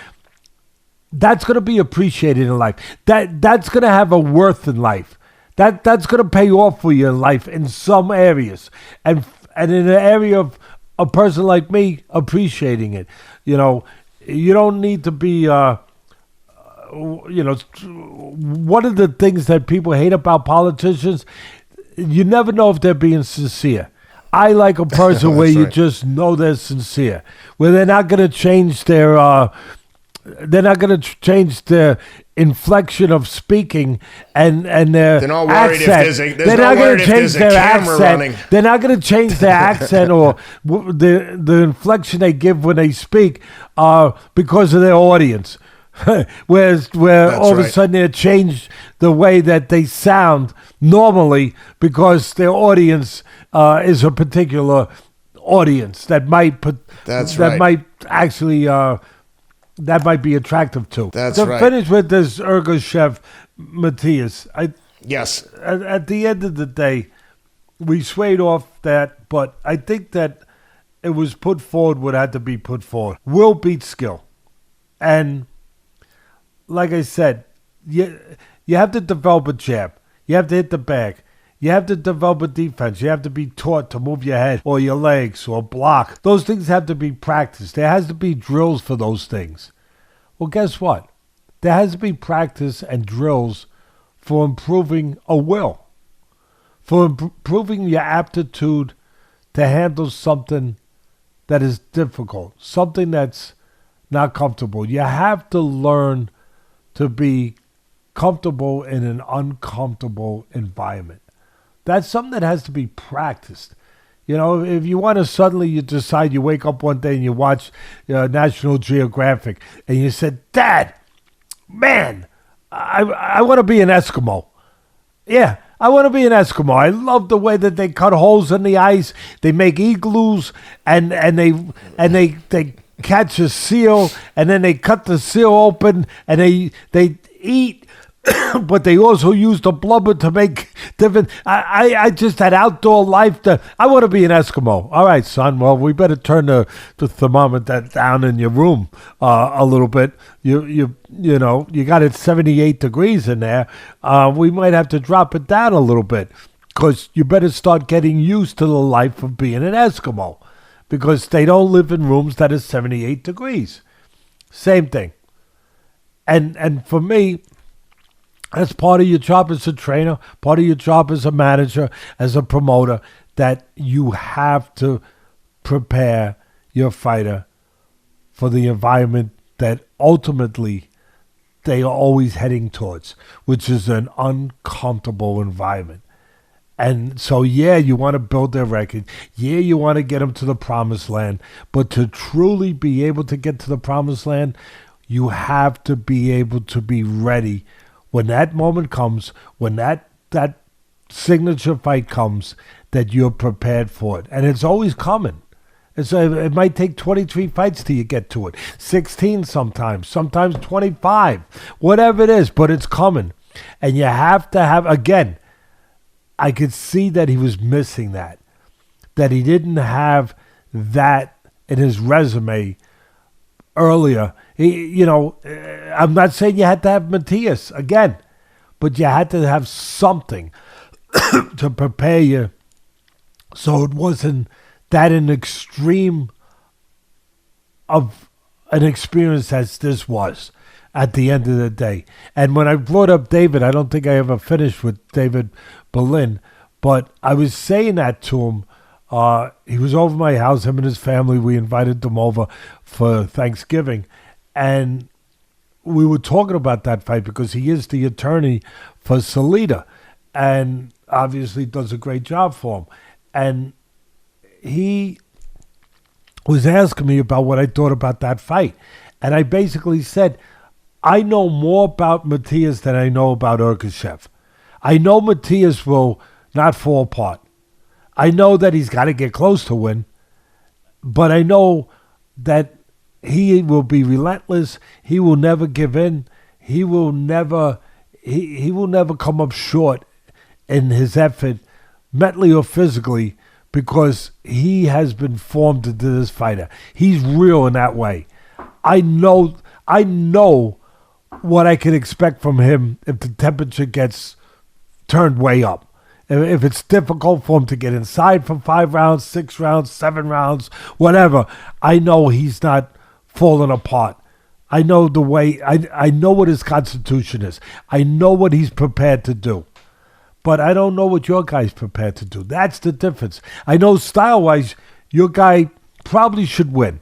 that's going to be appreciated in life. That's going to have a worth in life. That's going to pay off for you in life in some areas. And in an area of a person like me appreciating it, you know, you don't need to be, you know, one of the things that people hate about politicians, you never know if they're being sincere. I like a person where you just know they're sincere, where they're not going to change their, inflection of speaking and their they're not worried accent. They're not worried if there's a camera running. They're not going to change their accent or the inflection they give when they speak because of their audience. Where all of a sudden they change the way that they sound normally because their audience is a particular audience that might that might be attractive to. To finish with this Ergashev Matias, yes. At the end of the day, we swayed off that, but I think that it was put forward what had to be put forward. Will beats skill. And like I said, you have to develop a jab. You have to hit the bag. You have to develop a defense. You have to be taught to move your head or your legs or block. Those things have to be practiced. There has to be drills for those things. Well, guess what? There has to be practice and drills for improving a will, for improving your aptitude to handle something that is difficult, something that's not comfortable. You have to learn to be comfortable in an uncomfortable environment. That's something that has to be practiced. You know, if you want to suddenly you decide you wake up one day and you watch National Geographic and you said, Dad, man, I want to be an Eskimo. Yeah, I want to be an Eskimo. I love the way that they cut holes in the ice. They make igloos and they catch a seal and then they cut the seal open and they eat but they also use the blubber to make different. I just had outdoor life. I want to be an Eskimo. All right, son. Well, we better turn the thermometer down in your room a little bit. You know, you got it 78 degrees in there. We might have to drop it down a little bit because you better start getting used to the life of being an Eskimo because they don't live in rooms that are 78 degrees. Same thing. And for me, that's part of your job as a trainer, part of your job as a manager, as a promoter, that you have to prepare your fighter for the environment that ultimately they are always heading towards, which is an uncomfortable environment. And so, yeah, you want to build their record. Yeah, you want to get them to the promised land. But to truly be able to get to the promised land, you have to be able to be ready when that moment comes, when that signature fight comes, that you're prepared for it. And it's always coming. It might take 23 fights till you get to it. 16 sometimes 25, whatever it is, but it's coming. And you have to have, again, I could see that he was missing that he didn't have that in his resume earlier. I'm not saying you had to have Matias again, but you had to have something to prepare you so it wasn't that an extreme of an experience as this was at the end of the day. And when I brought up David, I don't think I ever finished with David Berlin, but I was saying that to him. He was over my house, him and his family. We invited them over for Thanksgiving. And we were talking about that fight because he is the attorney for Salida and obviously does a great job for him. And he was asking me about what I thought about that fight. And I basically said, I know more about Matias than I know about Ergashev. I know Matias will not fall apart. I know that he's got to get close to win, but I know that he will be relentless. He will never give in. He will never come up short in his effort, mentally or physically, because he has been formed into this fighter. He's real in that way. I know what I can expect from him if the temperature gets turned way up. If it's difficult for him to get inside for 5 rounds, 6 rounds, 7 rounds, whatever, I know he's not falling apart. I know the way, I know what his constitution is. I know what he's prepared to do. But I don't know what your guy's prepared to do. That's the difference. I know style-wise, your guy probably should win.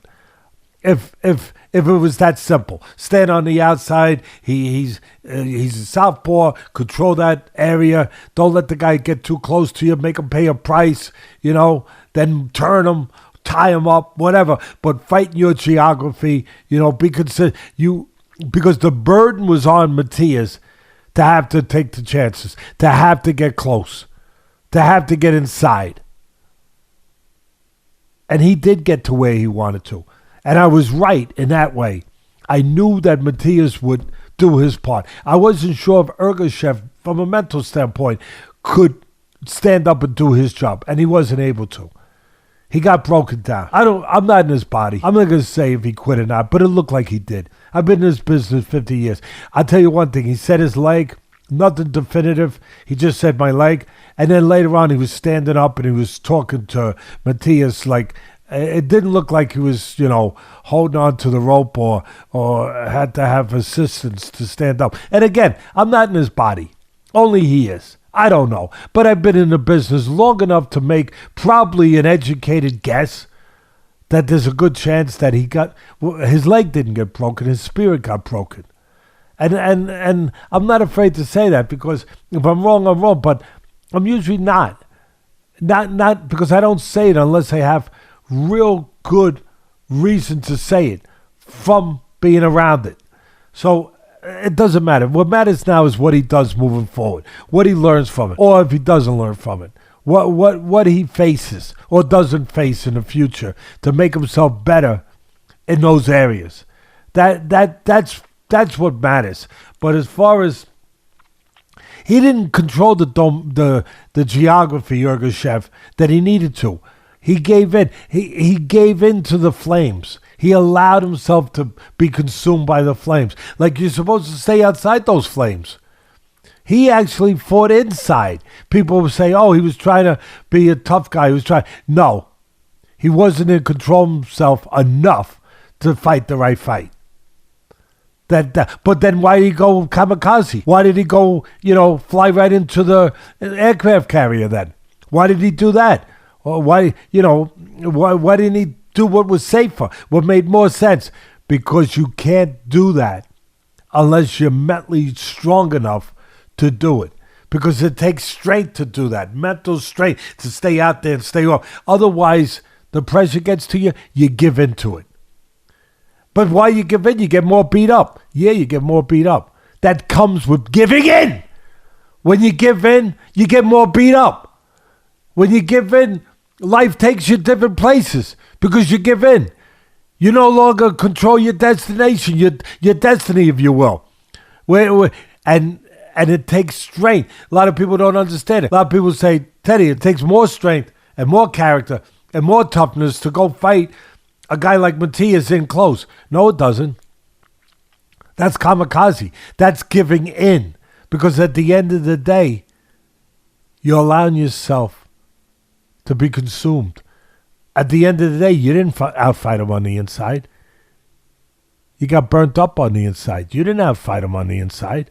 If it was that simple, stand on the outside. He's a southpaw. Control that area. Don't let the guy get too close to you. Make him pay a price. Then turn him, tie him up, whatever. But fight in your geography. Because the burden was on Matias to have to take the chances, to have to get close, to have to get inside. And he did get to where he wanted to. And I was right in that way. I knew that Matias would do his part. I wasn't sure if Ergashev, from a mental standpoint, could stand up and do his job. And he wasn't able to. He got broken down. I'm not in his body. I'm not going to say if he quit or not, but it looked like he did. I've been in this business 50 years. I'll tell you one thing. He said his leg, nothing definitive. He just said my leg. And then later on, he was standing up and he was talking to Matias like, it didn't look like he was, holding on to the rope or had to have assistance to stand up. And again, I'm not in his body. Only he is. I don't know. But I've been in the business long enough to make probably an educated guess that there's a good chance that his leg didn't get broken, his spirit got broken. And I'm not afraid to say that because if I'm wrong, but I'm usually not. Not because I don't say it unless I have real good reason to say it from being around it. So it doesn't matter. What matters now is what he does moving forward, what he learns from it, or if he doesn't learn from it, what he faces or doesn't face in the future to make himself better in those areas. That's what matters. But as far as He didn't control the geography, Ergashev, that he needed to. He gave in. He gave in to the flames. He allowed himself to be consumed by the flames. Like you're supposed to stay outside those flames. He actually fought inside. People would say, oh, he was trying to be a tough guy. He was trying. No. He wasn't in control of himself enough to fight the right fight. But then why did he go kamikaze? Why did he go, fly right into the aircraft carrier then? Why did he do that? Or why didn't he do what was safer, what made more sense? Because you can't do that unless you're mentally strong enough to do it. Because it takes strength to do that, mental strength to stay out there and stay off. Otherwise, the pressure gets to you, you give in to it. But why you give in? You get more beat up. Yeah, you get more beat up. That comes with giving in. When you give in, you get more beat up. When you give in, life takes you different places because you give in. You no longer control your destination, your destiny, if you will. And it takes strength. A lot of people don't understand it. A lot of people say, Teddy, it takes more strength and more character and more toughness to go fight a guy like Matias in close. No, it doesn't. That's kamikaze. That's giving in. Because at the end of the day, you're allowing yourself to be consumed. At the end of the day, you didn't outfight him on the inside. You got burnt up on the inside. You didn't outfight him on the inside.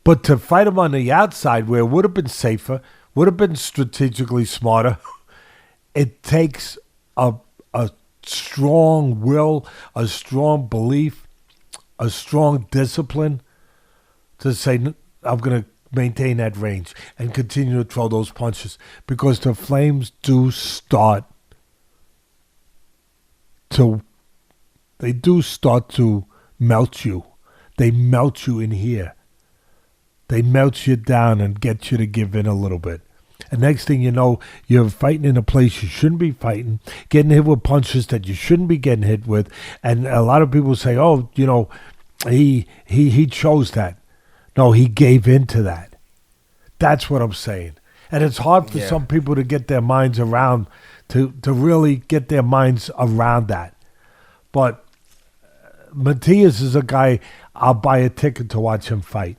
But to fight him on the outside, where it would have been safer, would have been strategically smarter, it takes a strong will, a strong belief, a strong discipline to say, I'm going to maintain that range and continue to throw those punches, because the flames do start to melt you. They melt you in here. They melt you down and get you to give in a little bit. And next thing you know, you're fighting in a place you shouldn't be fighting, getting hit with punches that you shouldn't be getting hit with. And a lot of people say, oh, he chose that. No, he gave in to that. That's what I'm saying. And it's hard for some people to get their minds around, to really get their minds around that. But Matias is a guy, I'll buy a ticket to watch him fight.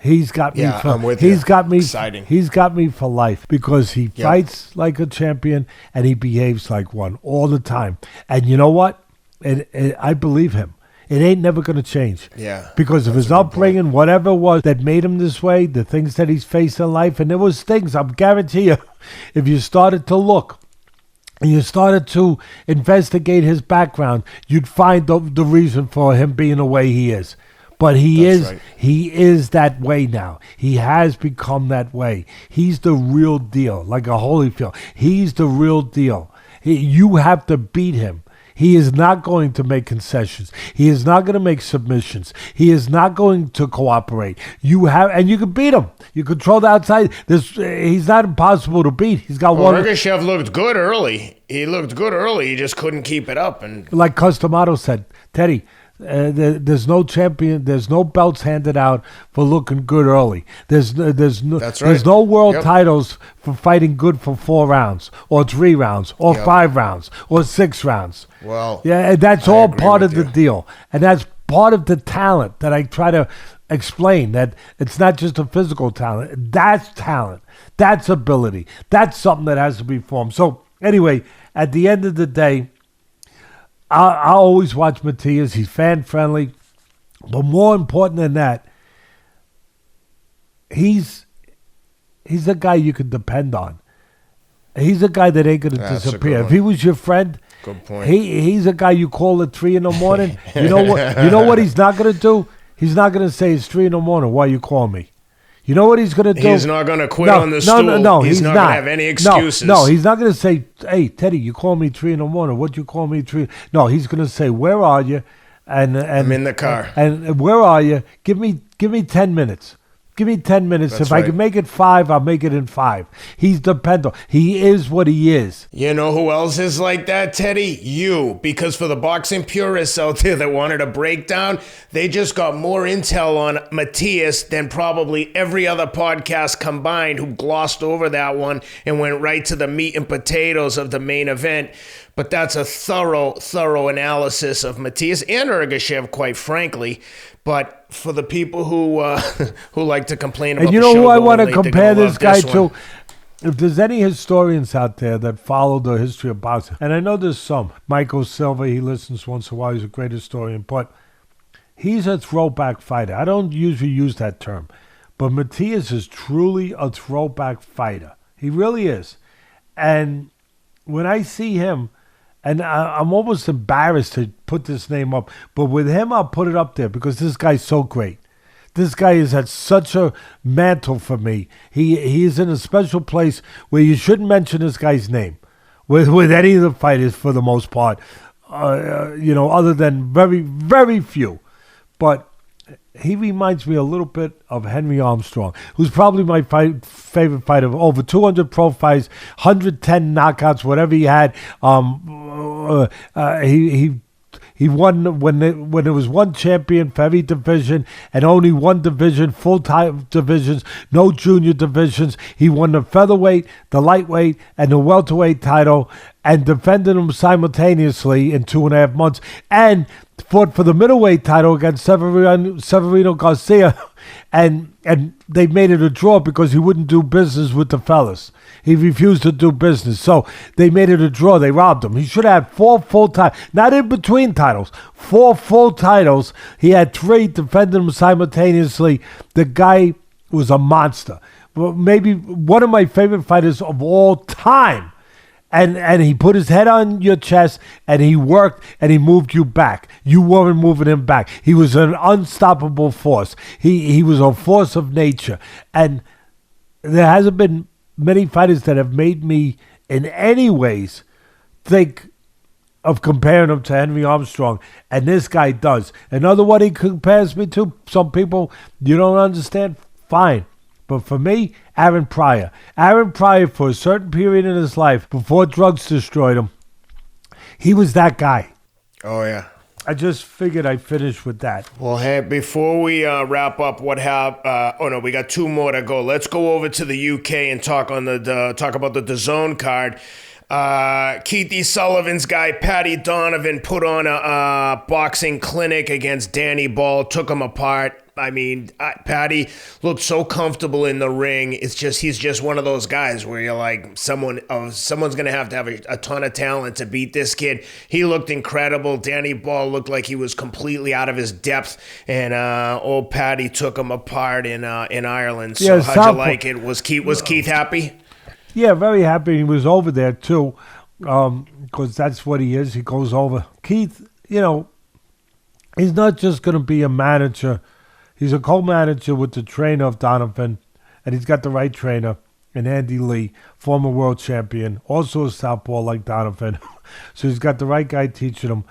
He's got me. I'm with he's you. got me. Exciting. He's got me for life because he fights like a champion and he behaves like one all the time. And you know what? I believe him. It ain't never going to change. Yeah. Because of his upbringing, whatever it was that made him this way, the things that he's faced in life, and there was things, I guarantee you, if you started to look and you started to investigate his background, you'd find the reason for him being the way he is. But he is that way now. He has become that way. He's the real deal, like a Holyfield. He's the real deal. You have to beat him. He is not going to make concessions. He is not going to make submissions. He is not going to cooperate. You can beat him. You control the outside. He's not impossible to beat. He's got one. Ergashev looked good early. He looked good early. He just couldn't keep it up. And like Customato said, Teddy, there's no champion. There's no belts handed out for looking good early. There's no world titles for fighting good for 4 rounds or 3 rounds or 5 rounds or 6 rounds. Well, yeah, that's all part of the deal, and that's part of the talent that I try to explain. That it's not just a physical talent. That's talent. That's ability. That's something that has to be formed. So anyway, at the end of the day, I always watch Matias. He's fan-friendly. But more important than that, he's a guy you can depend on. He's a guy that ain't going to disappear. If he was your friend, good point. He's a guy you call at 3 in the morning. You know what he's not going to do? He's not going to say it's 3 in the morning. Why you call me? You know what he's going to do? He's not going to quit on the stool. No, he's not going to have any excuses. No, he's not going to say, hey, Teddy, you call me 3 in the morning. What'd you call me 3? No, he's going to say, where are you? And I'm in the car. And where are you? Give me 10 minutes. Give me 10 minutes. That's if right. I can make it 5, I'll make it in 5. He's dependable. He is what he is. You know who else is like that, Teddy? You. Because for the boxing purists out there that wanted a breakdown, they just got more intel on Matias than probably every other podcast combined who glossed over that one and went right to the meat and potatoes of the main event. But that's a thorough analysis of Matias and Ergashev, quite frankly. But for the people who who like to complain about and you know who I want to compare this guy to? If there's any historians out there that follow the history of boxing, and I know there's some. Michael Silva, he listens once in a while. He's a great historian. But he's a throwback fighter. I don't usually use that term. But Matias is truly a throwback fighter. He really is. And when I see him, and I'm almost embarrassed to put this name up, but with him, I'll put it up there because this guy's so great. This guy is at such a mantle for me. He is in a special place where you shouldn't mention this guy's name with any of the fighters for the most part, other than very, very few. But he reminds me a little bit of Henry Armstrong, who's probably my favorite fighter of over 200 pro fights, 110 knockouts, whatever he had. He won when there was one champion for every division and only one division, full-time divisions, no junior divisions. He won the featherweight, the lightweight, and the welterweight title and defended them simultaneously in 2.5 months and fought for the middleweight title against Severino Garcia, and they made it a draw because he wouldn't do business with the fellas. He refused to do business, so they made it a draw. They robbed him. He should have had 4 full titles, not in between titles, 4 full titles. He had 3, defended them simultaneously. The guy was a monster. Well, maybe one of my favorite fighters of all time. And he put his head on your chest, and he worked, and he moved you back. You weren't moving him back. He was an unstoppable force. He was a force of nature. And there hasn't been many fighters that have made me, in any ways, think of comparing him to Henry Armstrong. And this guy does. Another one he compares me to, some people, you don't understand, fine. But for me, Aaron Pryor. Aaron Pryor, for a certain period in his life, before drugs destroyed him, he was that guy. Oh, yeah. I just figured I'd finish with that. Well, hey, before we wrap up, we got 2 more to go. Let's go over to the UK and talk about the DAZN card. Keithy Sullivan's guy, Paddy Donovan, put on a boxing clinic against Danny Ball, took him apart. I mean, Paddy looked so comfortable in the ring. He's just one of those guys where you're like, someone's going to have a ton of talent to beat this kid. He looked incredible. Danny Ball looked like he was completely out of his depth, and old Paddy took him apart in Ireland. So yeah, how'd you like it? Was Keith happy? Yeah, very happy. He was over there too, because that's what he is. He goes over. Keith, he's not just going to be a manager. He's a co-manager with the trainer of Donovan, and he's got the right trainer in Andy Lee, former world champion, also a southpaw like Donovan. So he's got the right guy teaching him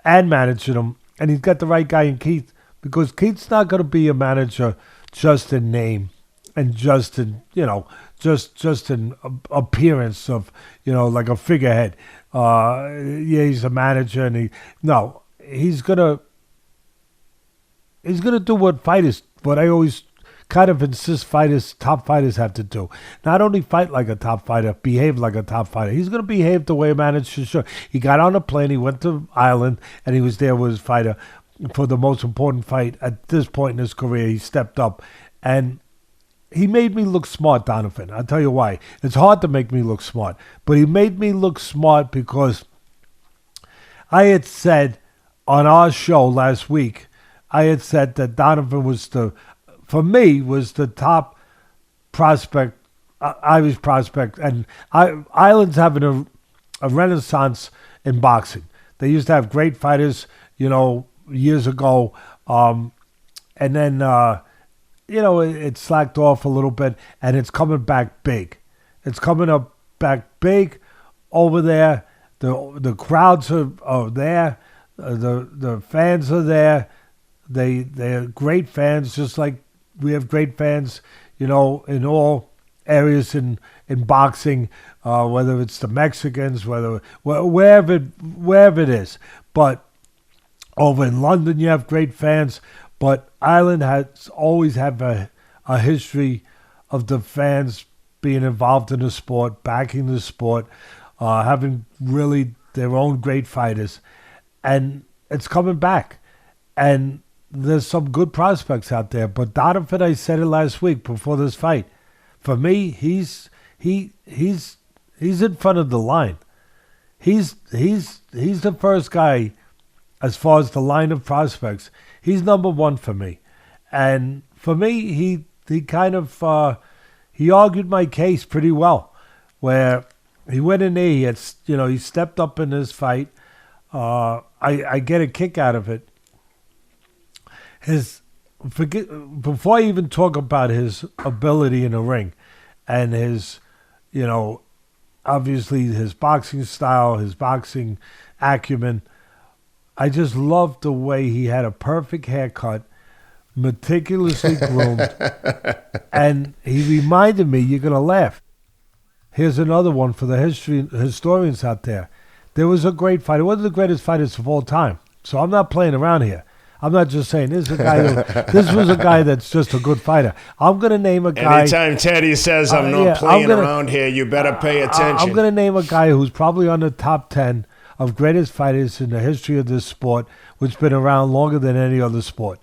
and managing him, and he's got the right guy in Keith, because Keith's not going to be a manager just in name and just in, just in appearance of, like a figurehead. He's a manager, and he's gonna do what I always kind of insist top fighters have to do. Not only fight like a top fighter, behave like a top fighter. He's going to behave the way a manager should. He got on a plane, he went to Ireland, and he was there with his fighter for the most important fight at this point in his career. He stepped up, and he made me look smart, Donovan. I'll tell you why. It's hard to make me look smart, but he made me look smart because I had said on our show last week, I had said that Donovan was the top prospect, Irish prospect, and Ireland's having a renaissance in boxing. They used to have great fighters, years ago, and then it slacked off a little bit, and it's coming back big. It's coming back big over there. The crowds are there. The fans are there. They're great fans, just like great fans, in all areas in boxing, whether it's the Mexicans, wherever it is. But over in London, you have great fans. But Ireland has always had a history of the fans being involved in the sport, backing the sport, having really their own great fighters. And it's coming back. And there's some good prospects out there. But Donovan, I said it last week before this fight. For me, he's in front of the line. He's the first guy as far as the line of prospects. He's number one for me. And for me, he kind of he argued my case pretty well, where he went in there, he stepped up in this fight. I get a kick out of it. Before I even talk about his ability in the ring and his, obviously his boxing style, his boxing acumen, I just loved the way he had a perfect haircut, meticulously groomed, and he reminded me, you're going to laugh. Here's another one for the historians out there. There was a great fighter, one of the greatest fighters of all time. So I'm not playing around here. I'm not just saying this was a guy that's just a good fighter. I'm going to name a guy. Anytime Teddy says I'm not playing around here, you better pay attention. I'm going to name a guy who's probably on the top 10 of greatest fighters in the history of this sport, which has been around longer than any other sport.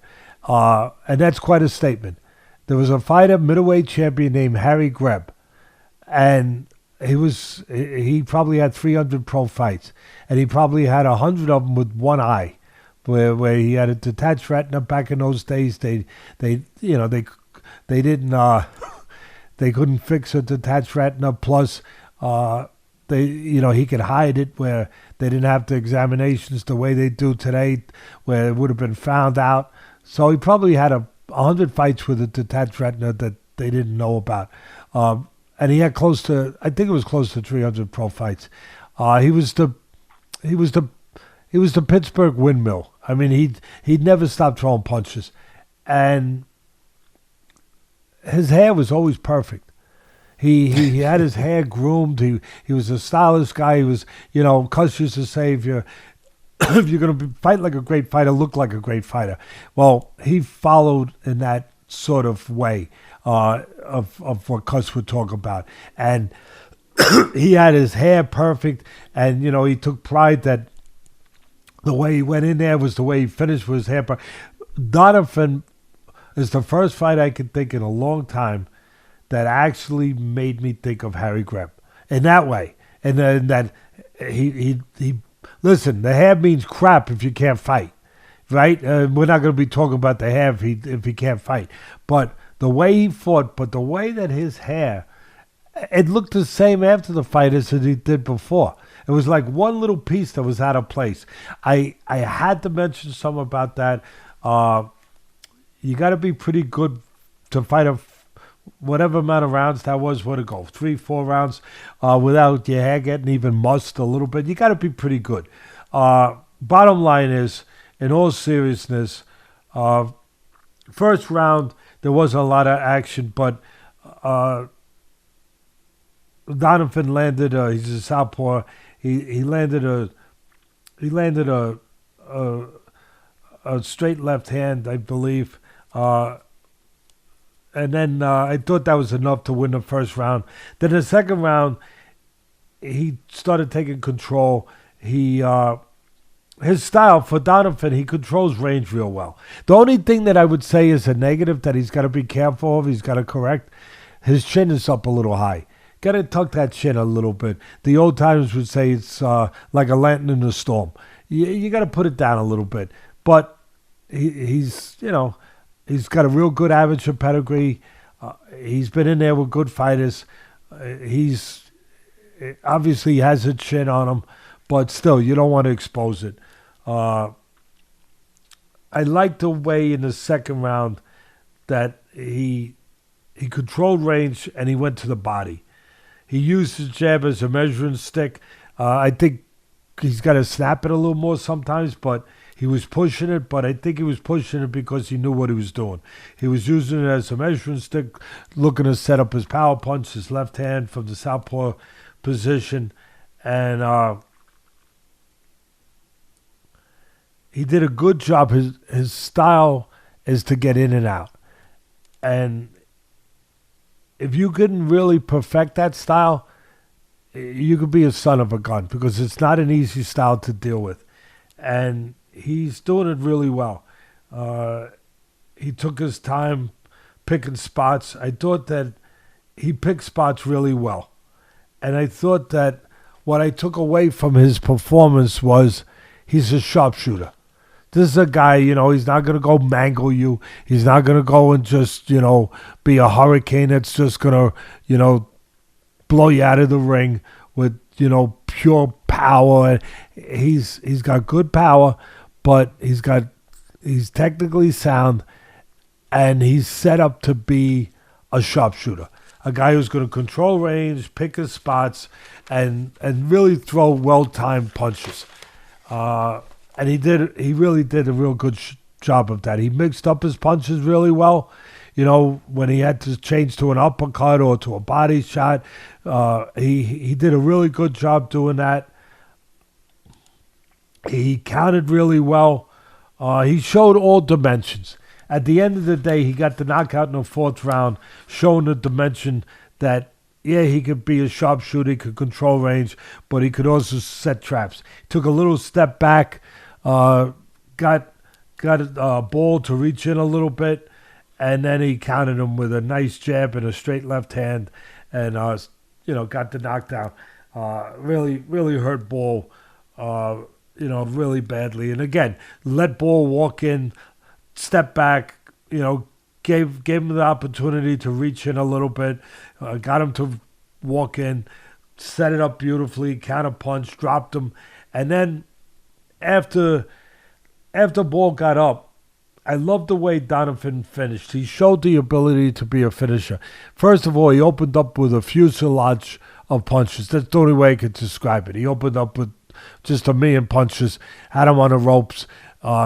And that's quite a statement. There was a fighter, middleweight champion named Harry Greb. And he probably had 300 pro fights. And he probably had 100 of them with one eye. Where he had a detached retina back in those days, they didn't they couldn't fix a detached retina. Plus, he could hide it where they didn't have the examinations the way they do today, where it would have been found out. So he probably had 100 fights with a detached retina that they didn't know about, and he had I think it was close to 300 pro fights. He was the Pittsburgh windmill. I mean, he'd never stop throwing punches. And his hair was always perfect. He had his hair groomed. He was a stylish guy. He was, Cuss used to say, if you're going to fight like a great fighter, look like a great fighter. Well, he followed in that sort of way of what Cuss would talk about. And he had his hair perfect. And, he took pride that the way he went in there was the way he finished with his hair. Donovan is the first fight I can think in a long time that actually made me think of Harry Greb in that way. And then that he listen, the hair means crap if you can't fight, right? We're not going to be talking about the hair if he can't fight. But the way he fought, but the way that his hair, it looked the same after the fight as it did before. It was like one little piece that was out of place. I had to mention something about that. You got to be pretty good to fight whatever amount of rounds that was. What to go 3-4 rounds without your hair getting even mussed a little bit. You got to be pretty good. Bottom line is, in all seriousness, first round there wasn't a lot of action, but Donovan landed. He's a southpaw. He landed a straight left hand, I believe, and then I thought that was enough to win the first round. Then the second round, he started taking control. His style for Donovan, he controls range real well. The only thing that I would say is a negative that he's got to be careful of, he's got to correct. His chin is up a little high. Got to tuck that chin a little bit. The old timers would say it's like a lantern in a storm. You got to put it down a little bit. But he's got a real good amateur pedigree. He's been in there with good fighters. He's obviously has a chin on him, but still, you don't want to expose it. I like the way in the second round that he controlled range and he went to the body. He used his jab as a measuring stick. I think he's got to snap it a little more sometimes, but He was pushing it, but I think he was pushing it because he knew what he was doing. He was using it as a measuring stick, looking to set up his power punch, his left hand from the southpaw position. And he did a good job. His style is to get in and out. And if you couldn't really perfect that style, you could be a son of a gun because it's not an easy style to deal with. And he's doing it really well. He took his time picking spots. I thought that he picked spots really well. And I thought that what I took away from his performance was he's a sharpshooter. This is a guy, he's not going to go mangle you. He's not going to go and just, be a hurricane that's just going to, blow you out of the ring with, pure power. He's got good power, but he's technically sound, and he's set up to be a sharpshooter. A guy who's going to control range, pick his spots, and really throw well-timed punches. And he really did a real good job of that. He mixed up his punches really well. When he had to change to an uppercut or to a body shot, he did a really good job doing that. He counted really well. He showed all dimensions. At the end of the day, he got the knockout in the fourth round, showing the dimension that, yeah, he could be a sharpshooter, he could control range, but he could also set traps. He took a little step back, got a ball to reach in a little bit, and then he countered him with a nice jab and a straight left hand, and got the knockdown. Really, really hurt Ball, really badly. And again, let Ball walk in, step back, gave him the opportunity to reach in a little bit, got him to walk in, set it up beautifully, counter punch, dropped him, and then after Ball got up, I love the way Donovan finished. He showed the ability to be a finisher. First of all, he opened up with a fuselage of punches. That's the only way I could describe it. He opened up with just a million punches, had him on the ropes,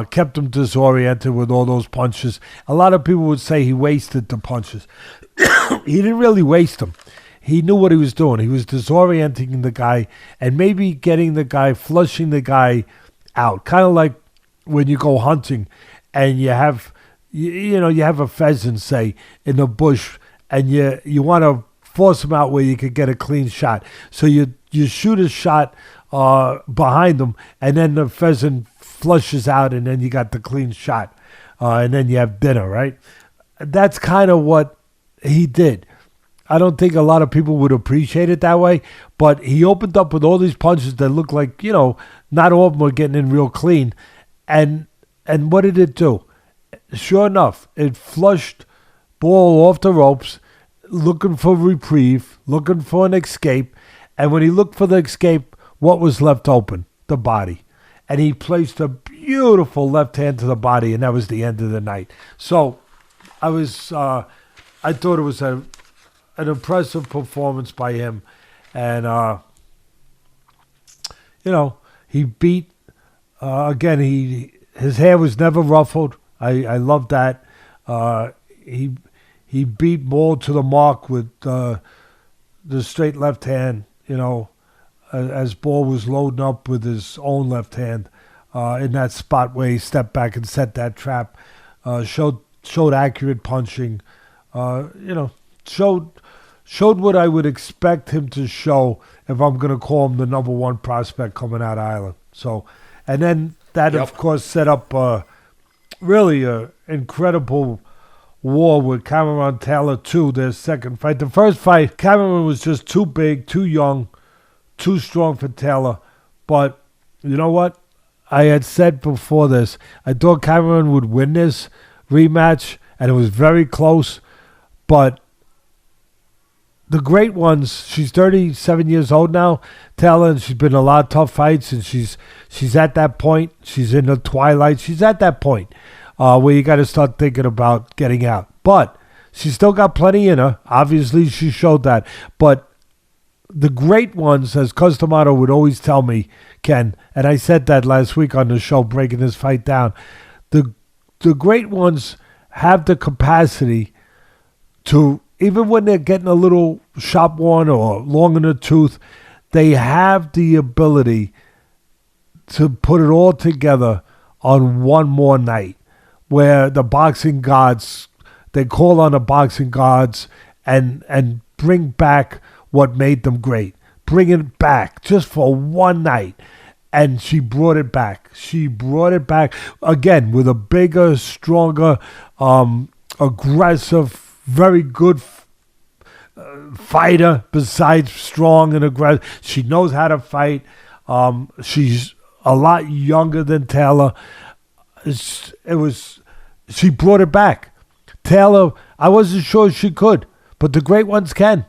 kept him disoriented with all those punches. A lot of people would say he wasted the punches. He didn't really waste them. He knew what he was doing. He was disorienting the guy and maybe getting the guy, flushing the guy out. Kind of like when you go hunting and you have a pheasant, say, in the bush, and you want to force him out where you could get a clean shot. So you shoot a shot behind him, and then the pheasant flushes out, and then you got the clean shot, and then you have dinner, right? That's kind of what he did. I don't think a lot of people would appreciate it that way, but he opened up with all these punches that looked like, not all of them were getting in real clean. And what did it do? Sure enough, it flushed Ball off the ropes, looking for reprieve, looking for an escape. And when he looked for the escape, what was left open? The body. And he placed a beautiful left hand to the body, and that was the end of the night. So I thought it was an impressive performance by him. And, he beat, again, his hair was never ruffled. I love that. He beat Ball to the mark with the straight left hand, as Ball was loading up with his own left hand in that spot where he stepped back and set that trap. Showed accurate punching. Showed what I would expect him to show if I'm going to call him the number one prospect coming out of Ireland. So, and then that, of course, set up really an incredible war with Cameron Taylor too, their second fight. The first fight, Cameron was just too big, too young, too strong for Taylor. But you know what? I had said before this, I thought Cameron would win this rematch, and it was very close. But the great ones, she's 37 years old now, Taylor, and she's been in a lot of tough fights, and she's at that point. She's in the twilight. She's at that point where you got to start thinking about getting out. But she's still got plenty in her. Obviously, she showed that. But the great ones, as Customato would always tell me, Ken, and I said that last week on the show, breaking this fight down, the great ones have the capacity to, even when they're getting a little shop worn or long in the tooth, they have the ability to put it all together on one more night, where the boxing gods, they call on the boxing gods and bring back what made them great. Bring it back just for one night. And she brought it back. She brought it back again with a bigger, stronger, aggressive, very good fighter besides strong and aggressive. She knows how to fight. She's a lot younger than Taylor. She brought it back. Taylor, I wasn't sure she could, but the great ones can.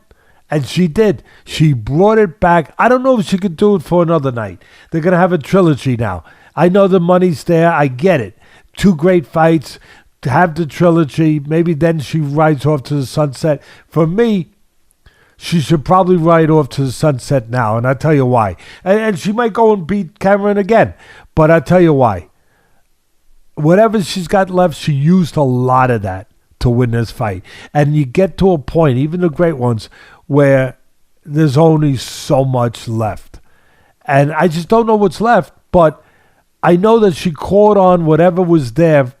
And she did. She brought it back. I don't know if she could do it for another night. They're going to have a trilogy now. I know the money's there. I get it. 2 great fights. To have the trilogy. Maybe then she rides off to the sunset. For me, she should probably ride off to the sunset now. And I'll tell you why. And she might go and beat Cameron again. But I'll tell you why. Whatever she's got left, she used a lot of that to win this fight. And you get to a point, even the great ones, where there's only so much left. And I just don't know what's left, but I know that she called on whatever was there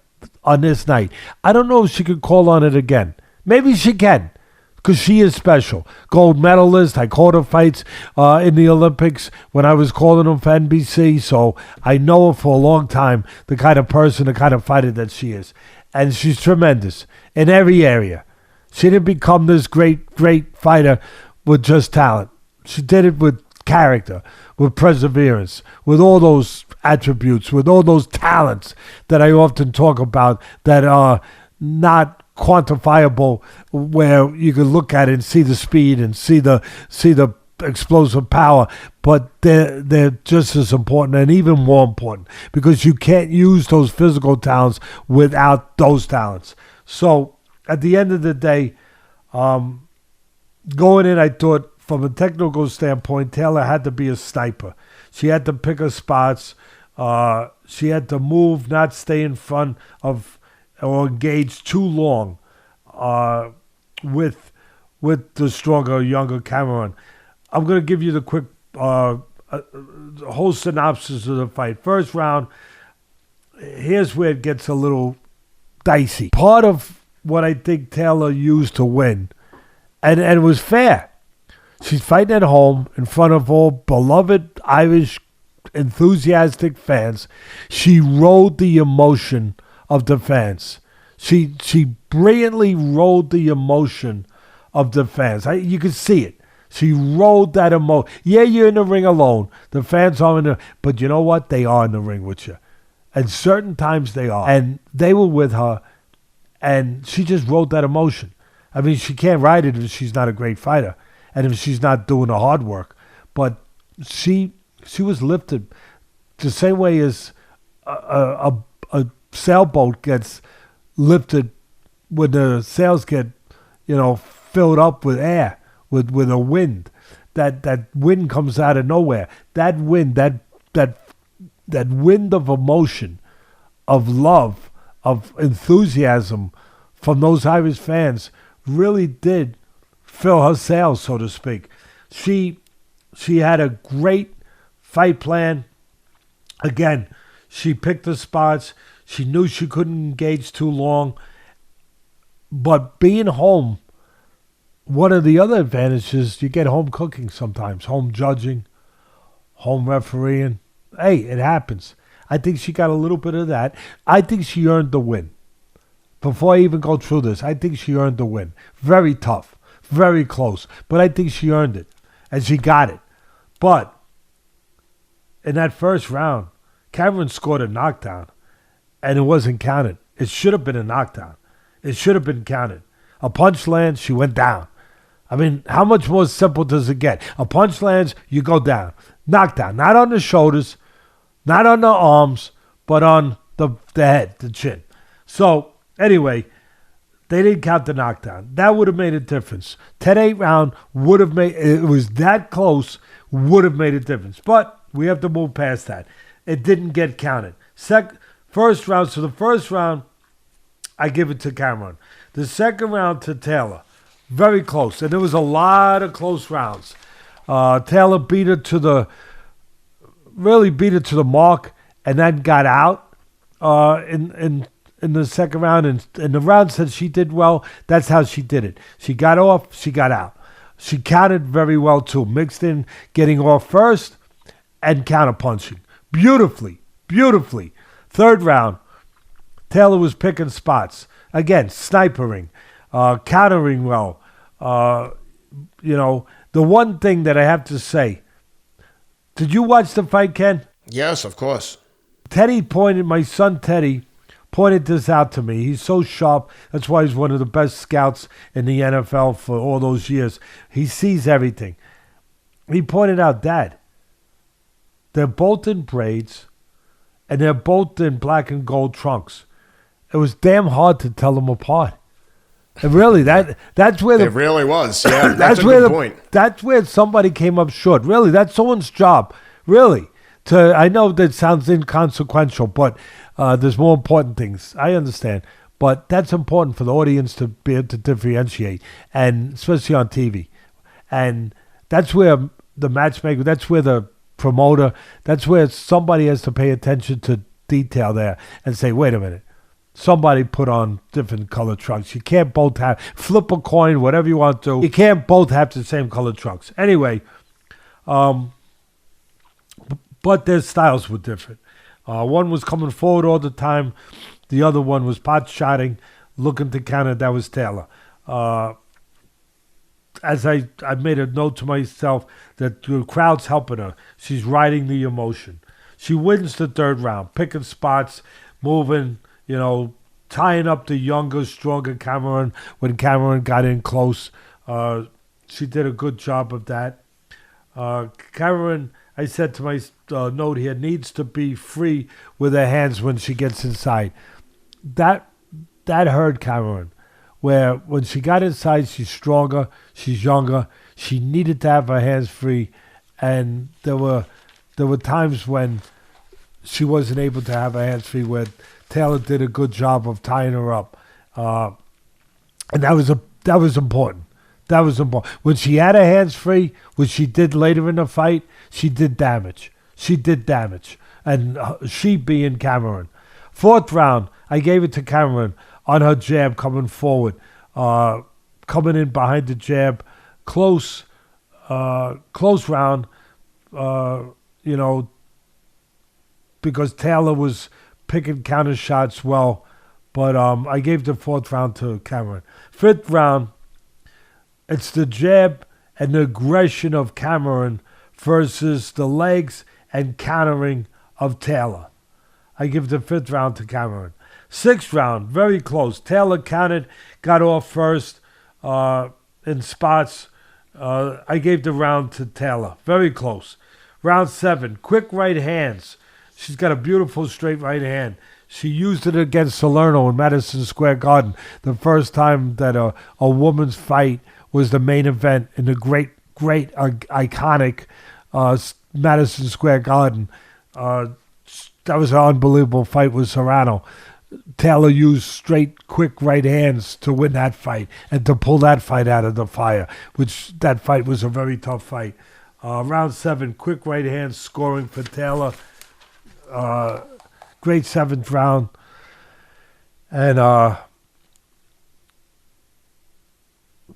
on this night. I don't know if she could call on it again. Maybe she can, because she is special. Gold medalist. I called her fights in the Olympics when I was calling them for NBC, so I know her for a long time, the kind of person, the kind of fighter that she is. And she's tremendous in every area. She didn't become this great fighter with just talent. She did it with character, with perseverance, with all those attributes, with all those talents that I often talk about that are not quantifiable, where you can look at it and see the speed and see the explosive power, but they're just as important and even more important, because you can't use those physical talents without those talents. So at the end of the day, going in, I thought from a technical standpoint, Taylor had to be a sniper. She had to pick her spots. She had to move, not stay in front of or engage too long with the stronger, younger Cameron. I'm going to give you the quick whole synopsis of the fight. First round, here's where it gets a little dicey. Part of what I think Taylor used to win, and it was fair. She's fighting at home in front of all beloved Irish enthusiastic fans. She rode the emotion of the fans. She brilliantly rode the emotion of the fans. You can see it. She rode that emotion. Yeah, you're in the ring alone. The fans are in the... But you know what? They are in the ring with you. And certain times they are. And they were with her, and she just rode that emotion. I mean, she can't ride it if she's not a great fighter and if she's not doing the hard work. But she was lifted the same way as a sailboat gets lifted when the sails get, filled up with air, with a wind. That wind comes out of nowhere. That wind, that wind of emotion, of love, of enthusiasm from those Irish fans really did fill her sails, so to speak. She had a great fight plan. Again, she picked the spots. She knew she couldn't engage too long. But being home, one of the other advantages, you get home cooking sometimes, home judging, home refereeing. Hey, it happens. I think she got a little bit of that. I think she earned the win. Before I even go through this, I think she earned the win. Very tough, very close, but I think she earned it, and she got it. But in that first round, Cameron scored a knockdown, and it wasn't counted. It should have been a knockdown. It should have been counted. A punch lands, she went down. I mean, how much more simple does it get? A punch lands, you go down. Knockdown, not on the shoulders, not on the arms, but on the head, the chin. So, anyway, They didn't count the knockdown. That would have made a difference. 10-8 round would have made, it was that close, would have made a difference. But we have to move past that. It didn't get counted. First round, so the first round, I give it to Cameron. The second round to Taylor. Very close. And there was a lot of close rounds. Taylor really beat it to the mark and then got out in the second round. And the round said she did well. That's how she did it. She got off, she got out. She countered very well too. Mixed in getting off first and counterpunching. Beautifully. Third round, Taylor was picking spots. Again, snipering, countering well. The one thing that I have to say, did you watch the fight, Ken? Yes, of course. My son Teddy pointed this out to me. He's so sharp. That's why he's one of the best scouts in the NFL for all those years. He sees everything. He pointed out, Dad, they're both in braids, and they're both in black and gold trunks. It was damn hard to tell them apart. And really, that's where it really was. Yeah, that's a good point. That's where somebody came up short. Really, that's someone's job. Really, I know that sounds inconsequential, but there's more important things. I understand, but that's important for the audience to be able to differentiate, and especially on TV. And that's where the matchmaker, that's where the promoter, that's where somebody has to pay attention to detail there and say, wait a minute. Somebody put on different color trunks. You can't both flip a coin, whatever you want to. You can't both have the same color trunks. Anyway, but their styles were different. One was coming forward all the time. The other one was pot shotting, looking to counter. That was Taylor. As I made a note to myself that the crowd's helping her. She's riding the emotion. She wins the third round, picking spots, moving, tying up the younger, stronger Cameron when Cameron got in close. She did a good job of that. Cameron, I said to my note here, needs to be free with her hands when she gets inside. That hurt Cameron, where when she got inside, she's stronger, she's younger. She needed to have her hands free, and there were times when she wasn't able to have her hands free where Taylor did a good job of tying her up, and that was important. That was important. When she had her hands free, which she did later in the fight, she did damage. And she being Cameron. Fourth round, I gave it to Cameron on her jab coming forward, coming in behind the jab, close round, because Taylor was picking counter shots well, but I gave the fourth round to Cameron. Fifth round, it's the jab and the aggression of Cameron versus the legs and countering of Taylor. I give the fifth round to Cameron. Sixth round, very close. Taylor counted, got off first in spots. I gave the round to Taylor. Very close. Round 7, quick right hands. She's got a beautiful straight right hand. She used it against Salerno in Madison Square Garden. The first time that a woman's fight was the main event in the great, iconic Madison Square Garden. That was an unbelievable fight with Serrano. Taylor used straight, quick right hands to win that fight and to pull that fight out of the fire, which that fight was a very tough fight. Round 7, quick right hands scoring for Taylor. Great 7th round. And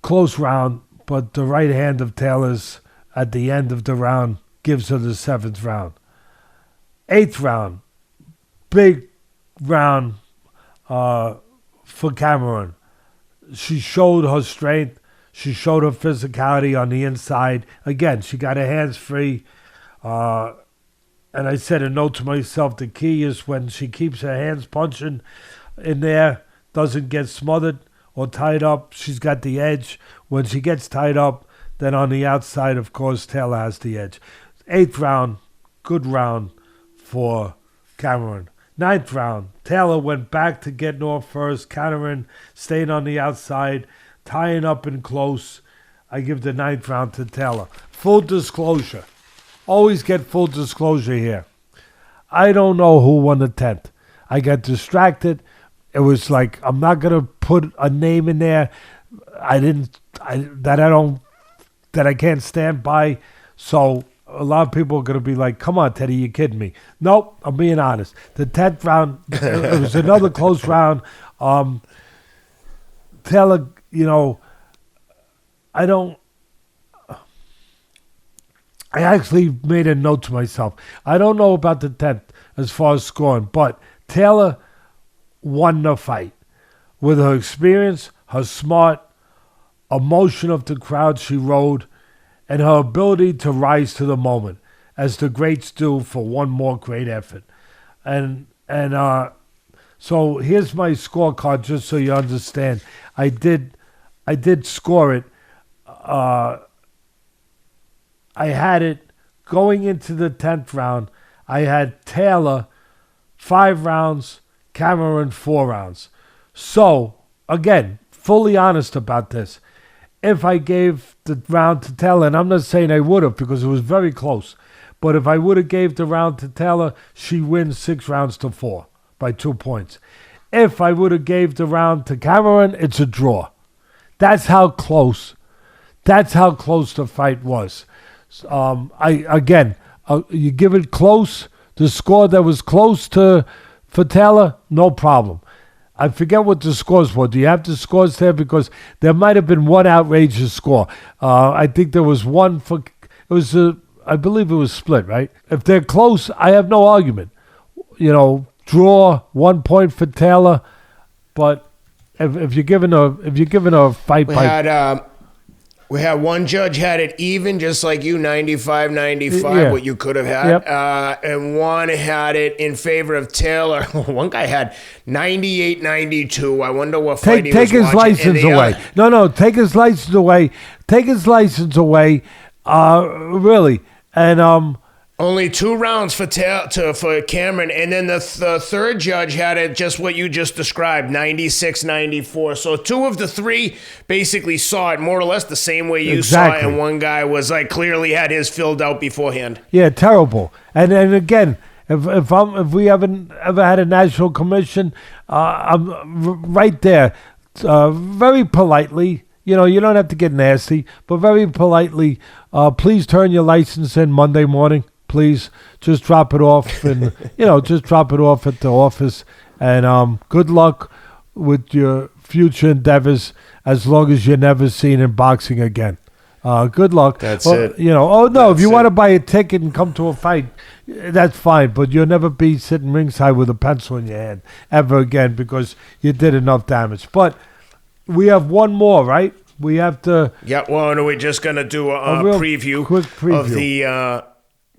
close round, but the right hand of Taylor's at the end of the round gives her the 7th round. 8th round, big round for Cameron. She showed her strength. She showed her physicality on the inside. Again, she got her hands free. And I said a note to myself, the key is when she keeps her hands punching in there, doesn't get smothered or tied up, she's got the edge. When she gets tied up, then on the outside, of course, Taylor has the edge. 8th round, good round for Cameron. Ninth round, Taylor went back to getting off first. Cameron staying on the outside, tying up in close. I give the ninth round to Taylor. Full disclosure. Always get full disclosure here. I don't know who won the 10th. I got distracted. It was like, I'm not going to put a name in there that I can't stand by. So a lot of people are going to be like, come on, Teddy, you kidding me? Nope, I'm being honest. The 10th round, it was another close round. Taylor, I actually made a note to myself. I don't know about the 10th as far as scoring, but Taylor won the fight with her experience, her smart, emotion of the crowd she rode, and her ability to rise to the moment, as the greats do for one more great effort. And so here's my scorecard, just so you understand. I did score it. I had it going into the 10th round. I had Taylor 5 rounds, Cameron 4 rounds. So, again, fully honest about this. If I gave the round to Taylor, and I'm not saying I would have because it was very close, but if I would have gave the round to Taylor, she wins 6 rounds to 4 by 2 points. If I would have gave the round to Cameron, it's a draw. That's how close the fight was. You give it close, the score that was close for Taylor, no problem. I forget what the scores were. Do you have the scores there? Because there might have been one outrageous score. I think there was one I believe it was split, right? If they're close, I have no argument. Draw 1 point for Taylor, but if you're giving a fight We had one judge had it even, just like you, 95-95, what you could have had. Yep. And one had it in favor of Taylor. One guy had 98-92. I wonder what fight he was watching. Take his license away. No, take his license away. Take his license away. Really. And only 2 rounds for Cameron, and then the third judge had it just what you just described, 96-94. So 2 of the 3 basically saw it more or less the same way you saw it, and one guy was like clearly had his filled out beforehand. Yeah, terrible. And again, if we haven't ever had a national commission, I'm right there, very politely. You don't have to get nasty, but very politely, please turn your license in Monday morning. Please just drop it off and, just drop it off at the office. And good luck with your future endeavors as long as you're never seen in boxing again. Good luck. That's it. If you want to buy a ticket and come to a fight, that's fine. But you'll never be sitting ringside with a pencil in your hand ever again because you did enough damage. But we have one more, right? We have to... Yeah, well, we're just going to do a quick preview of the...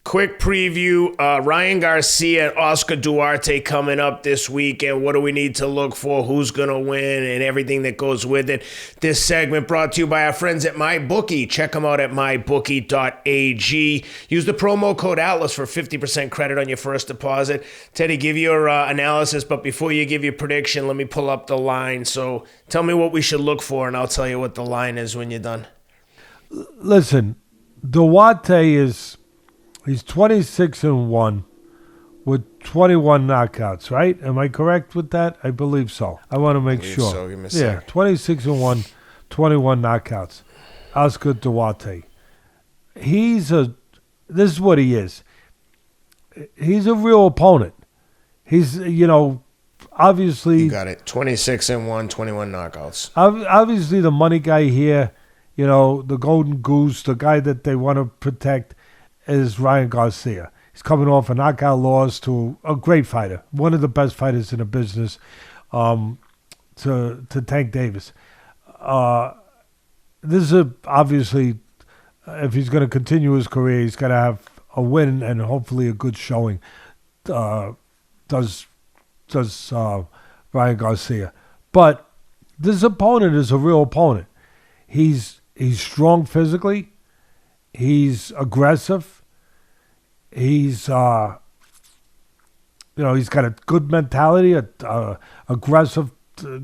Quick preview, Ryan Garcia and Oscar Duarte coming up this weekend. What do we need to look for? Who's going to win and everything that goes with it. This segment brought to you by our friends at MyBookie. Check them out at mybookie.ag. Use the promo code ATLAS for 50% credit on your first deposit. Teddy, give your analysis, but before you give your prediction, let me pull up the line. So tell me what we should look for, and I'll tell you what the line is when you're done. Listen, Duarte He's 26-1 with 21 knockouts, right? Am I correct with that? I believe so. I want to make sure. So. Give me a second. 26-1, 21 knockouts. Oscar Duarte. This is what he is. He's a real opponent. He's, obviously... You got it. 26-1, 21 knockouts. Obviously the money guy here, the golden goose, the guy that they want to protect, is Ryan Garcia. He's coming off a knockout loss to a great fighter, one of the best fighters in the business, to Tank Davis. This is obviously, if he's going to continue his career, he's got to have a win and hopefully a good showing. Does Ryan Garcia? But this opponent is a real opponent. He's strong physically. He's aggressive. He's he's got a good mentality, a aggressive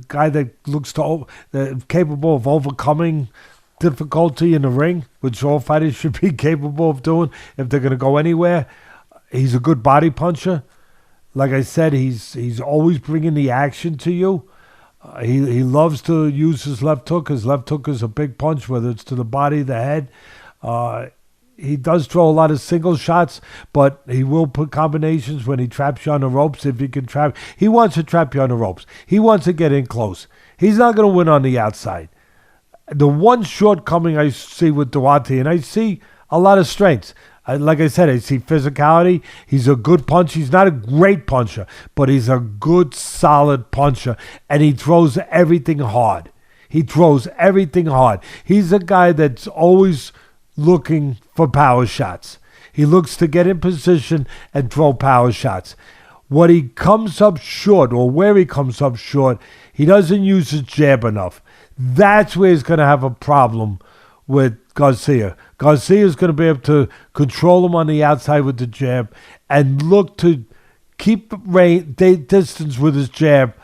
guy that looks capable of overcoming difficulty in the ring, which all fighters should be capable of doing if they're going to go anywhere. He's a good body puncher. Like I said, he's always bringing the action to you. He loves to use his left hook. His left hook is a big punch, whether it's to the body, the head. He does throw a lot of single shots, but he will put combinations when he traps you on the ropes. If he can trap, he wants to trap you on the ropes. He wants to get in close. He's not going to win on the outside. The one shortcoming I see with Duarte, and I see a lot of strengths. Like I said, I see physicality. He's a good puncher. He's not a great puncher, but he's a good, solid puncher, and he throws everything hard. He's a guy that's always looking for power shots. He looks to get in position and throw power shots. What he comes up short, or where he comes up short, he doesn't use his jab enough. That's where he's going to have a problem with Garcia. Garcia is going to be able to control him on the outside with the jab and look to keep distance with his jab,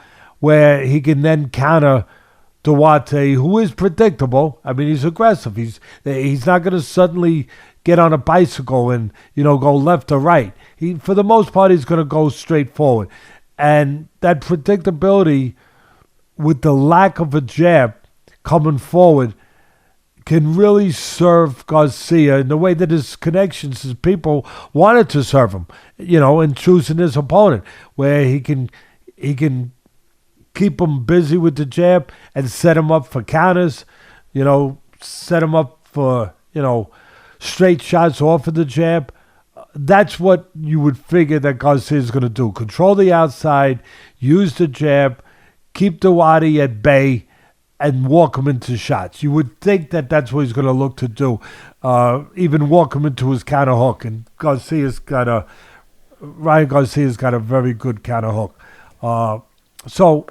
where he can then counter Duarte, who is predictable. I mean, he's aggressive. He's not going to suddenly get on a bicycle and go left or right. For the most part, he's going to go straight forward. And that predictability with the lack of a jab coming forward can really serve Garcia in the way that his connections, his people wanted to serve him, in choosing his opponent, where he can keep him busy with the jab and set him up for counters, set him up for, straight shots off of the jab. That's what you would figure that Garcia is going to do. Control the outside, use the jab, keep Duarte at bay, and walk him into shots. You would think that that's what he's going to look to do, even walk him into his counter hook. And Ryan Garcia's got a very good counter hook. So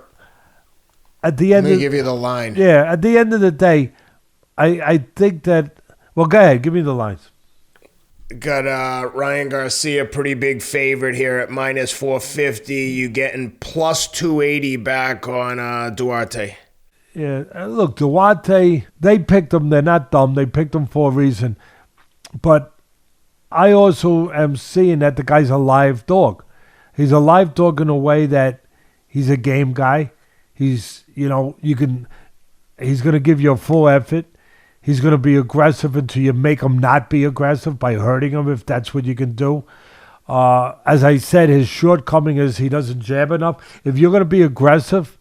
at the end, let me give you the line. Yeah, at the end of the day, I think that. Well, go ahead, give me the lines. Got Ryan Garcia, pretty big favorite here at minus 450. You getting plus 280 back on Duarte. Yeah, look, Duarte, they picked him. They're not dumb. They picked him for a reason. But I also am seeing that the guy's a live dog. He's a live dog in a way that he's a game guy. He's going to give you a full effort. He's going to be aggressive until you make him not be aggressive by hurting him, if that's what you can do. As I said, his shortcoming is he doesn't jab enough. If you're going to be aggressive,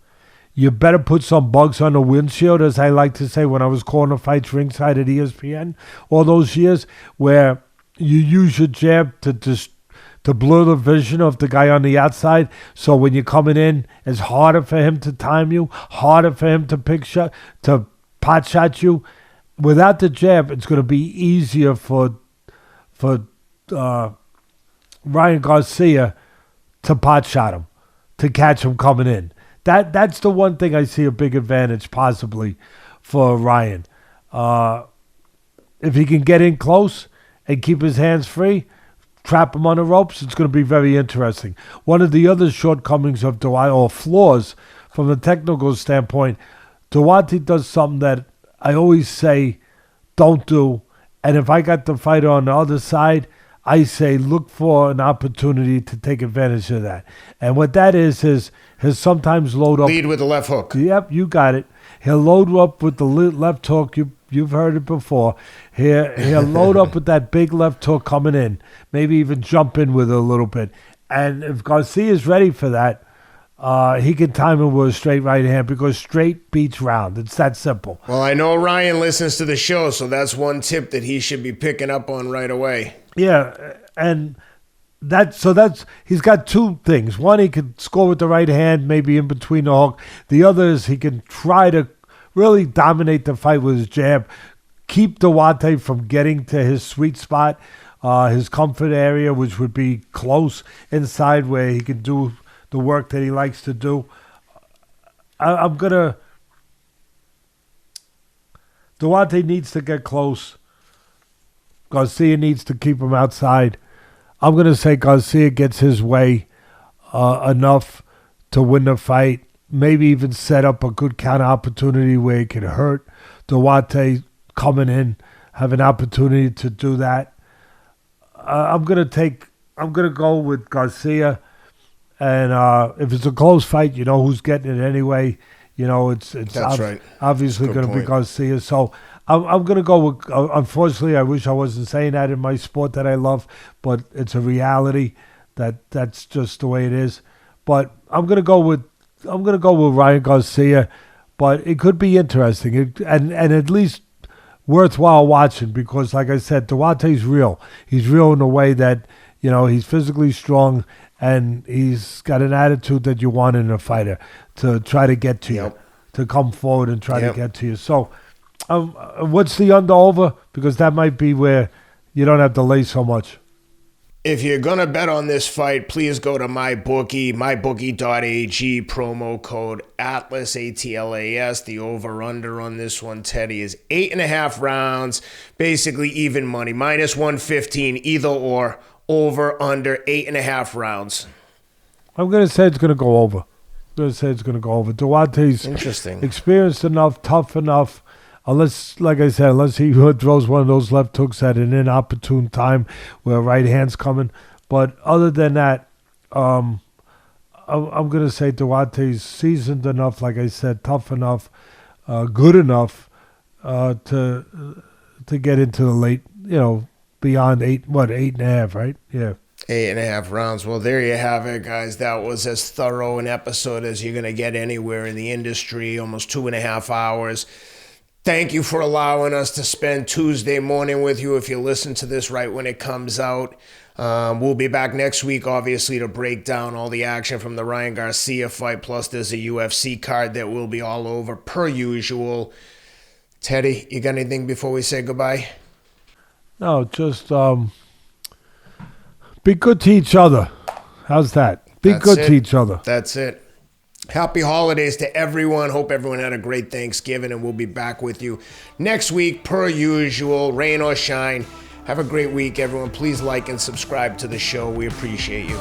you better put some bugs on the windshield, as I like to say when I was calling the fights ringside at ESPN all those years, where you use your jab to blur the vision of the guy on the outside. So when you're coming in, it's harder for him to time you, harder for him to pot shot you. Without the jab, it's going to be easier for Ryan Garcia to pot shot him, to catch him coming in. That's the one thing I see a big advantage possibly for Ryan. If he can get in close and keep his hands free, trap him on the ropes, it's going to be very interesting. One of the other shortcomings of Duarte, or flaws from a technical standpoint, Duarte does something that I always say don't do. And if I got the fighter on the other side, I say look for an opportunity to take advantage of that. And what that is he'll sometimes load up. Lead with the left hook. Yep, you got it. He'll load up with the left hook. You've heard it before. He'll load up with that big left hook coming in. Maybe even jump in with it a little bit. And if Garcia is ready for that, he can time it with a straight right hand, because straight beats round. It's that simple. Well, I know Ryan listens to the show, so that's one tip that he should be picking up on right away. Yeah, and he's got two things. One, he can score with the right hand, maybe in between the hook. The other is he can try to really dominate the fight with his jab, keep Duarte from getting to his sweet spot, his comfort area, which would be close inside where he can do the work that he likes to do. Duarte needs to get close. Garcia needs to keep him outside. I'm going to say Garcia gets his way. enough to win the fight. Maybe even set up a good counter opportunity where he could hurt Duarte coming in, have an opportunity to do that. I'm gonna go with Garcia, and if it's a close fight, you know who's getting it anyway. You know it's right. Obviously going to be Garcia. So I'm going to go with. Unfortunately, I wish I wasn't saying that in my sport that I love, but it's a reality that's just the way it is. But I'm going to go with Ryan Garcia, but it could be interesting and at least worthwhile watching because, like I said, Duarte's real. He's real in a way that, you know, he's physically strong and he's got an attitude that you want in a fighter to try to get to you, to come forward and try to get to you. So what's the under-over? Because that might be where you don't have to lay so much. If you're going to bet on this fight, please go to MyBookie, mybookie.ag, promo code ATLAS, ATLAS. The over-under on this one, Teddy, is 8.5 rounds, basically even money, -115, either or, over, under 8.5 rounds. I'm going to say it's going to go over. Duarte's experienced enough, tough enough. Unless, like I said, unless he throws one of those left hooks at an inopportune time where right hand's coming. But other than that, I'm going to say Duarte's seasoned enough, like I said, tough enough, good enough to get into the late, you know, beyond 8.5, right? Yeah. 8.5 rounds. Well, there you have it, guys. That was as thorough an episode as you're going to get anywhere in the industry, almost 2.5 hours. Thank you for allowing us to spend Tuesday morning with you if you listen to this right when it comes out. We'll be back next week, obviously, to break down all the action from the Ryan Garcia fight. Plus, there's a UFC card that will be all over, per usual. Teddy, you got anything before we say goodbye? No, just be good to each other. How's that? Be good to each other. That's it. Happy holidays to everyone. Hope everyone had a great Thanksgiving, and we'll be back with you next week, per usual, rain or shine. Have a great week, everyone. Please like and subscribe to the show. We appreciate you.